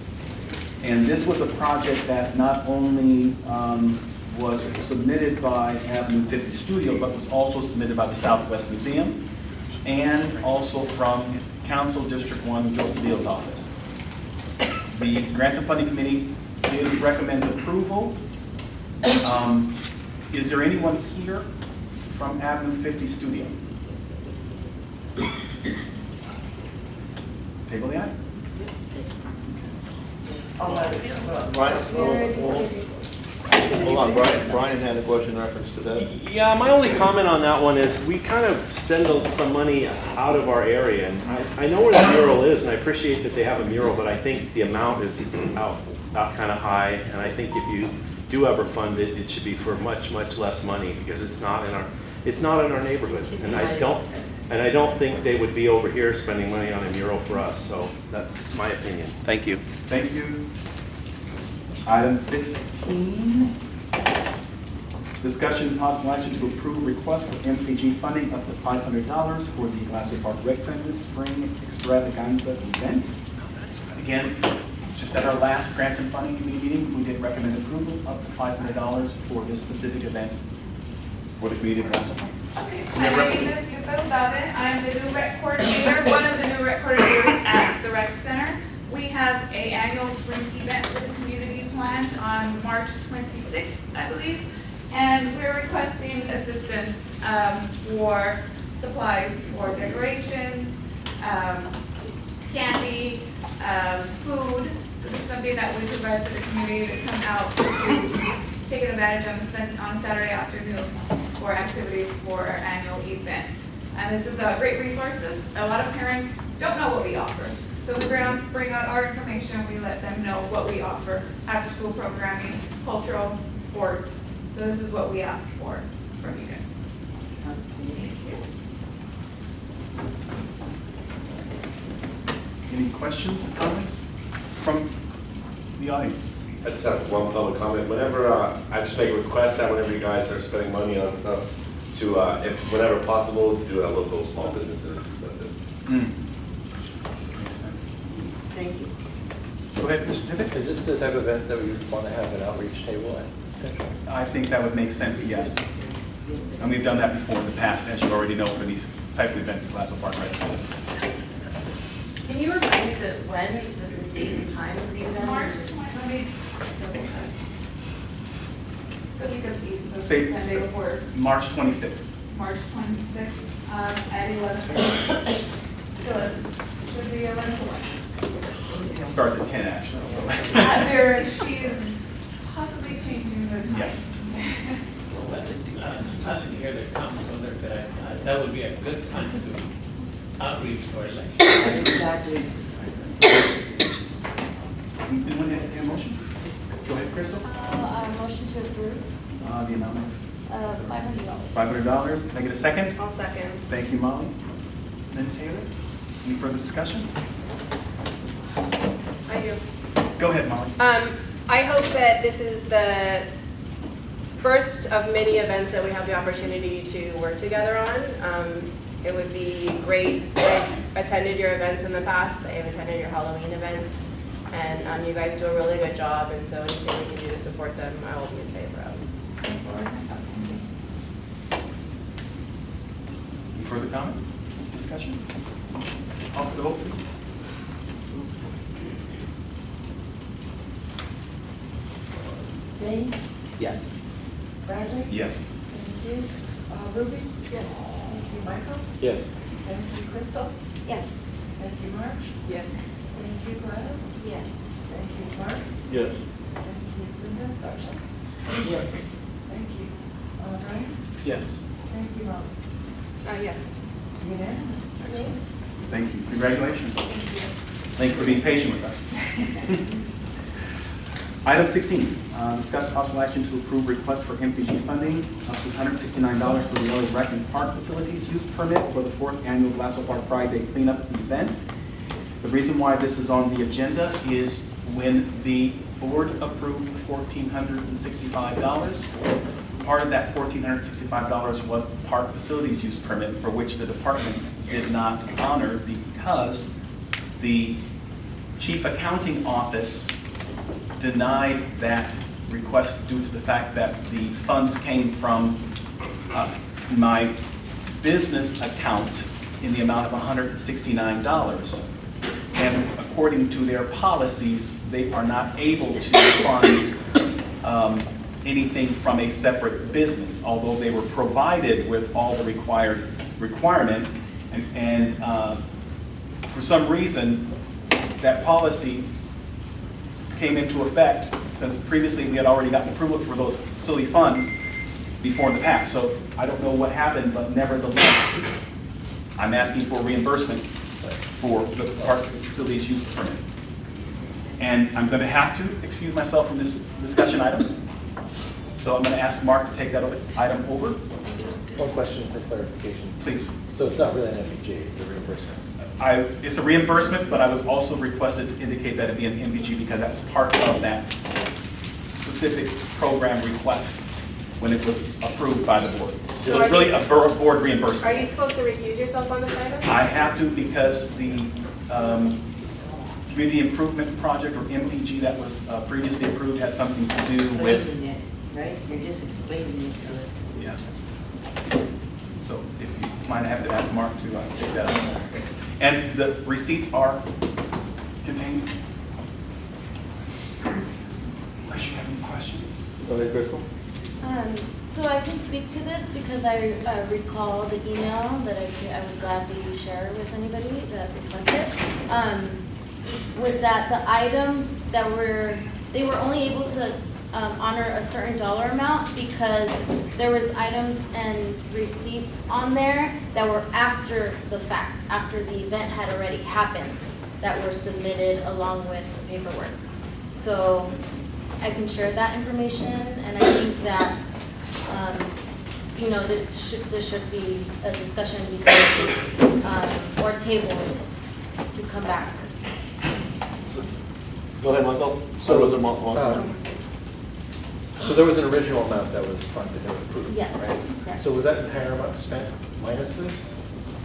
And this was a project that not only was submitted by Avenue 50 Studio, but was also submitted by the Southwest Museum and also from Council District 1, Joe Cedillo's office. The Grants and Funding Committee did recommend approval. Is there anyone here from Avenue 50 Studio? Table the item. Brian, hold on, Brian had a question in reference to that. Yeah, my only comment on that one is we kind of spend some money out of our area. And I know where the mural is, and I appreciate that they have a mural, but I think the amount is out kind of high. And I think if you do ever fund it, it should be for much, much less money because it's not in our neighborhood. And I don't think they would be over here spending money on a mural for us. So that's my opinion. Thank you. Thank you. Item 15, discussion and possible action to approve request for MPG funding up to $500 for the Glassell Park Rec Center Spring Extravaganza event. Again, just at our last Grants and Funding Committee meeting, we did recommend approval up to $500 for this specific event for the community of Glassell Park. Okay, my name is Yuka Udave. I'm the new rec coordinator, one of the new rec coordinators at the rec center. We have an annual spring event for the community planned on March 26th, I believe. And we're requesting assistance for supplies for decorations, candy, food. This is something that we provide for the community to come out to take advantage on Saturday afternoon for activities for our annual event. And this is great resources. A lot of parents don't know what we offer. So we bring out our information, we let them know what we offer, after school programming, cultural, sports. So this is what we ask for from you guys. Any questions or comments from the audience? I just have one public comment. Whenever, I just make a request that whenever you guys are spending money on stuff, to, if whenever possible, to do it at local small businesses. That's it. Makes sense. Thank you. Go ahead, Mr. Tippett. Is this the type of event that we want to have an outreach table at? I think that would make sense, yes. And we've done that before in the past, as you already know, for these types of events at Glassell Park Rec Center. Can you remind me the date and time of the event? March 20th. So we could be the Say Sunday before. March 26th. March 26th at 11. So it should be 11 to 1. It starts at 10 actually, so. She is possibly changing the time. Yes. I didn't hear the comments on there, but that would be a good time to outreach for election. Exactly. Anyone have a motion? Go ahead, Crystal. Motion to approve, The amount $500. $500. Can I get a second? I'll second. Thank you, Molly. And Taylor. Any further discussion? I do. Go ahead, Molly. I hope that this is the first of many events that we have the opportunity to work together on. It would be great. I've attended your events in the past. I have attended your Halloween events. And you guys do a really good job. And so anything we can do to support them, I will be in favor of. Any further comment? Discussion? Call for the vote, please. Dave? Yes. Bradley? Yes. Thank you. Ruby? Yes. Thank you, Michael? Yes. Thank you, Crystal? Yes. Thank you, March? Yes. Thank you, Gladys? Yes. Thank you, Mark? Yes. Thank you, Linda? Sasha? Yes. Thank you. Brian? Yes. Thank you, Molly. Yes. Unanimous. Thank you. Congratulations. Thank you for being patient with us. Item 16, discuss possible action to approve request for MPG funding up to $169 for the LA Rec and Park Facilities use permit for the 4th annual Glassell Park Pride Day cleanup event. The reason why this is on the agenda is when the board approved $1,465, part of that $1,465 was the park facilities use permit, for which the department did not honor because the chief accounting office denied that request due to the fact that the funds came from my business account in the amount of $169. And according to their policies, they are not able to fund anything from a separate business, although they were provided with all the required requirements. And for some reason, that policy came into effect since previously we had already gotten approvals for those facility funds before in the past. So I don't know what happened, but nevertheless, I'm asking for reimbursement for the park facilities use permit. And I'm going to have to excuse myself from this discussion item. So I'm going to ask Mark to take that item over. One question for clarification. Please. So it's not really an MPG, it's a reimbursement? It's a reimbursement, but I was also requested to indicate that it be an MPG because that was part of that specific program request when it was approved by the board. So it's really a board reimbursement. Are you supposed to recuse yourself on this item? I have to because the Community Improvement Project, or MPG, that was previously approved had something to do with... Explaining it, right? You're just explaining it to us. Yes. So if you mind, I have to ask Mark to take that up. And the receipts are contained. Unless you have any questions. Go ahead, Crystal. So I can speak to this because I recall the email that I would gladly share with anybody that requested. Was that the items that they were only able to honor a certain dollar amount because there was items and receipts on there that were after the fact, after the event had already happened, that were submitted along with the paperwork. So I can share that information, and I think that there should be a discussion because, or tabled to come back. Go ahead, Michael. So was it So there was an original amount that was funded and approved, Yes, right? correct. So was that entire amount spent minus this?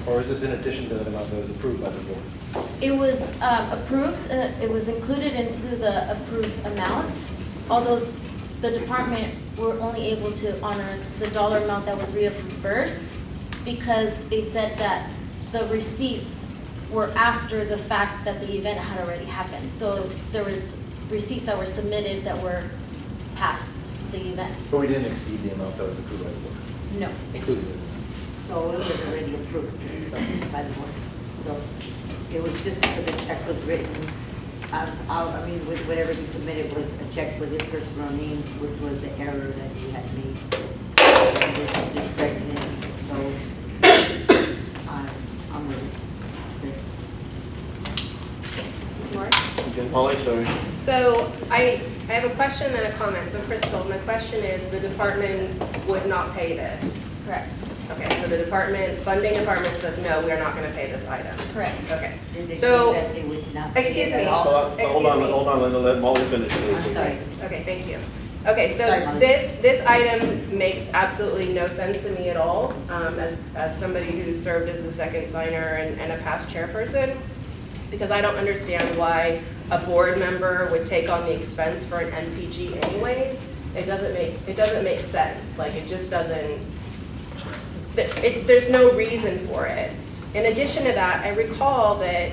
Or is this in addition to that amount that was approved by the board? It was approved, it was included into the approved amount, although the department were only able to honor the dollar amount that was reimbursed because they said that the receipts were after the fact that the event had already happened. So there was receipts that were submitted that were past the event. But we didn't exceed the amount that was approved by the board? No. Including this? So it was already approved by the board. So it was just because the check was written, I mean, with whatever he submitted was a check with his personal name, which was the error that he had made. And this is just correcting it. So I'm with it. Mark? Molly, sorry. So I have a question and a comment. So Crystal, my question is, the department would not pay this? Correct. Okay, so the funding department says, no, we are not going to pay this item. Correct. Okay. Did they So, say that they would not pay excuse it me. at all? Hold on, Linda, let Molly finish, please. I'm sorry. Okay, thank you. Okay, so Sorry, Molly. this item makes absolutely no sense to me at all, as somebody who served as the second signer and a past chairperson, because I don't understand why a board member would take on the expense for an NPG anyways. It doesn't make sense. Like, it just doesn't. There's no reason for it. In addition to that, I recall that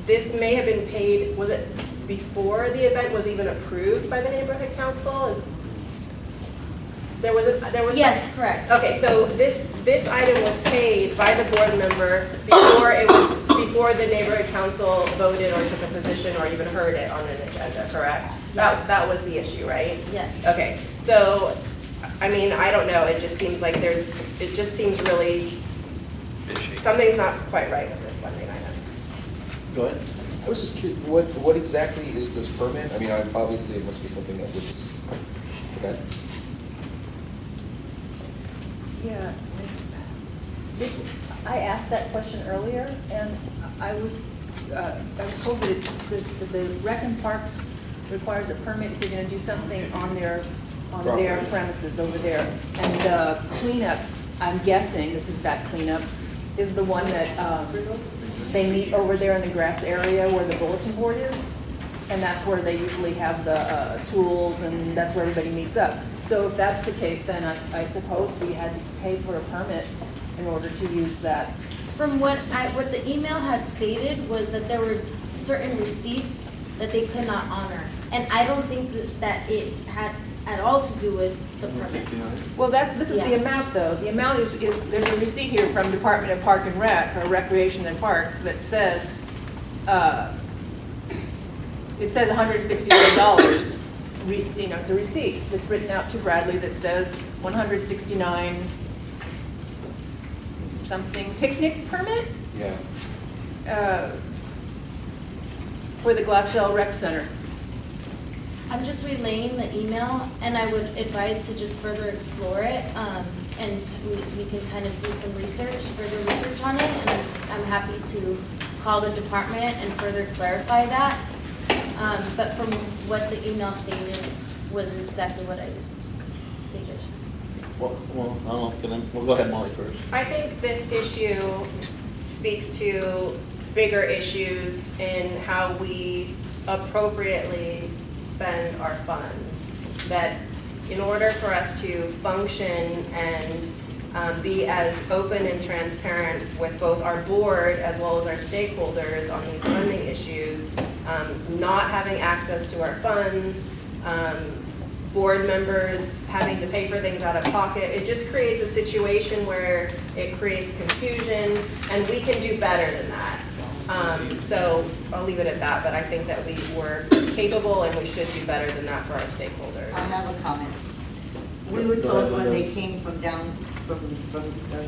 this may have been paid, was it before the event was even approved by the neighborhood council? There was Yes, correct. Okay, so this item was paid by the board member before the neighborhood council voted or took a position or even heard it on an agenda, correct? Yes. That was the issue, right? Yes. Okay, so, I mean, I don't know, it just seems like it just seems really, something's not quite right with this funding item. Go ahead. I was just curious, what exactly is this permit? I mean, obviously it must be something that was, okay. Yeah. I asked that question earlier, and I was told that the Rec and Parks requires a permit if you're going to do something on their premises over there. And the cleanup, I'm guessing, this is that cleanup, is the one that they meet over there in the grass area where the bulletin board is? And that's where they usually have the tools, and that's where everybody meets up. So if that's the case, then I suppose we had to pay for a permit in order to use that. From what the email had stated was that there was certain receipts that they could not honor. And I don't think that it had at all to do with the permit. Well, this is the Yeah. amount, though. The amount is, there's a receipt here from Department of Park and Rec, or Recreation and Parks, that says, it says $161. You know, it's a receipt that's written out to Bradley that says 169 something picnic permit Yeah. for the Glassell Rec Center. I'm just relaying the email, and I would advise to just further explore it, and we can kind of do some further research on it, and I'm happy to call the department and further clarify that. But from what the email stated was exactly what I stated. Well, I don't know, we'll go ahead, Molly, first. I think this issue speaks to bigger issues in how we appropriately spend our funds. That in order for us to function and be as open and transparent with both our board as well as our stakeholders on these funding issues, not having access to our funds, board members having to pay for things out of pocket, it just creates a situation where it creates confusion, and we can do better than that. So I'll leave it at that, but I think that we were capable and we should do better than that for our stakeholders. I have a comment. We were told when they came from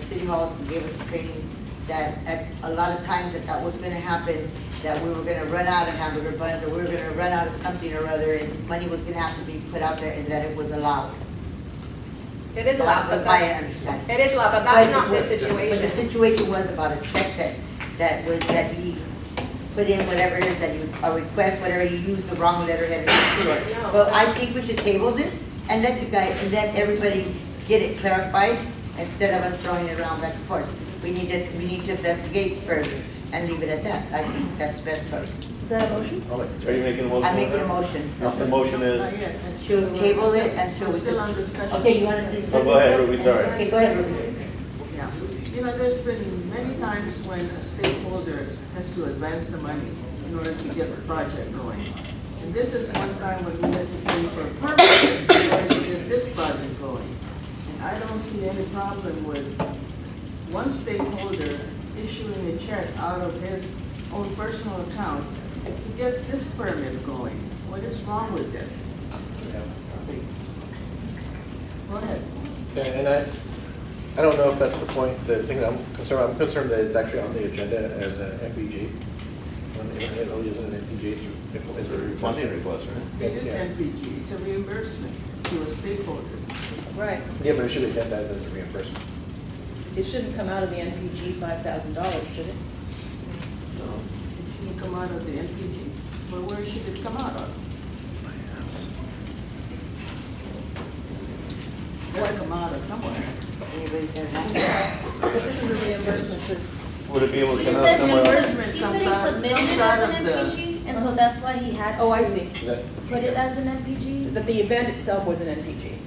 City Hall and gave us a training that at a lot of times that was gonna happen, that we were gonna run out of hamburger buns, or we were gonna run out of something or other, and money was gonna have to be put out there, and that it was allowed. It is allowed, That's but my understanding. it is allowed, but that's not the situation. But the situation was about a check that he put in whatever it is, that you, a request, whatever, he used the wrong letterhead. No. But I think we should table this and let you guys, and let everybody get it clarified instead of us throwing it around back and forth. We need to investigate further and leave it at that. I think that's the best choice. Is that a motion? Are you making a motion? I'm making a motion. The motion is, Not yet. To table it until we. Still on discussion. Okay, you want to discuss? oh, go ahead, Ruby, sorry. Okay, go ahead, Ruby. Yeah. You know, there's been many times when a stakeholder has to advance the money in order to get the project going. And this is one time when we had to pay for a permit in order to get this project going. And I don't see any problem with one stakeholder issuing a check out of his own personal account to get this permit going. What is wrong with this? Go ahead. Okay, and I don't know if that's the point, the thing that I'm concerned that it's actually on the agenda as an MPG. It only isn't an MPG it's a funding request, right? It is NPG, it's a reimbursement to a stakeholder. Right. Yeah, but it should be agendized as a reimbursement. It shouldn't come out of the NPG $5,000, should it? No, it shouldn't come out of the NPG. Well, where should it come out of? It has to come out of somewhere. But this is a reimbursement for, Would it be able to He come out said somewhere else? he submitted it as an MPG, and so that's why he had to. oh, I see. Put it as an MPG? That the event itself was an NPG.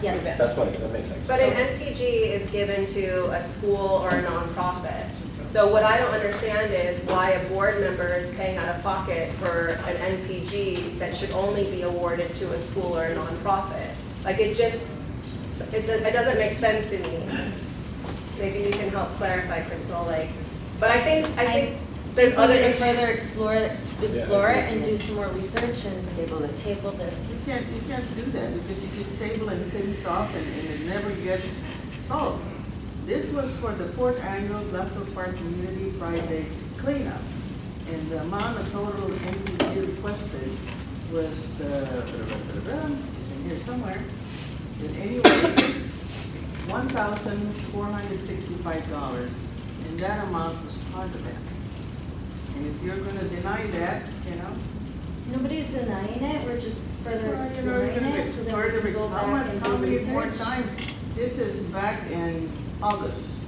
Yes. That's why, that makes sense. But an NPG is given to a school or a nonprofit. So what I don't understand is why a board member is paying out of pocket for an NPG that should only be awarded to a school or a nonprofit. Like it doesn't make sense to me. Maybe you can help clarify, Crystal, like, but I think there's We other need to issues. further explore it and do some more research and table this. You can't do that because you keep tabling things off and it never gets solved. This was for the 4th annual Glassell Park Community Friday cleanup. And the amount of total NPG requested was, it's in here somewhere. And anyway, $1,465, and that amount was part of that. And if you're gonna deny that, you know. Nobody's denying it, we're just further Well, exploring you're gonna it so that part we of can it. go How back and how do many more research. times? This is back in August.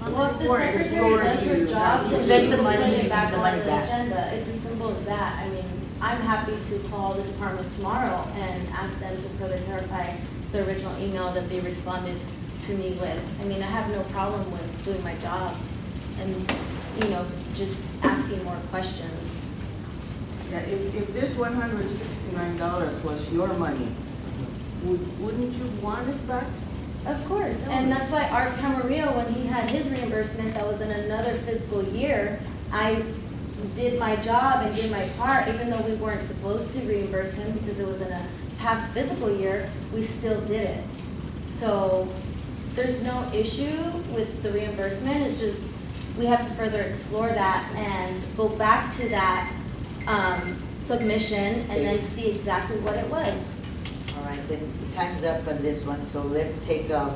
How Well, if many the more secretary explorers does do her you job, have? she Spend the should money put and it back use the on money the back. agenda. It's as simple as that. I mean, I'm happy to call the department tomorrow and ask them to further clarify the original email that they responded to me with. I mean, I have no problem with doing my job and, you know, just asking more questions. Yeah, if this $169 was your money, wouldn't you want it back? Of course, and that's why Art Camarillo, when he had his reimbursement that was in another fiscal year, I did my job and did my part, even though we weren't supposed to reimburse him because it was in a past fiscal year, we still did it. So there's no issue with the reimbursement, it's just we have to further explore that and go back to that submission and then see exactly what it was. All right, then time's up on this one, so let's take a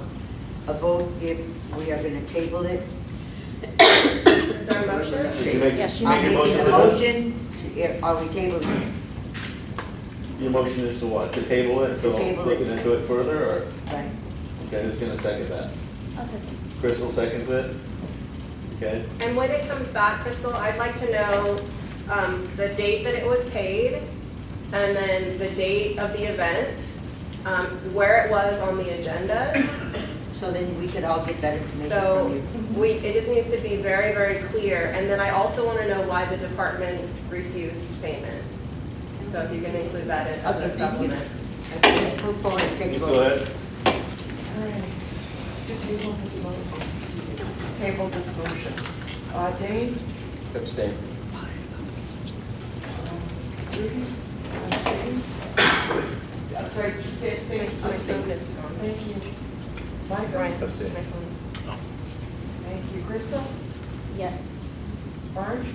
vote if we are gonna table it. Is there a motion? Yeah, she I'm Make a making a motion motion, are we tabling it? Your motion is to what, to table it, so table looking it. into it further, or? Right. Okay, who's gonna second that? I'll second. Crystal seconds it? Okay, And when it comes back, Crystal, I'd like to know the date that it was paid, and then the date of the event, where it was on the agenda. So then we could all get that information So from you. it just needs to be very, very clear. And then I also want to know why the department refused payment. So if you can include that as Okay, a thank you. supplement. Okay, let's move forward and take a just vote. go ahead. All right, to table this motion. Table this motion. Dane? Abstain. Rudy? Abstain? Sorry, did you say abstain? Thank you. Michael? Abstain. Thank you. Crystal? Yes. Marge?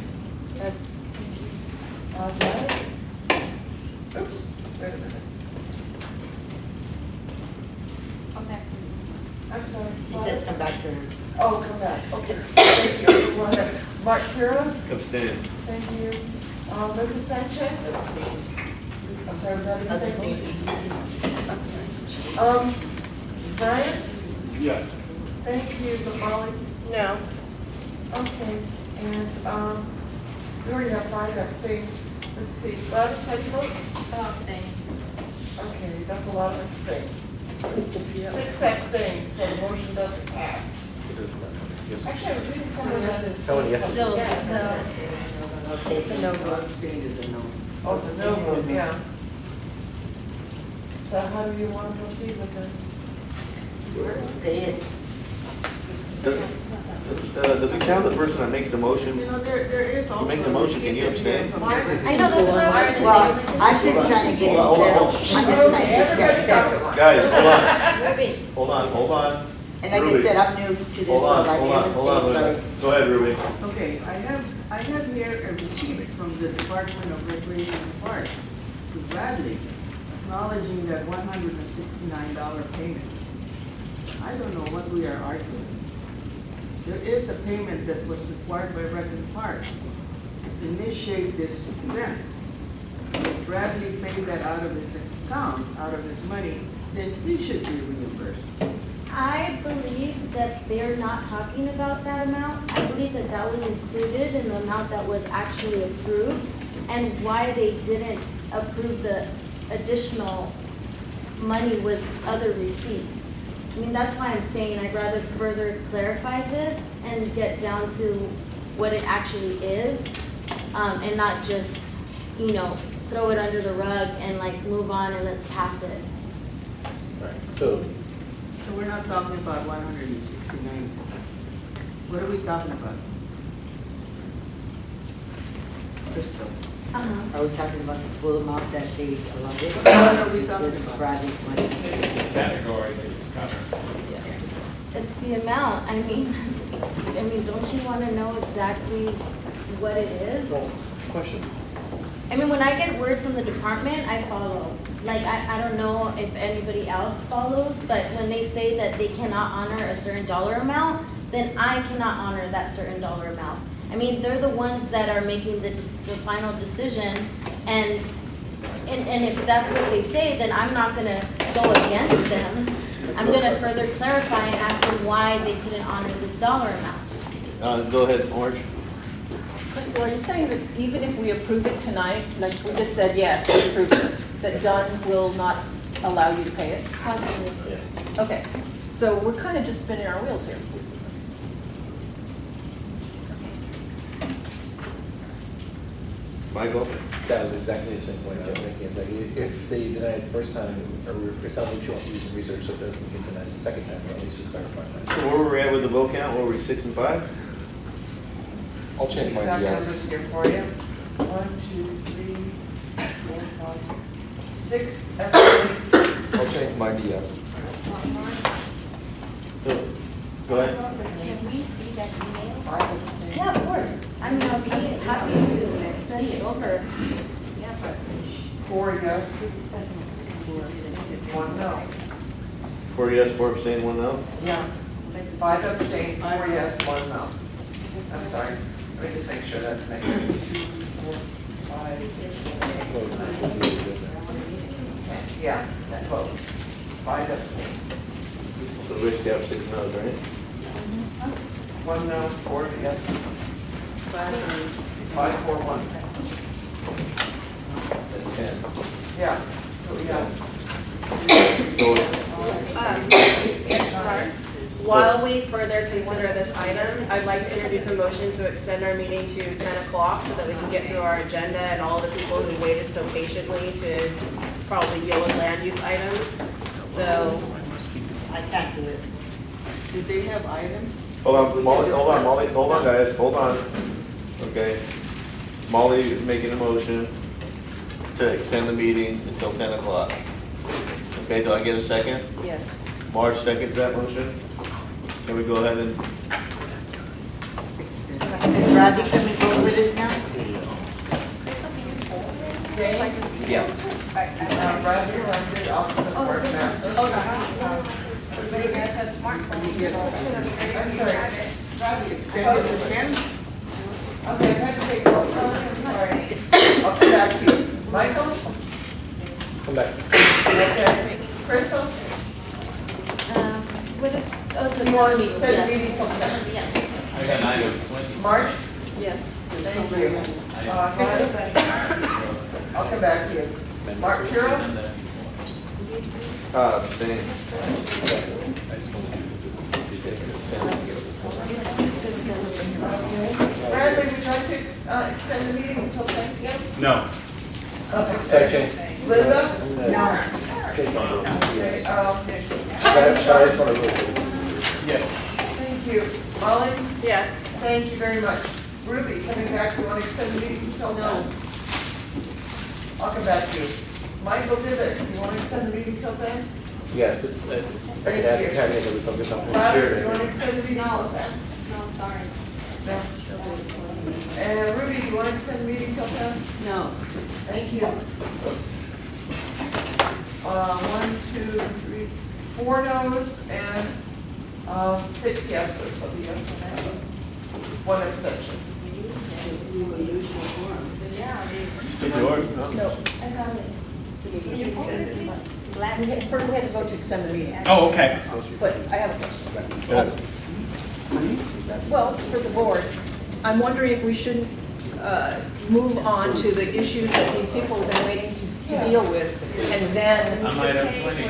Yes. Gladys? Oops, wait a minute. Okay. I'm sorry. She said come back to her. Oh, come back, okay. Thank you. Go ahead. Mark Quiroz? Abstain. Thank you. Linda Sanchez? I'm sorry, was that a mistake? Brian? Yes. Thank you, Molly. No. Okay, and, we already have 5 abstains. Let's see, Gladys, how do you vote? Abstain. Okay, that's a lot of abstains. 6 abstains, so the motion doesn't pass. Actually, I was reading somewhere that is. Someone yes or no? Still Yes. discuss it. It's a no vote. Abstain is a no. Oh, it's a no vote, yeah. So how do you want to proceed with this? Say it. Does it count the person that makes the motion? You know, there is also. make the motion, can you abstain? I know, that's what I was Well, gonna say. I'm just trying to get it Hold on, settled. hold I'm just trying to get that settled. Guys, hold on, Ruby. hold on. And like I Ruby. said, I'm new to this, Hold so on, I hold made a on, hold on, mistake, sorry. Linda. Go ahead, Ruby. Okay, I have here a receipt from the Department of Recreation and Parks to Bradley acknowledging that $169 payment. I don't know what we are arguing. There is a payment that was required by Rec and Parks to initiate this event. If Bradley paid that out of his account, out of his money, then he should be reimbursed. I believe that they're not talking about that amount. I believe that that was included in the amount that was actually approved, and why they didn't approve the additional money was other receipts. I mean, that's why I'm saying I'd rather further clarify this and get down to what it actually is, and not just, you know, throw it under the rug and like move on and let's pass it. Right, so, So we're not talking about 169. What are we talking about? Crystal. Uh-huh. Are we talking about the full amount that they allotted? What are we talking This is about? Bradley's money. Category that is covered. It's the amount, I mean, don't you wanna know exactly what it is? well, question. I mean, when I get word from the department, I follow. Like, I don't know if anybody else follows, but when they say that they cannot honor a certain dollar amount, then I cannot honor that certain dollar amount. I mean, they're the ones that are making the final decision, and if that's what they say, then I'm not gonna go against them. I'm gonna further clarify and ask them why they couldn't honor this dollar amount. Go ahead, Orange. Crystal, are you saying that even if we approve it tonight, like we just said, yes, we approve this, that Dunn will not allow you to pay it? Possibly. Okay, so we're kind of just spinning our wheels here. Michael? That was exactly the same point I was making. It's like, if they deny it the first time, or it sounds like she wants to do some research, so it doesn't get denied the second time, or at least we clarify that. So where were we at with the vote count? Were we 6 and 5? I'll change my Exact yes. numbers here for you. 1, 2, 3, 4, 5, 6, 6 abstains. I'll change mine to yes. Go ahead. Can we see that email? 5 abstains. Yeah, of course. I mean, I'll be happy to send it over. Yeah, but. 4 yes. 1 no. 4 yes, 4 abstain, 1 no? Yeah. 5 abstains, 4 yes, 1 no. I'm sorry. Let me just make sure that's made. 2, 4, 5, 6, 7, 8, 9, 10. Yeah, that votes. 5 abstains. So we basically have 6 no's, right? 1 no, 4 yes. 5, 4, 1. That's 10. Yeah. So we got. While we further consider this item, I'd like to introduce a motion to extend our meeting to 10 o'clock so that we can get through our agenda and all the people who waited so patiently to probably deal with land use items. So I can't do it. Did they have items? Hold on, Molly, hold on, guys, hold on. Okay. Molly is making a motion to extend the meeting until 10 o'clock. Okay, do I get a second? Yes. Marge seconds that motion. Can we go ahead and, Is Rodney coming over this now? Okay. Yes. Roger, I'm good. I'll put the board map. Everybody guys have smartphones. I'm sorry. Extended to 10? Okay, I'm going to take roll call. I'm sorry. I'll come back to you. Michael? Come back. Okay. Crystal? What if, oh, so You want to it's extend the yes. meeting till 10? Yes. I got 9 of 20. March? Yes. Thank you. I'll come back to you. Mark Carroll? abstain? Bradley, would you like to extend the meeting until 10 p.m.? No. Okay. Linda? Change my vote. Okay, Sorry, for the vote. Yes. thank you. Molly? yes. Thank you very much. Ruby, coming back, you want to extend the meeting until 10? I'll come back to you. Michael Divitt, you want to extend the meeting till 10? Yes, but I Thank have you. to have it, we focus on the Travis, you want to chair. extend the meeting till 10? No, sorry. No. And Ruby, you want to extend the meeting till 10? No. Thank you. 1, 2, 3, 4 no's and 6 yeses. So the yeses have 1 abstention. Mr. George? No. I got it. First, we had to vote to extend the meeting. Oh, okay. But I have a question. Well, for the board, I'm wondering if we shouldn't move on to the issues that these people have been waiting to deal with, and then, I might have 20.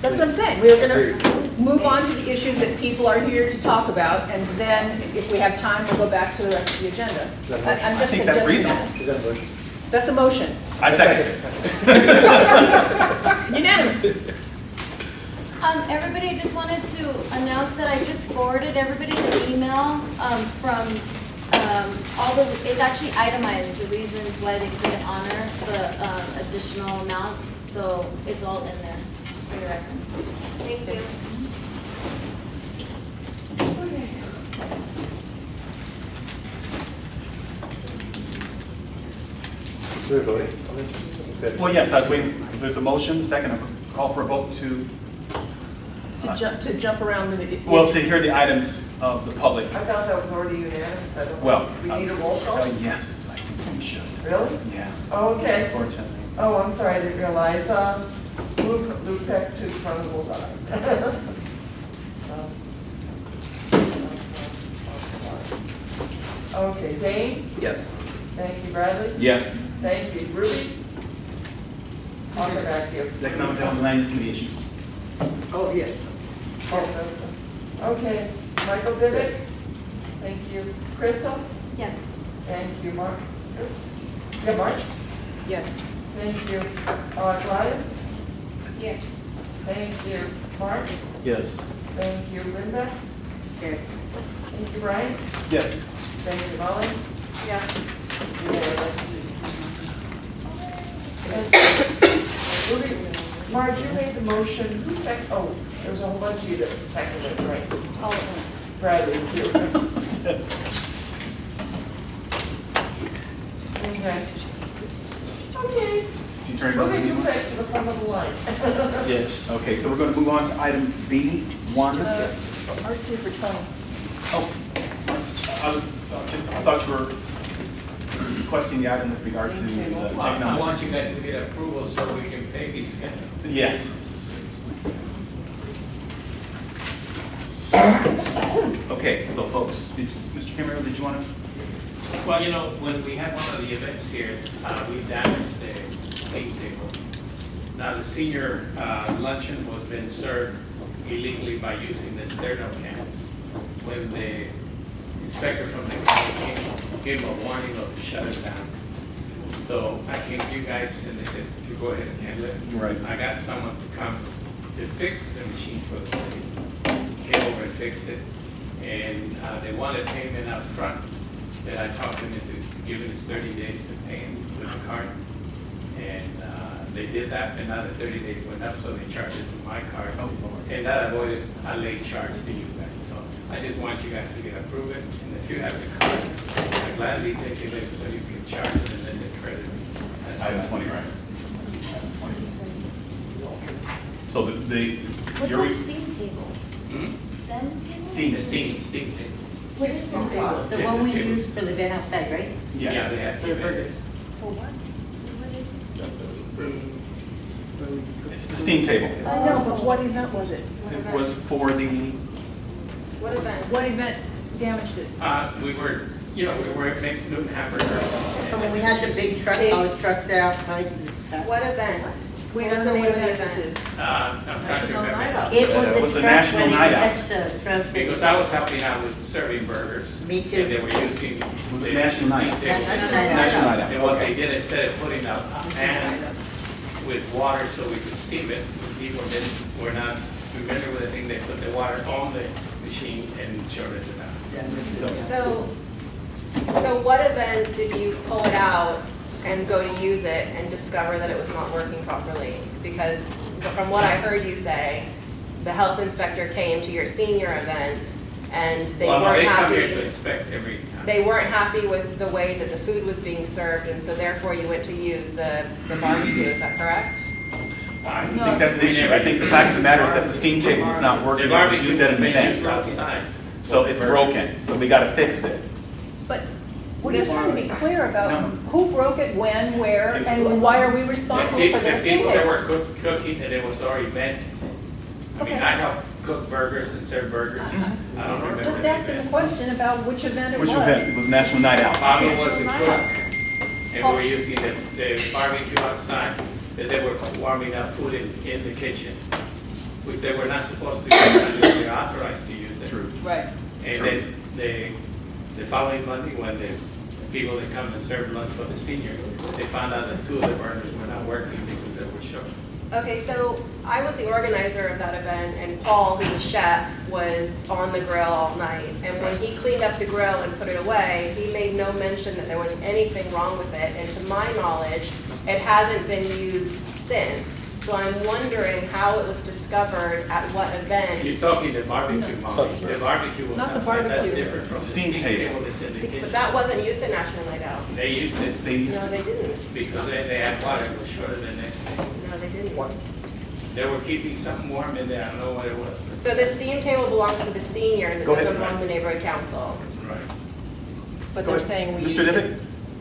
that's what I'm saying, we're gonna move on to the issues that people are here to talk about, and then, if we have time, we'll go back to the rest of the agenda. I'm I just think that's suggesting reasonable. that. Is that a motion? That's a motion, I second. unanimous. Everybody, I just wanted to announce that I just forwarded everybody the email from all the, it's actually itemized, the reasons why they couldn't honor the additional amounts, so it's all in there for your reference. Thank you. So we're voting on this? Okay. Well, yes, I was waiting. There's a motion, second, a call for a vote to jump around the. Well, to hear the items of the public. I thought that was already unanimous. I don't know. Well. We need a roll call? Yes, I think we should. Really? Yeah. Oh, okay. Unfortunately. Oh, I'm sorry, I didn't realize. Move Lupeck to the front of the line. Okay, Dane? Yes. Thank you, Bradley? Yes. Thank you, Ruby? I'll come back to you. Economic Development and Land Use Committee issues. Oh, yes. Okay, Michael Bivett? Thank you. Crystal? Yes. Thank you, Mark. Oops. Yeah, Mark? Yes. Thank you. Gladys? Yes. Thank you. Mark? Yes. Thank you, Linda? Yes. Thank you, Brian? Yes. Thank you, Molly? Yeah. And Marge, you made the motion, who seconded, oh, there was a whole bunch of you that seconded it, right? All at once. Bradley, you. Yes. Okay. Okay. So you turn it over to Moving me? you back to the front of the line. Yes. Okay, so we're going to move on to item B, Wanda. Art's here for Tony. Oh, I thought you were requesting the item with regard to I technology. want you guys to get approval so we can pay these guys. Yes. Okay, so folks, Mr. Cameron, did you want to? Well, you know, when we had one of the events here, we damaged the state table. Now, the senior luncheon was being served illegally by using the sterno cans. When the inspector from the county gave him a warning of shut it down. So I came to you guys and they said to go ahead and handle it. Right. I got someone to come to fix the machine for the city. Came over and fixed it. And they wanted payment up front. Then I talked them into giving us 30 days to pay him with a card. And they did that, and now the 30 days went up, so they charged it to my card. And that avoided a late charge to you guys. So I just want you guys to get approved it, and if you have the card, I gladly take it in so you can charge it and then the credit. That's item 20, right? So the. What's your- a steam table? STEM table? Steam table. Which one? The one we use for the event outside, right? Yes. Yeah, they have. For the burgers. For what? What is it? It's the steam table. I know, but what event was it? It was for the, What event? What event damaged it? We were, you know, we were making Newton hamburgers. So when we had the big truck, all the trucks there outside. What event? We What's don't the know name what of the event this event? is. I'm trying to remember. It It was was the a truck national when they night out. touched the trucks. Because I was helping out with serving burgers. Me too. And they were using. was a national night out. National night out. National night out. And what they did, instead of putting a pan with water so we could steam it, people were not familiar with the thing, they put the water on the machine and shorted it out. So what event did you pull it out and go to use it and discover that it was not working properly? Because from what I heard you say, the health inspector came to your senior event and they Well, no, weren't they come here to happy. inspect every time. They weren't happy with the way that the food was being served, and so therefore you went to use the barbecue, is that correct? I don't think that's an issue. I think the fact of the matter is that the steam table is not working. The It was barbecue used at an was being event. used outside. So it's broken, so we gotta fix it. But we're just trying to be clear about No. who broke it, when, where, and why are we responsible for their The steam people that table? were cooking, and it was already meant. I mean, Okay. I helped cook burgers and serve burgers. I don't remember. Just asking the question about which event it was. Which event? It was National Night Out. Bobby was the cook, and we were using the barbecue outside, that they were warming up food in the kitchen, which they were not supposed to use, unless they're authorized to use it. True. Right. And then the following Monday, when the people that come and serve lunch for the seniors, they found out that two of the burners were not working because they were short. Okay, so I was the organizer of that event, and Paul, who's a chef, was on the grill all night. And when he cleaned up the grill and put it away, he made no mention that there was anything wrong with it. And to my knowledge, it hasn't been used since. So I'm wondering how it was discovered at what event. You're talking the barbecue, Molly. The barbecue was Not the outside. That's barbecue. different from the Steam steam table. table that's in the But kitchen. that wasn't used at National Night Out. They used it They used No, to. they didn't. because they had water that was shorter than that. No, they didn't. They were keeping something warm in there, I don't know what it was. So the steam table belongs to the seniors, it Go ahead. doesn't belong to the neighborhood council. Right. But Go they're ahead. saying we used Mr. it. Nivitt?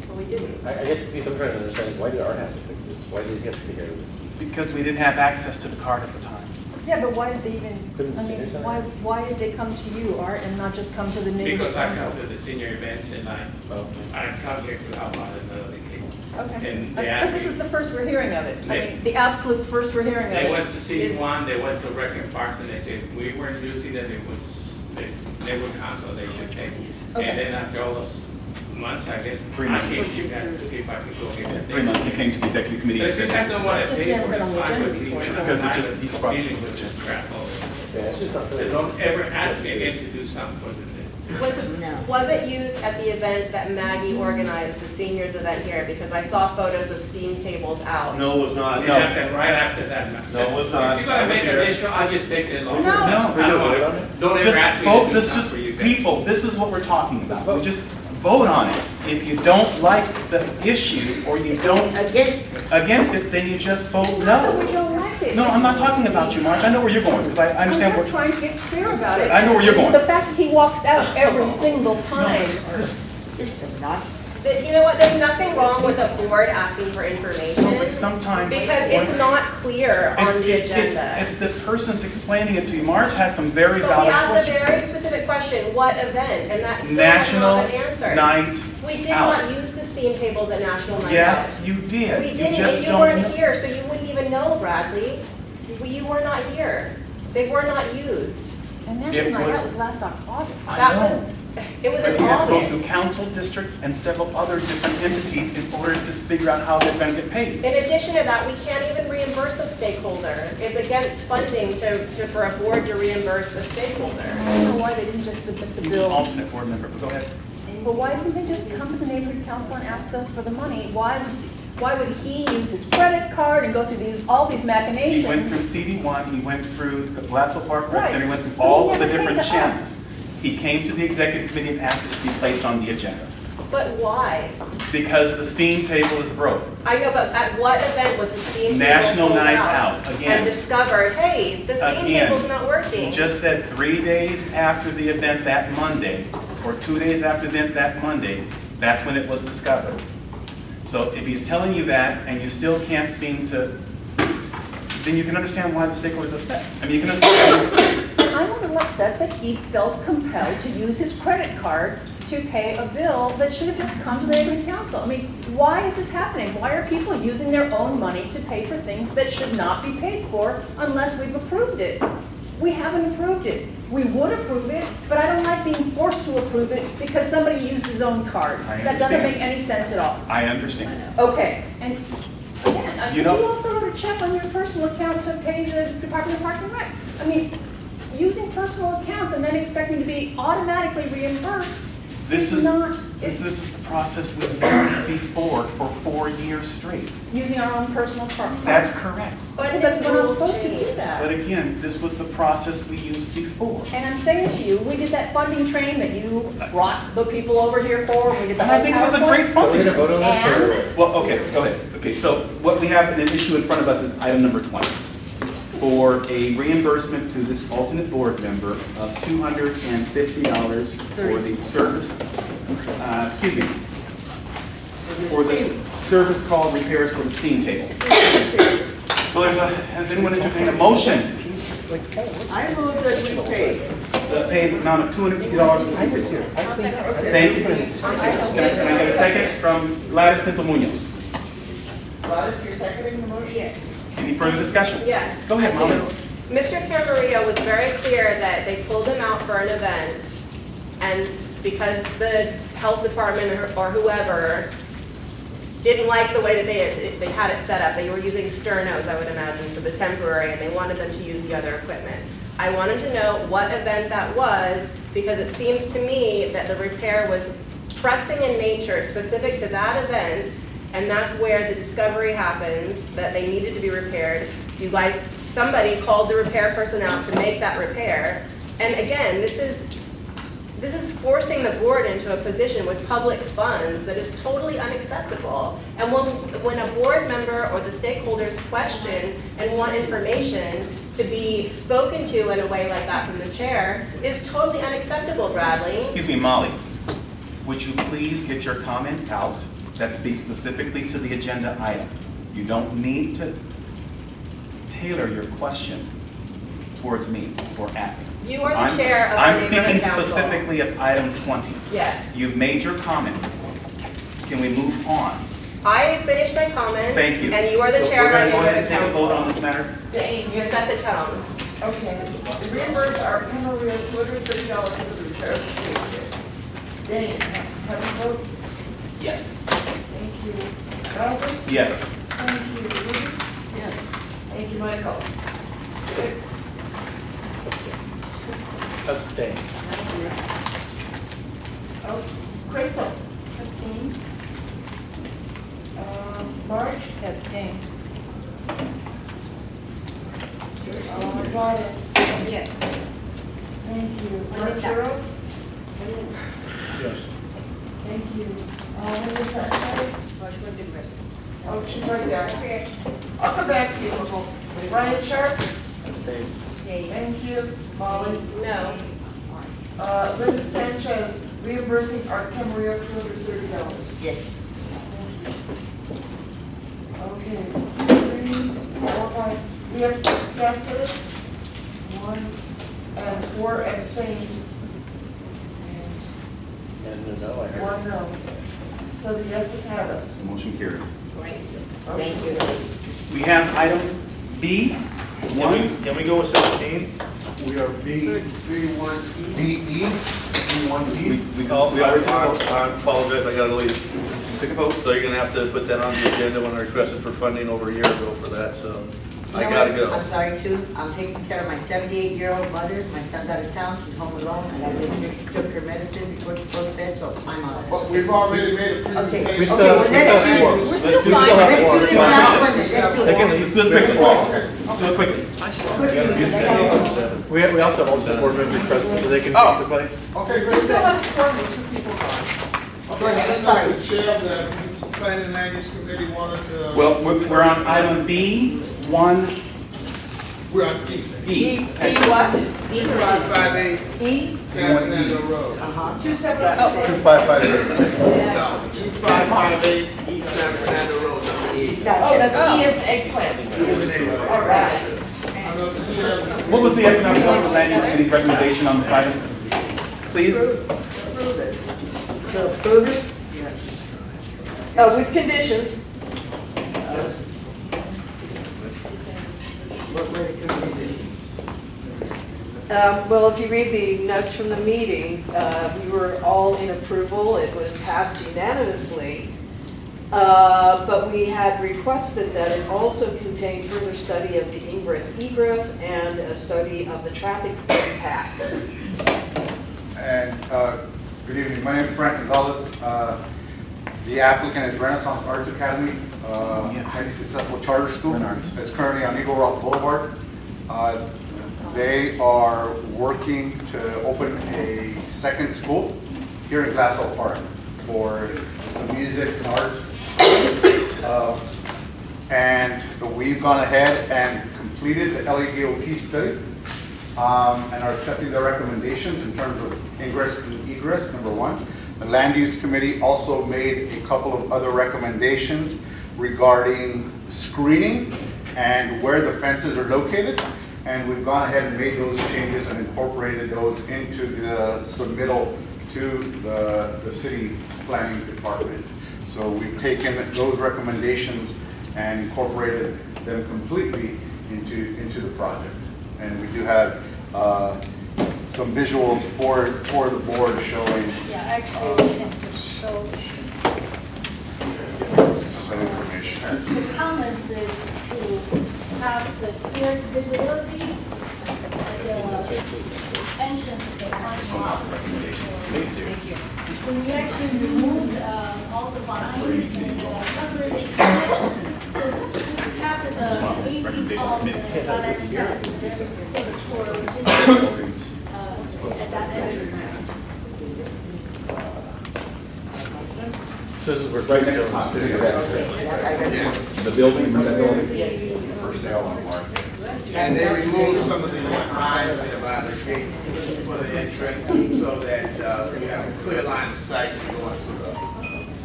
But we didn't. I guess if I'm trying to understand, why did our have to fix this? Why did he have to take care of this? Because we didn't have access to the card at the time. Yeah, but why did they even, Couldn't I the mean, senior center? why did they come to you, Art, and not just come to the neighborhood Because I council? come to the senior events and I come here to help out in the other case. Okay. And they Because asked this me, is the first we're hearing of it. I They- mean, the absolute first we're hearing of it. they went to see is- one, they went to Rec Parks and they said, we weren't using it, it was, they were council, they should pay. Okay. And then after all those months, I guess, 3 I months. came to you guys to see if I could go get it. 3 months, he came to the executive committee But and if you said, guys don't want to Just pay didn't for put it, on it's the fine agenda with me. before. but Because it I'm just- tired it's of brought- dealing with this crap all the time. Yeah, it's just not They fair. don't ever ask me again to do something for them. Was it used at the event that Maggie organized, the seniors event here? Because I saw photos of steam tables out. No, it was not. And after, right after that. No, it was not. If you're gonna make an issue, I'll just take it along. No. I don't want it. Don't ever just ask me vote, to do this something just, for you guys. people, this is what we're talking about. We just vote on it. If you don't like the issue, or you don't against it, then you just vote We no. don't like it. No, I'm not talking about you, Marge, I know where you're going, because I understand I'm just where, trying to get clear about it. I know where you're going. The fact that he walks out every single time. this, This is not. You know what, there's nothing wrong with a board asking for information. but sometimes. Because it's not clear on the agenda. If the person's explaining it to you, Marge has some very But we valid asked a questions. very specific question, what event? And that still has National not been answered. Night We did Out. not use the steam tables at National Night Out. Yes, you did. We You didn't, just and you don't weren't know. here, so you wouldn't even know, Bradley. You were not here. They were not used. And It National Night was- Out was last August. I That know. was, it was But in you have to go through August. council, district, and several other different entities in order to figure out how they're gonna get paid. In addition to that, we can't even reimburse a stakeholder. It's against funding for a board to reimburse a stakeholder. I don't know why they didn't just submit the He's an bill. alternate board member, but go ahead. But why didn't they just come to the neighborhood council and ask us for the money? Why would he use his credit card and go through all these machinations? He went through CD1, he went through the Glassell Park Rec Right. Center, he went through But he all of the never came different to channels. us. He came to the executive committee and asked it to be placed on the agenda, But why? because the steam table is broke. I know, but at what event was the steam table National pulled Night out? Out, again. And discovered, hey, the steam Again, table's not working. He just said 3 days after the event that Monday, or 2 days after the event that Monday, that's when it was discovered. So if he's telling you that and you still can't seem to, then you can understand why the stakeholder's upset. I mean, you can understand. I'm a little upset that he felt compelled to use his credit card to pay a bill that should have just come to the neighborhood council. I mean, why is this happening? Why are people using their own money to pay for things that should not be paid for unless we've approved it? We haven't approved it. We would approve it, but I don't like being forced to approve it because somebody used his own card. I That doesn't understand. make any sense at all. I understand. Okay, and again, You you know- also wrote a check on your personal account to pay the Department of Parks and Recs. I mean, using personal accounts and then expecting to be automatically reimbursed This is is, not, this is the process we've used before for 4 years straight. using our own personal funds. That's correct. But But we're not rules supposed to do change. that. But again, this was the process we used before. And I'm saying to you, we did that funding training that you brought the people over here for, we did the And whole I think it was a PowerPoint. great Are we funding. gonna vote on this or? And- Well, okay, go ahead. Okay, so what we have in an issue in front of us is item number 20. For a reimbursement to this alternate board member of $250 for the service, excuse me, for the service call repairs for the steam table. So has anyone entertained a motion? I move that we pay. The paid amount of $250 for steam table. Thank you. Can I get a second from Gladys Pinto Munoz? Gladys, you're seconding the motion? Yes. Any further discussion? Yes. Go ahead, I Molly. do. Mr. Camarillo was very clear that they pulled him out for an event, and because the health department or whoever didn't like the way that they had it set up, they were using sternos, I would imagine, so the temporary, and they wanted them to use the other equipment. I wanted to know what event that was, because it seems to me that the repair was pressing in nature, specific to that event, and that's where the discovery happened, that they needed to be repaired. You guys, somebody called the repair person out to make that repair. And again, this is forcing the board into a position with public funds that is totally unacceptable. And when a board member or the stakeholders question and want information to be spoken to in a way like that from the chair is totally unacceptable, Bradley. Excuse me, Molly. Would you please get your comment out that speaks specifically to the agenda item? You don't need to tailor your question towards me or at me. You are the I'm- chair of our I'm neighborhood speaking council. specifically of item 20. Yes. You've made your comment. Can we move on? I finished my comment. Thank you. And you are the So chair of our we're going to go ahead neighborhood and take a vote on council. this matter? You set the tone. Okay, reimburse our Cameron $230 for the repair of the station. Dane, have a vote? Yes. Thank you. Robert? Yes. Thank you. Ruby? Yes. Thank you, Michael. Good. Abstain. Oh, Crystal? Abstain. Marge? Abstain. Gladys? Yes. Thank you. Linda. Arturos? Yes. Thank you. Linda Sanchez? Oh, she's right there. I'll come back to you. Ryan Sharp? Abstain. Thank you. Molly? No. Linda Sanchez, reimbursing Art Camarillo $230. Yes. Okay. 3, 4, 5. We have 6 yeses, 1, and 4 abstains, And no, I and heard. 1 no. So the yeses have it. So motion carries. Motion carries. We have item B. Can we go with 17? We are B1E. B1E. We already took a vote. I apologize, I gotta leave. Took a vote, so you're gonna have to put that on the agenda when I requested for funding over a year ago for that, so I You know gotta what? go. I'm sorry too, I'm taking care of my 78-year-old mother, my son's out of town, she's home alone, and I make sure she took her medicine before she goes to bed, so I'm on it. But we've already made a Okay, presentation. okay, well, let's We're still do this fine. last one, then. Let's do Again, it. let's do this quickly. Let's do it quickly. We also have alternate board members present, so they can take the place. Okay, We great. still have 2 people on. Okay, I don't know if the chair of the planning and land use committee wanted to. Well, we're on item B1E. We're on E. E what? 2558 E? San Fernando Road. 2 separate. Oh, 2558. No, 2558 San Fernando Road, number E. Oh, that's E is the eggplant. All right. I know the chair of the. What was the Economic Development Land Use Committee's recommendation on this item? Please? Approve it. To approve it? With conditions. What were the conditions? Well, if you read the notes from the meeting, we were all in approval. It was passed unanimously. But we had requested that it also contain further study of the ingress egress and a study of the traffic impacts. And good evening, my name is Frank Gonzalez. The applicant is Renaissance Arts Academy, highly successful charter school. It's currently on Eagle Rock Boulevard. They are working to open a second school here in Glassell Park for some music and arts. And we've gone ahead and completed the LEDOT study and are accepting their recommendations in terms of ingress and egress, number one. The Land Use Committee also made a couple of other recommendations regarding screening and where the fences are located. And we've gone ahead and made those changes and incorporated those into the submittal to the city planning department. So we've taken those recommendations and incorporated them completely into the project. And we do have some visuals for the board showing Yeah, actually, we can just show. that information. The comments is to have the clear visibility at the entrance of the council office. Thank you. So we actually removed all the vines and coverage. So this capped at 8 feet tall, about as so it's for just at that entrance. So this is where Greystone Yeah. the building. And they removed some of the lines there by the gate for the entrance so that we have a clear line of sight to go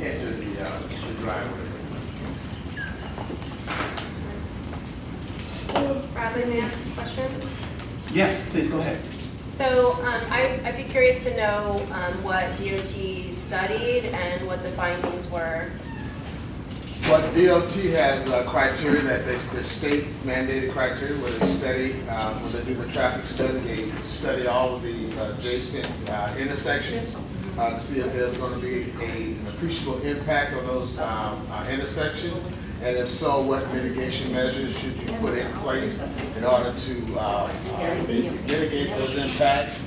into the driveway. Bradley, may I ask questions? Yes, please, go ahead. So I'd be curious to know what DOT studied and what the findings were. Well, DOT has criteria that the state mandated criteria where they study, when they do the traffic study, they study all of the adjacent intersections to see if there's going to be an appreciable impact on those intersections. And if so, what mitigation measures should you put in place in order to mitigate those impacts?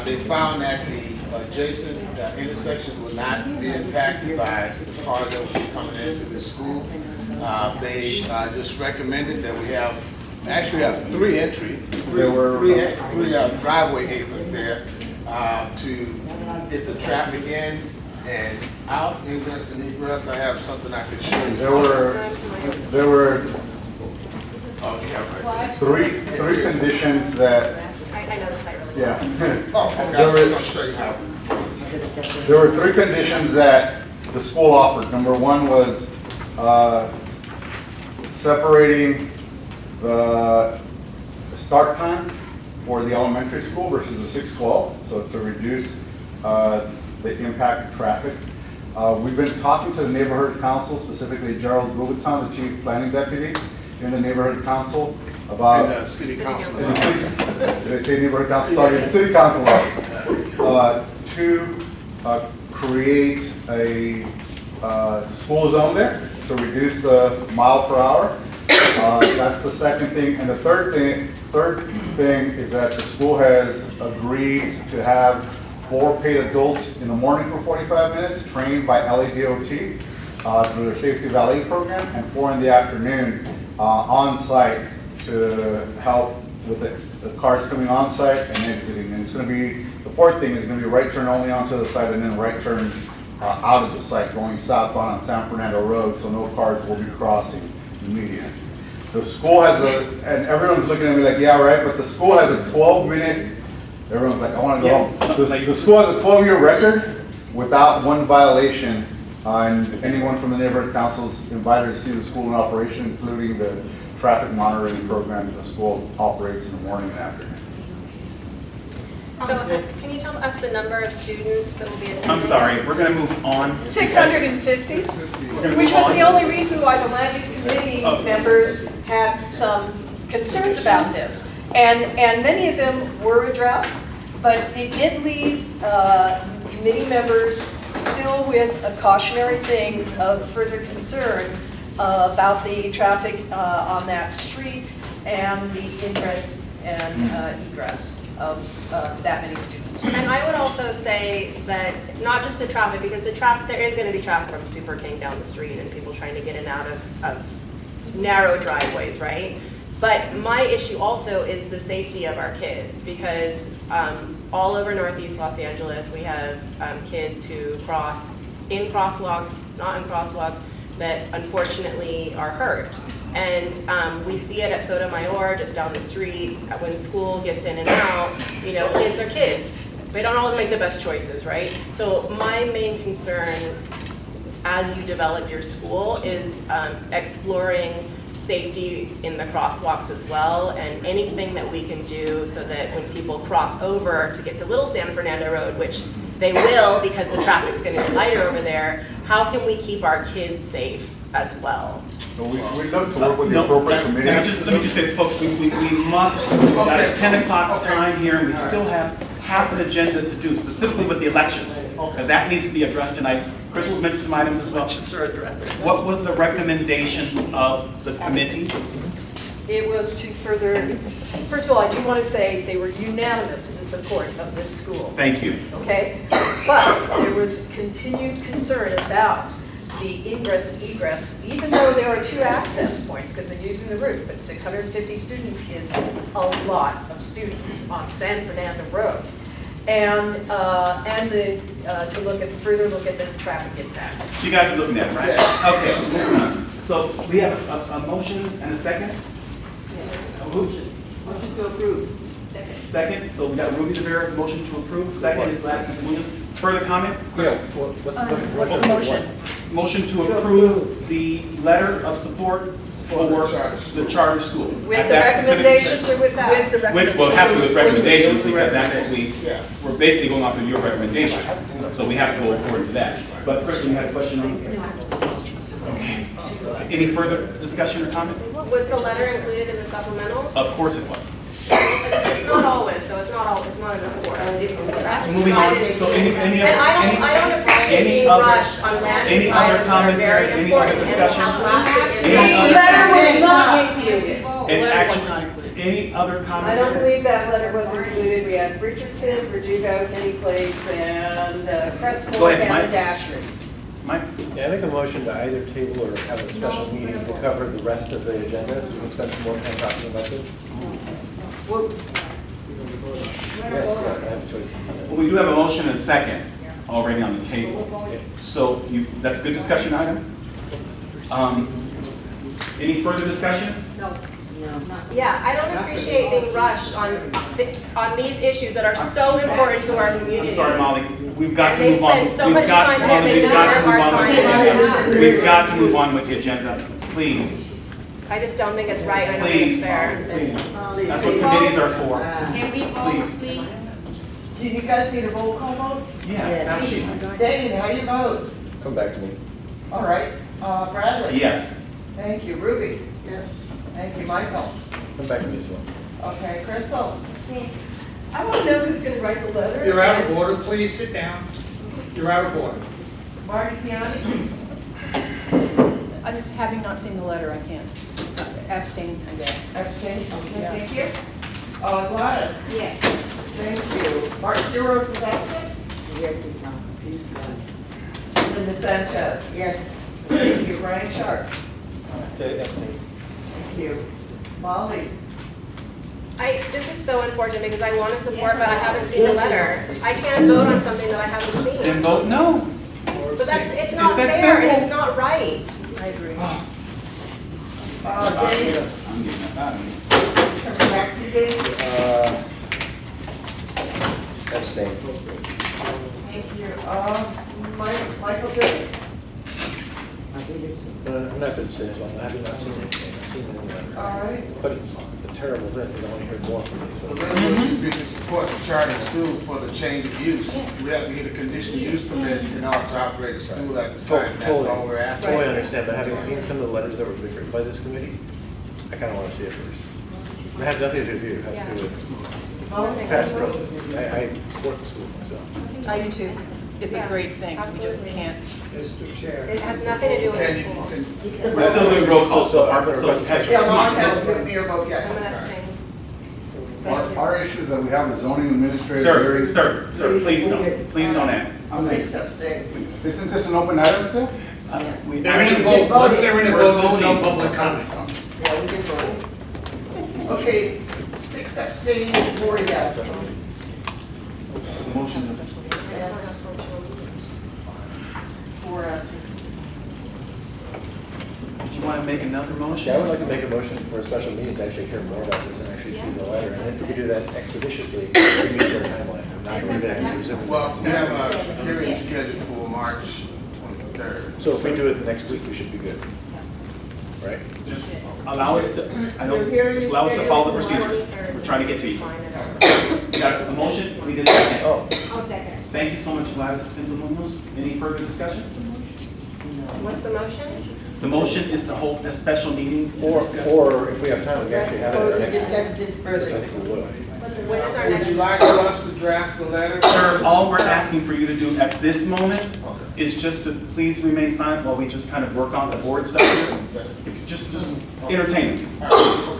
They found that the adjacent intersections would not be impacted by the cars that would be coming into the school. They just recommended that we have three driveway aprons there to get the traffic in and out, ingress and egress. I have something I could show you. There were three conditions that. I know the site really Yeah. well. I'm going to show you how. There were three conditions that the school offered. Number one was separating the start time for the elementary school versus the 6:12, so to reduce the impact of traffic. We've been talking to the neighborhood council, specifically Gerald Gubiton, the chief planning deputy in the neighborhood council, about And city council. did I say neighborhood council? Sorry, the city council to create a school zone there to reduce the mile per hour. That's the second thing, and the third thing is that the school has agreed to have 4 paid adults in the morning for 45 minutes, trained by LADOT through their safety valet program, and 4 in the afternoon on site to help with the cars coming on site and exiting. And it's going to be, the fourth thing is going to be right turn only onto the site and then right turn out of the site going southbound on San Fernando Road, so no cars will be crossing immediately. The school has and everyone's looking at me like, yeah, right, but the school has a 12-minute, everyone's like, I want to go home. The school has a 12-year record without one violation, and anyone from the neighborhood council is invited to see the school in operation, including the traffic monitoring program that the school operates in the morning and afternoon. So can you tell us the number of students that will be attending? I'm sorry, we're going to move on. 650, which was the only reason why the land use committee members had some concerns about this. And many of them were addressed, but they did leave committee members still with a cautionary thing of further concern about the traffic on that street and the ingress and egress of that many students. And I would also say that not just the traffic, because the traffic, there is going to be traffic from Super King down the street and people trying to get in and out of narrow driveways, right? But my issue also is the safety of our kids, because all over Northeast Los Angeles, we have kids who cross in crosswalks, not in crosswalks, that unfortunately are hurt. And we see it at Sotomayor, just down the street, when school gets in and out, you know, kids are kids. They don't always make the best choices, right? So my main concern as you develop your school is exploring safety in the crosswalks as well, and anything that we can do so that when people cross over to get to Little San Fernando Road, which they will because the traffic's going to be lighter over there, how can we keep our kids safe as well? So we love to work with the appropriate committee. Let me just say, folks, we must, we've got a 10 o'clock time here, and we still have half an agenda to do, specifically with the elections, because that needs to be addressed tonight. Crystal's mentioned some items as well. What was the recommendations of the committee? It was to further, first of all, I do want to say they were unanimous in support of this school. Thank you. Okay? But there was continued concern about the ingress and egress, even though there are 2 access points because they're using the roof, but 650 students is a lot of students on San Fernando Road. And to look at, further look at the traffic impacts. So you guys are looking at it, right? Yeah. Okay, moving on. So we have a motion and a second? Motion to approve. Second, so we got Ruby Tavares, motion to approve. Second is Gladys Williams. Further comment? Yeah, What's the motion? Motion to approve the letter of support For the for charter school. the charter school. With At the that specific recommendations place. or without? Well, it has to be with recommendations, because that's what Yeah. we're basically going off of your recommendations. So we have to go according to that. But Kristen, you had a question on? Okay. Any further discussion or comment? Was the letter included in the supplemental? Of course it was. It's not always, so it's not enough for us. Moving on, so any And I don't appreciate any being other- rushed on land any use other items that are commentary, very any other important and discussion? have lasting Any impact. other- Letter was not included. And Letter was action, not included. any other I commentary? don't believe that letter was included. We had Richardson, Verdugo, Kenny Place, and Go Crestmore ahead, down Mike. to Dashwood. Mike? Yeah, I make a motion to either table or have a special meeting to cover the rest of the agenda, so we can spend some more time talking about this. Yes, I have a choice. Well, we do have a motion and a second already on the table. So that's a good discussion item? Any further discussion? No. Yeah, I don't appreciate being rushed on these issues that are so important to our community. I'm sorry, Molly, we've got to And they move on. spend so We've much got- time here, Molly, they we've got to deserve move our on with the time. agenda. We've got to move on with the agenda, please. I just don't think it's right, I don't think it's Please, fair. please. That's what committees are for. Can we vote, please? Do you guys need a roll call vote? Yes, that would be. Dave, how do you vote? Come back to me. All right, Bradley? Yes. Thank you, Ruby? Yes. Thank you, Michael? Come back to me as well. Okay, Crystal? I want to know who's going to write the letter. You're out of order, please sit down. You're out of order. Marty Piani? Having not seen the letter, I can't abstain, I guess. Abstain? Okay, Yeah. thank you. Gladys? Yes. Thank you. Mark Quiros is absent? Yes, he's done. Linda Sanchez? Yes. Thank you. Brian Sharp? Abstain. Thank you. Molly? This is so unfortunate because I want to support, but I haven't seen the letter. I can't vote on something that I haven't Then seen. vote no. But it's not that fair and simple. it's not right. I agree. Dave? I'm getting that out of me. Coming back to you, Dave? Abstain. Thank you. Michael Dick? I'm not going to say as well, I have not seen anything, I've seen the letter. All right. But it's a terrible thing, because I want to hear more from you, so. The letter will just be to support the charter school for the change of use. We have to get a conditional use permit in order to operate a school at the site. That's all we're asking. Totally understand, but having seen some of the letters that were written by this committee, I kind of want to see it first. It has nothing to do with you, it has to do with past process. I work the school myself. I do too. It's a great thing. We just Absolutely. can't. Mr. Chair. It has nothing to do with the school. We're still doing roll call, so I'm gonna request a special- Yeah, Lon hasn't given me your vote yet. I'm going to abstain. Our issue is that we have a zoning administrator. Sir, please don't add. Six abstains. Isn't this an open item still? They're in a vote, once they're in a vote, there's no public comment. Yeah, we just voted. Okay, 6 abstains, 4 yes. Motion is. 4 absent. Did you want to make another motion? Yeah, I would like to make a motion for a special meeting to actually hear more about this and actually see the letter. And if we could do that expeditiously, we meet their timeline. I'm not going to do that. Well, we have a hearing scheduled for March 23rd. So if we do it next week, we should be good. Right? Just allow us to, just allow us to follow the procedures. We're trying to get to you. You got a motion? We did second. Oh. I'll second. Thank you so much, Gladys Pinto-Munoz. Any further discussion? What's the motion? The motion is to hold a special meeting to discuss. Or if we have time, we can actually have it at our To next meeting. discuss this I further. think we will. When is our Would next? you like for us to draft the letter? Sir, all we're asking for you to do at this moment is just to please remain silent while we just kind of work on the board stuff here. If you just entertain us.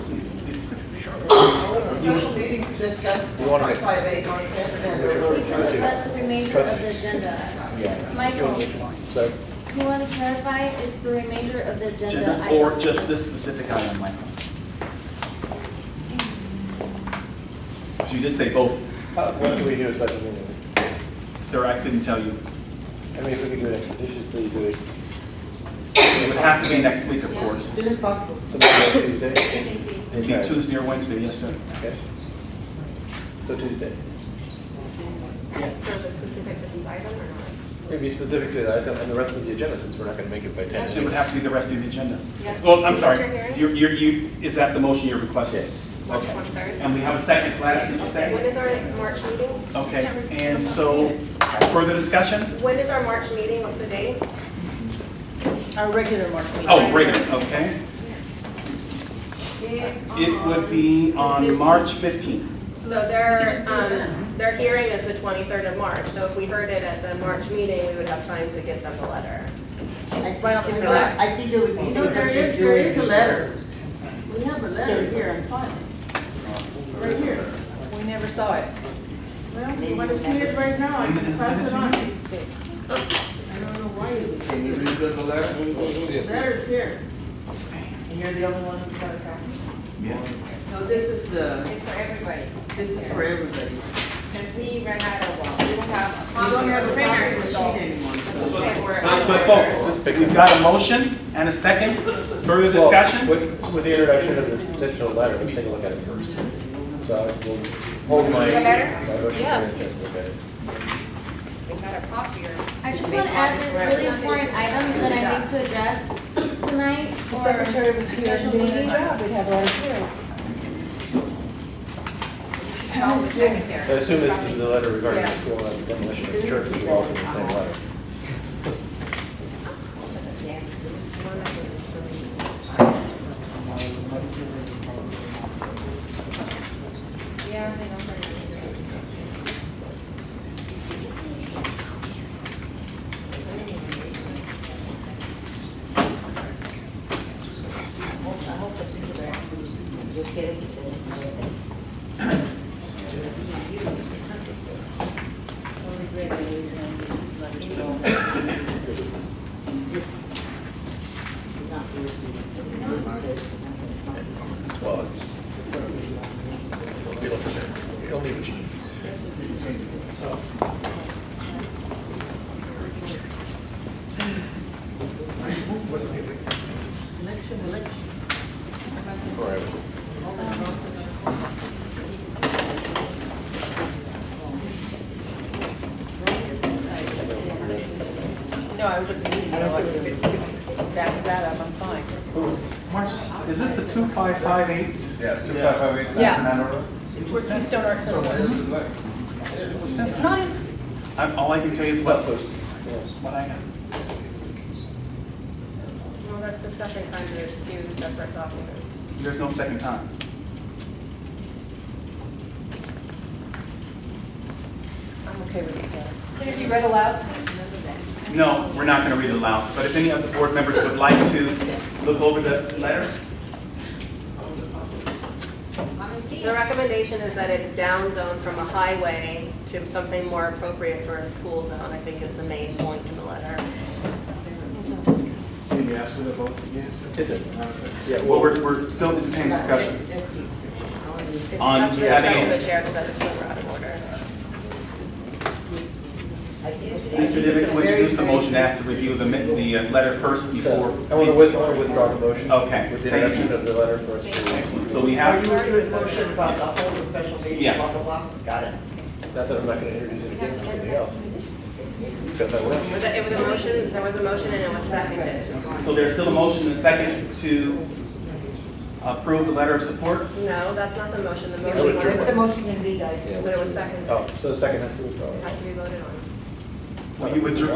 Please, it's- Special meeting to discuss You wanna make- 2.58 on Santander. We can let the remainder of the agenda. Yeah. Michael, So, do you want to clarify if the remainder of the agenda Agenda, items? or just this specific item, Michael? You did say both. when can we do a special meeting? Sir, I couldn't tell you. I mean, if we could do it expeditiously, do it It would have to be next week, of course. As soon as possible. sometime Tuesday. It'd be Tuesday or Wednesday, yes, sir. Okay. So Tuesday. So is it specific to this item or not? Maybe specific to that and the rest of the agenda, since we're not going to make it by 10. It would have to be the rest of the agenda. Yeah. Well, I'm Is sorry, this your is that the motion you're requesting? March Okay. 23rd. And we have a second, Gladys, did you say? When is our March meeting? Okay, and so, further discussion? When is our March meeting? What's the date? Our regular March meeting. Oh, regular, okay. It would be on March 15th. So their hearing is the 23rd of March, so if we heard it at the March meeting, we would have time to get them the letter. I think it would be safer There to is, do there it is a before. letter. We have a letter here on file. Right here. We never saw it. Well, you want to see it right now, I can pass it on. I don't know why you. Can you read the letter? The letter's here. And you're the only one who's got a copy? Yeah. No, this is the, It's for everybody. this is for everybody. Since we ran out of, we don't have a We don't have a printer, copy machine so anymore. But folks, we've got a motion and a second. Further discussion? Well, with the introduction of this potential letter, let's take a look at it first. So we'll hold my. See the letter? my motion Yeah. for instance, look at it. we got a copier. I just want to add, there's really important items that I need to address tonight The for secretary was here special doing her meeting. job, we'd have her on here. Tell the secretary. I assume this is the letter regarding the school and the demolition of the church, which is also the same letter. Yeah, I know. I hope the people that actually just get us a finish. Well, you'll leave it. Election. No, I was at the meeting, if it backs that up, I'm fine. March, is this the 2558? Yes, 2558 Yeah. Sacramento Road. It's where Keystone Arts Center was. It was sent. It's not in, All I can tell you is what I got. Well, that's the second time there's two separate documents. There's no second time. I'm okay with this letter. Can it be read aloud, please? No, we're not going to read it aloud, but if any of the board members would like to look over the letter. The recommendation is that it's down zone from a highway to something more appropriate for a school zone, I think is the main point in the letter. Can you ask for the votes again? Is it? Yeah, well, we're still entertaining discussion It's on up to the having special a. chair because that is we're out of order. Mr. Divik, would you introduce the motion, ask to review the letter first before? I want to withdraw the motion. Okay, With the thank introduction you. of the letter first. Excellent. So we Are have. you doing the motion about the whole special meeting, Yes. blah, blah, blah? Got it. Not that I'm not going to introduce it again for something else. Because I will. There was a motion and it was seconded. So there's still a motion and a second to approve the letter of support? No, that's not the motion, the That motion was What's the was, motion gonna be, guys? but it was seconded. Oh, so the second has to withdraw. It has to be voted on. Well, you withdrew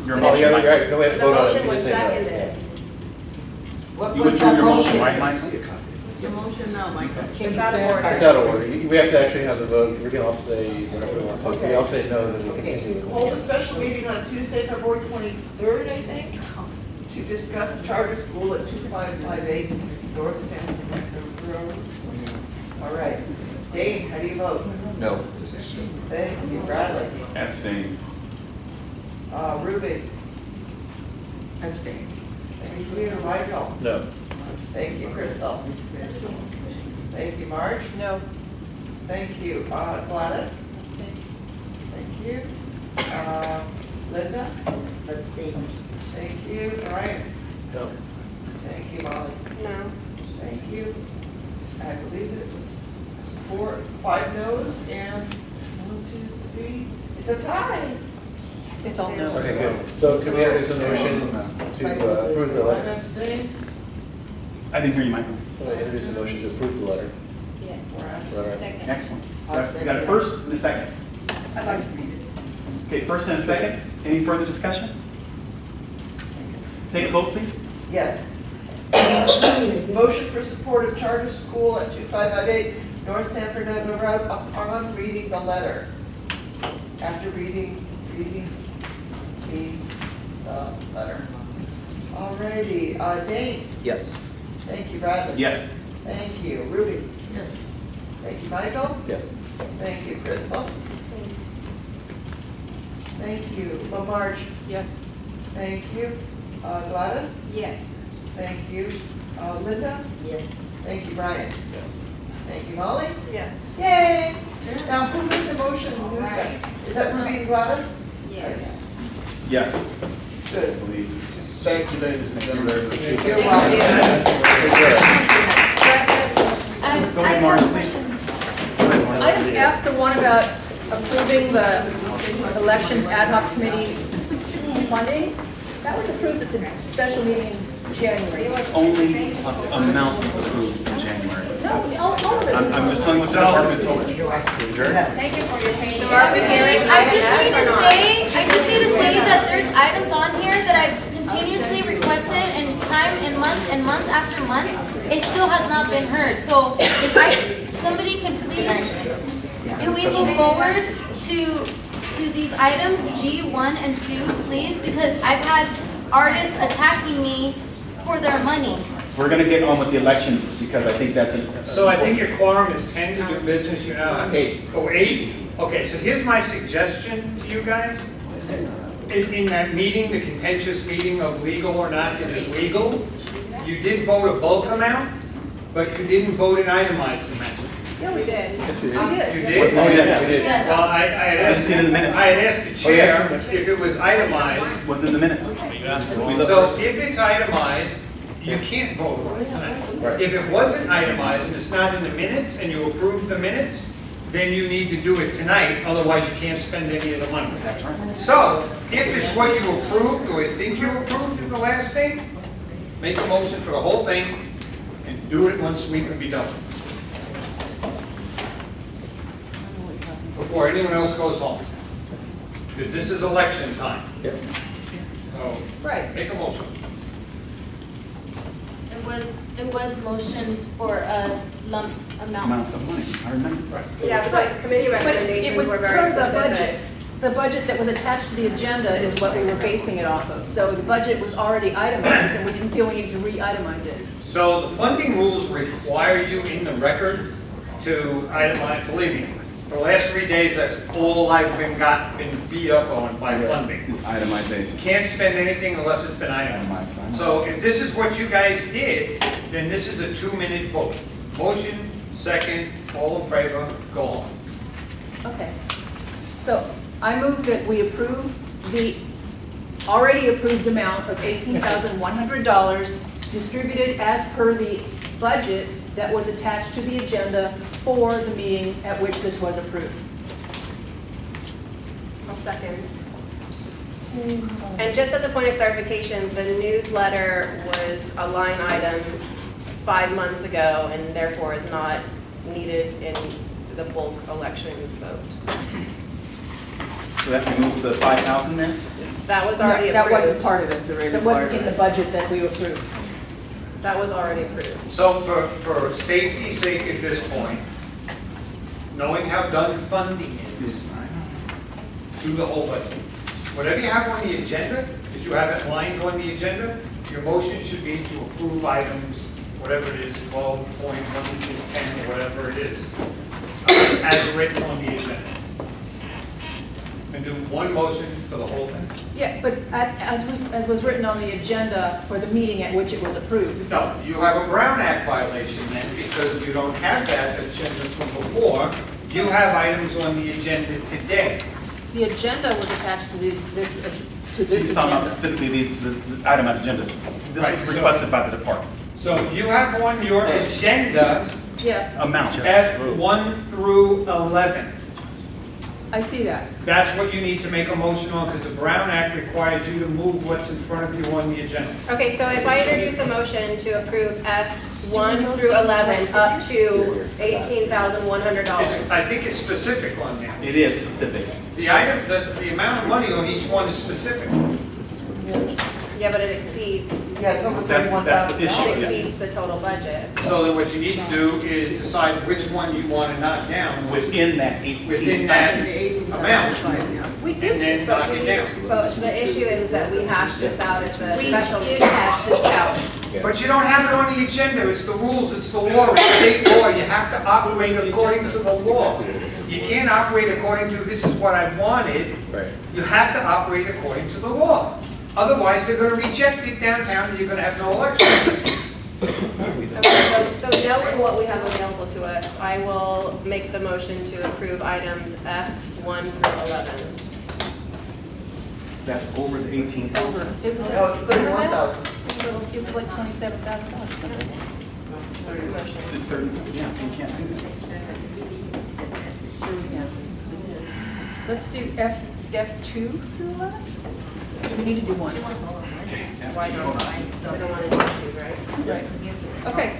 your Oh, motion, yeah, Mike. right, no, we have The to vote on it. motion You was just say no. seconded. You withdrew your motion, right, Mike? Your motion now, Michael. It's out of order. It's out of order. We have to actually have the vote. We can all say whatever we want to. We all say no, then we continue. Hold a special meeting on Tuesday, February 23rd, I think, to discuss charter school at 2558 North San Francisco Road. All right. Dane, how do you vote? No. Thank you. Bradley? Abstain. Ruby? Abstain. Thank you. Michael? No. Thank you, Crystal. Thank you, Marge. No. Thank you, Gladys. Thank you. Linda. Abstain. Thank you, Brian. No. Thank you, Molly. No. Thank you. I believe it was 5 no's and 1, 2, 3. It's a tie. It's all no. Okay, good. So can we introduce a motion to approve the letter? I didn't hear you, Michael. Can I introduce a motion to approve the letter? Yes. Right. Excellent. We got a first and a second. I'd like to read it. Okay, first and a second. Any further discussion? Take a vote, please. Yes. Motion for support of charter school at 2558 North San Fernando Road upon reading the letter. After reading the letter. Alrighty, Dane? Yes. Thank you, Bradley. Yes. Thank you, Ruby? Yes. Thank you, Michael? Yes. Thank you, Crystal? Thank you, Lamarge? Yes. Thank you, Gladys? Yes. Thank you, Linda? Yes. Thank you, Brian? Yes. Thank you, Molly? Yes. Yay! Now, who made the motion? Who's that? Is that Ruby and Gladys? Yes. Yes. Good. I believe. Thank you, ladies and gentlemen. You're welcome. Go ahead, Marge, please. Go ahead, Marge. Item F, the one about approving the elections ad hoc committee funding, that was approved at the special meeting in January. Only amount was approved in January. No, all of it. I'm just telling you what the department told me. Thank you for your patience. So are we getting, I just need to say that there's items on here that I've continuously requested and time and month after month, it still has not been heard. So if somebody can please, can we move forward to these items, G1 and 2, please? Because I've had artists attacking me for their money. We're gonna get on with the elections because I think that's a. So I think your quorum is 10 to do business, you're now 8. Oh, 8? Okay, so here's my suggestion to you guys. In that meeting, the contentious meeting of legal or not, it is legal. You did vote a bulk amount, but you didn't vote an itemized amount. Yeah, we did. Yes, we did. We did. You did? Oh, yeah, we did. Well, I had I didn't see it in the minutes. I had asked the chair if it was itemized. Was in the minutes. We looked. So if it's itemized, you can't vote on it tonight. If it wasn't itemized and it's not in the minutes and you approved the minutes, then you need to do it tonight, otherwise you can't spend any of the money. That's right. So, if it's what you approved or you think you approved in the last thing, make a motion for the whole thing and do it once we can be done with it. Before anyone else goes home. Because this is election time. Yep. So, Right. make a motion. It was motion for a lump amount. Amount of money, I remember. Yeah, but committee But it recommendations was were part very of the budget. specific. The budget that was attached to the agenda is what we were basing it off of. So the budget was already itemized, and we didn't feel we needed to re-itemize it. So the funding rules require you in the record to itemize, believe me, for the last 3 days, that's all I've been beat up on by funding. Itemization. Can't spend anything unless it's been itemized. So if this is what you guys did, then this is a 2-minute vote. Motion, second, all in favor, go home. Okay. So I move that we approve the already approved amount of $18,100 distributed as per the budget that was attached to the agenda for the meeting at which this was approved. I'll second. And just as a point of clarification, the newsletter was a line item 5 months ago and therefore is not needed in the bulk elections vote. So that removes the 5,000 then? That was already No, approved. that wasn't part of it. That wasn't in the budget that we approved. That was already approved. So for safety's sake at this point, knowing how done funding is, do the whole budget. Whatever you have on the agenda, because you have it lined on the agenda, your motion should be to approve items, whatever it is, 12.1 through 10, or whatever it is, as written on the agenda. And do one motion for the whole thing. Yeah, but as was written on the agenda for the meeting at which it was approved. No, you have a Brown Act violation then, because you don't have that agenda from before. You have items on the agenda today. The agenda was attached to this She's talking about agenda. specifically the itemized agendas. This was requested by the department. So you have on your agenda Yeah. Amount. F 1 through 11. I see that. That's what you need to make a motion on, because the Brown Act requires you to move what's in front of you on the agenda. Okay, so if I introduce a motion to approve F1 through 11 up to $18,100. I think it's specific on there. It is specific. The item, the amount of money on each one is specific. Yeah, but it exceeds, Yeah, it's over That's the issue, it yes. exceeds the total budget. So then what you need to do is decide which one you want to knock down Within that within that 18,000. amount. We And then knock it down. But the issue is that we hashed this out at the special did meeting. hash this out. But you don't have it on the agenda, it's the rules, it's the law, it's state law, you have to operate according to the law. You can't operate according to, this is what I wanted. Right. You have to operate according to the law. Otherwise, they're gonna reject it downtown and you're gonna have no election. Okay, so knowing what we have available to us, I will make the motion to approve items F1 through 11. That's over the 18,000. It was, Oh, it's 31,000. it was like $27,000. It's 30, yeah, you can't do that. Let's do F2 through 11? We need to do one. Why not? I don't want to do two, right? Right. Okay,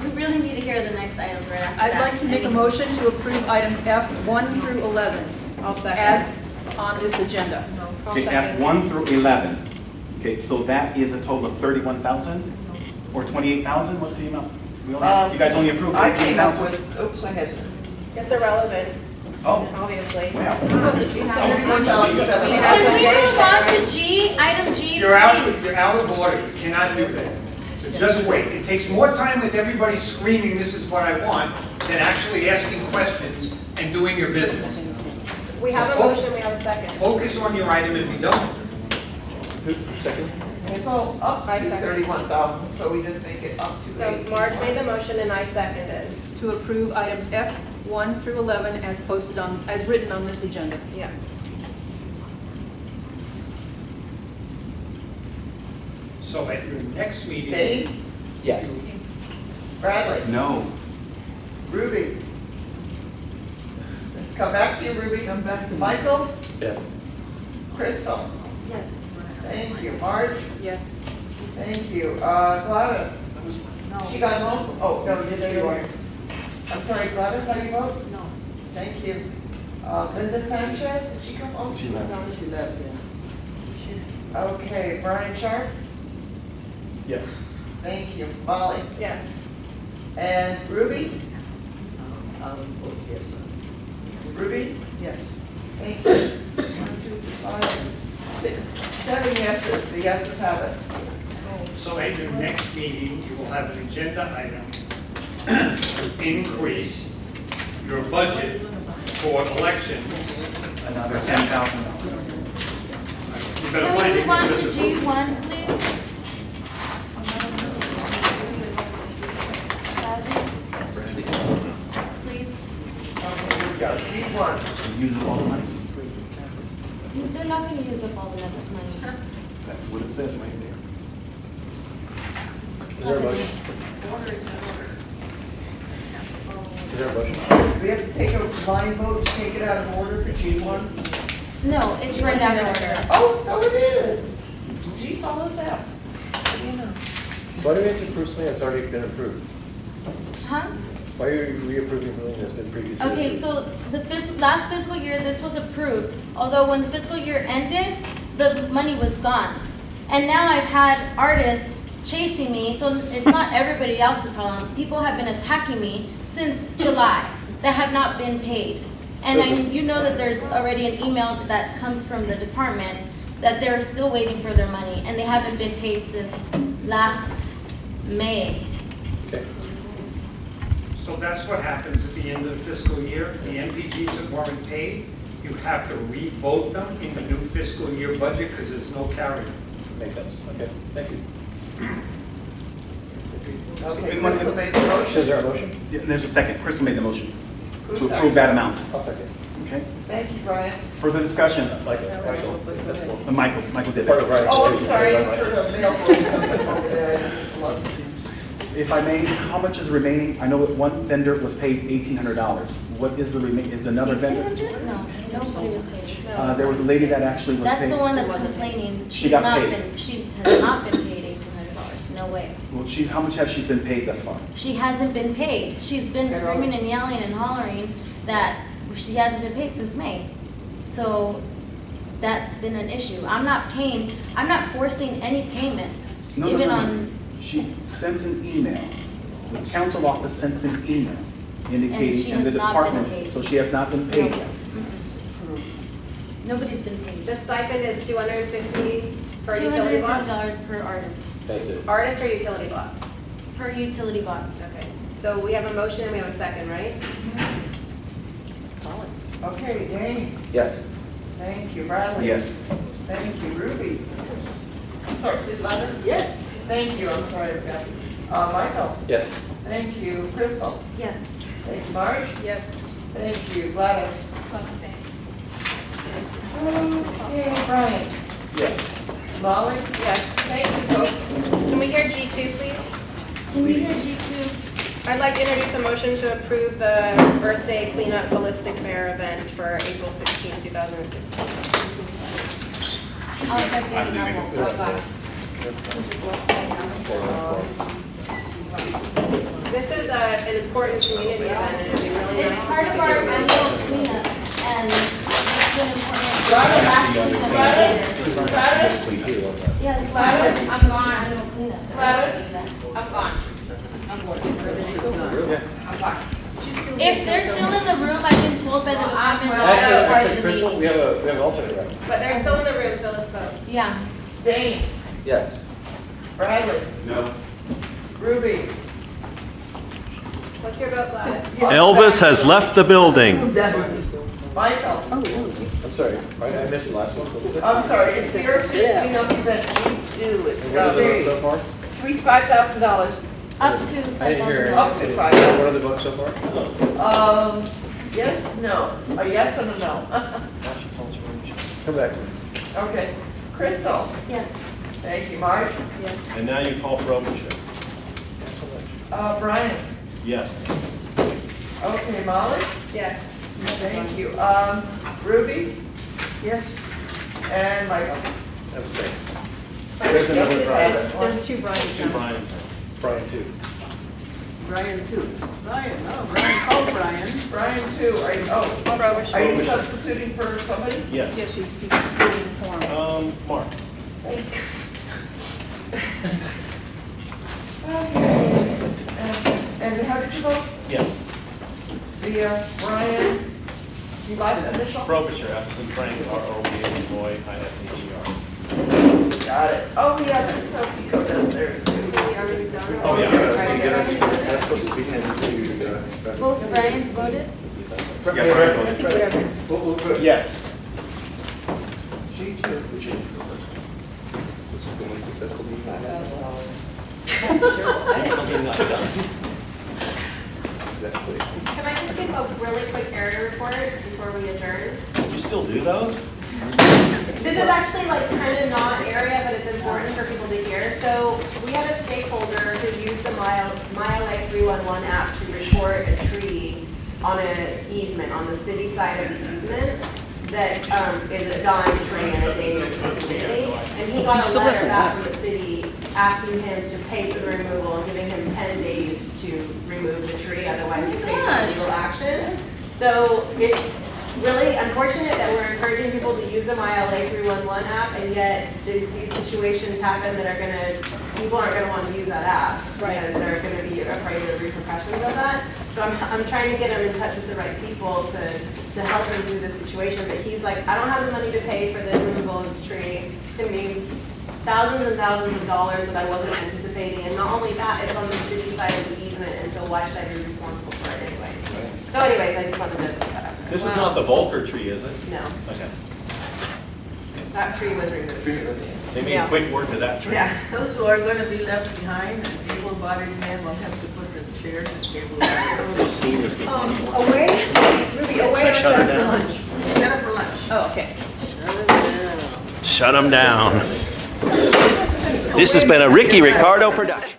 We really need to hear the next items right after I'd that. like to make a motion to approve items F1 through 11 I'll second. as on this agenda. I'll Okay, second. F1 through 11. Okay, so that is a total of 31,000 or 28,000? What's the amount? You guys only approved I came up 18,000? with, oops, I had, It's irrelevant, Oh, obviously. wow. 31,700. That's Can what we Jay move said, on to right? G, item G, You're out please? of order, you cannot do that. So just wait, it takes more time with everybody screaming, this is what I want, than actually asking questions and doing your business. We have a motion, we have a second. Focus on your item and be done. Second? It's all up I to second. 31,000, so we just make it up to So 18. Marge made the motion and I seconded. To approve items F1 through 11 as posted on, as written on this agenda. Yeah. So at your next meeting. Dave, Yes. Bradley, No. Ruby. Come back to you, Ruby. Come back to Michael, Yes. Crystal. Yes. Thank you. Marge, Yes. thank you. Gladys. She got home? Oh, no, yes, you are. I'm sorry, Gladys, how do you vote? No. Thank you. Linda Sanchez, did she come home? She left. She left, yeah. Okay, Brian Sharp, Yes. thank you. Molly, Yes. and Ruby? Yes. Ruby? Yes. Thank you. 1, 2, 3, 5, 6, 7 yeses. The yeses have it. So at your next meeting, you will have an agenda item to increase your budget for election. Another $10,000. You better Can find we it. move on to G1, please? Please. G1. You use all the money? They're not gonna use up all the money. That's what it says right there. Is there a motion? Is there a motion? We have to take a line vote to take it out of order for G1? No, it's right after. Oh, so it is. G follows F. What do you know? Why do we have to approve something that's already been approved? Huh? Why are you reapproving something that's been previously approved? Okay, so the last fiscal year, this was approved, although when the fiscal year ended, the money was gone. And now I've had artists chasing me, so it's not everybody else's problem. People have been attacking me since July that have not been paid. And you know that there's already an email that comes from the department that they're still waiting for their money, and they haven't been paid since last May. Okay. So that's what happens at the end of the fiscal year. The MPGs that weren't paid, you have to re-vote them in the new fiscal year budget because there's no carry. Makes sense. Okay, thank you. Okay, Crystal made the Is motion. there a motion? Yeah, there's a second. Crystal made the motion Who to approve seconded? that amount. I'll second. Okay. Thank you, Brian. Further discussion? Michael, that's cool. Michael did Part of that. Brian's Oh, I'm motion. sorry, I heard a male voice coming over there. Look. if I may, how much is remaining? I know that one vendor was paid $1,800. What is the is another vendor? 1,800? No, nobody was paid. There was a lady that actually was paid. That's the one that's complaining. She got paid. She has not been paid $1,800, no way. Well, how much has she been paid thus far? She hasn't been paid. She's been screaming and yelling and hollering that she hasn't been paid since May. So that's been an issue. I'm not forcing any payments, even on. She sent an email. The council office sent an email indicating, and the department, so she has not been paid yet. Nobody's been paid. The stipend is $250 per utility box? $250 per artist. That's it. Artist or utility box? Per utility box. Okay, so we have a motion and we have a second, right? Let's call it. Okay, Dane, Yes. thank you, Bradley. Yes. Thank you, Ruby. I'm sorry, please louder. Yes. Thank you, I'm sorry, I've got, Michael. Yes. Thank you, Crystal. Yes. Thank you, Marge. Yes. Thank you, Gladys. Okay, Brian. Yes. Molly. Yes. Thank you, folks. Can we hear G2, please? Can we hear G2? I'd like to introduce a motion to approve the birthday cleanup ballistic fair event for April 16, 2016. I'll second that one. Oh, God. This is an important community event and it'd be really nice. It's part of our annual cleanup, and it's been important. Yeah, it's part of our annual cleanup. I'm gone. If they're still in the room, I've been told by the department that they're part of the Crystal, meeting. we have an alternate, right? But they're still in the room, so let's vote. Yeah. Dane. Yes. Bradley. No. Ruby. What's your vote, Gladys? Elvis has left the building. Michael. I'm sorry, I missed the last one. What was it? I'm sorry, it's the Earth cleanup event, G2, it's, What are the votes so far? $5,000. Up to I didn't $5,000. hear. Up to What $5,000. are the votes so far? Yes, no, a yes and a no. Come back to me. Okay, Crystal. Yes. Thank you, Marge. Yes. And now you call for overture. Brian. Yes. Okay, Molly. Yes. Thank you. Ruby. Yes. And Michael. Abstain. There's another Brian. There's two Brian's Two now. Brian's. Brian too. Brian too. Brian, no, Brian, oh, Brian. Brian too, are you, are you substituting for somebody? Yes. Yes, he's including the form. Mark. Thank you. Okay. And how did you vote? Yes. Via Brian, your last initial? For overture, Epson Frank, R-O-B-A, boy, I-S-H-E-R. Got it. Oh, yeah, this is how Pico does theirs too. Oh, yeah. That's supposed to be in the Both Brian's voted? Yeah, Brian voted. Yes. G2. Which is, this was the most successful meeting I had. Something like that. Exactly. Can I just give a really quick area report before we adjourn? You still do those? This is actually like kind of not area, but it's important for people to hear. So we had a stakeholder who used the Mile 311 app to report a tree on an easement, on the city side of the easement, that is a dying tree and a danger to the community. And he got a letter back from the city asking him to pay for the removal and giving him 10 days to remove the tree, otherwise he faces legal action. So it's really unfortunate that we're encouraging people to use the MyLA 311 app, and yet these situations happen that are people aren't gonna want to use that app because they're gonna be afraid of the repercussions of that. So I'm trying to get him in touch with the right people to help him through this situation, but he's like, I don't have the money to pay for the removal of this tree. It's gonna be thousands and thousands of dollars that I wasn't anticipating, and not only that, it's on the city side of the easement, and so why should I be responsible for it anyways? So anyways, I just wanted to put that out there. This is not the Volker tree, is it? No, Okay. that tree was removed. They made quick work of that tree. Yeah, those who are gonna be left behind, able-bodied men will have to put their chairs and tables. The seniors get one more. Away? Ruby, away or Shut her set for down. lunch? Set up for lunch. Oh, okay. Shut them down. This has been a Ricky Ricardo production.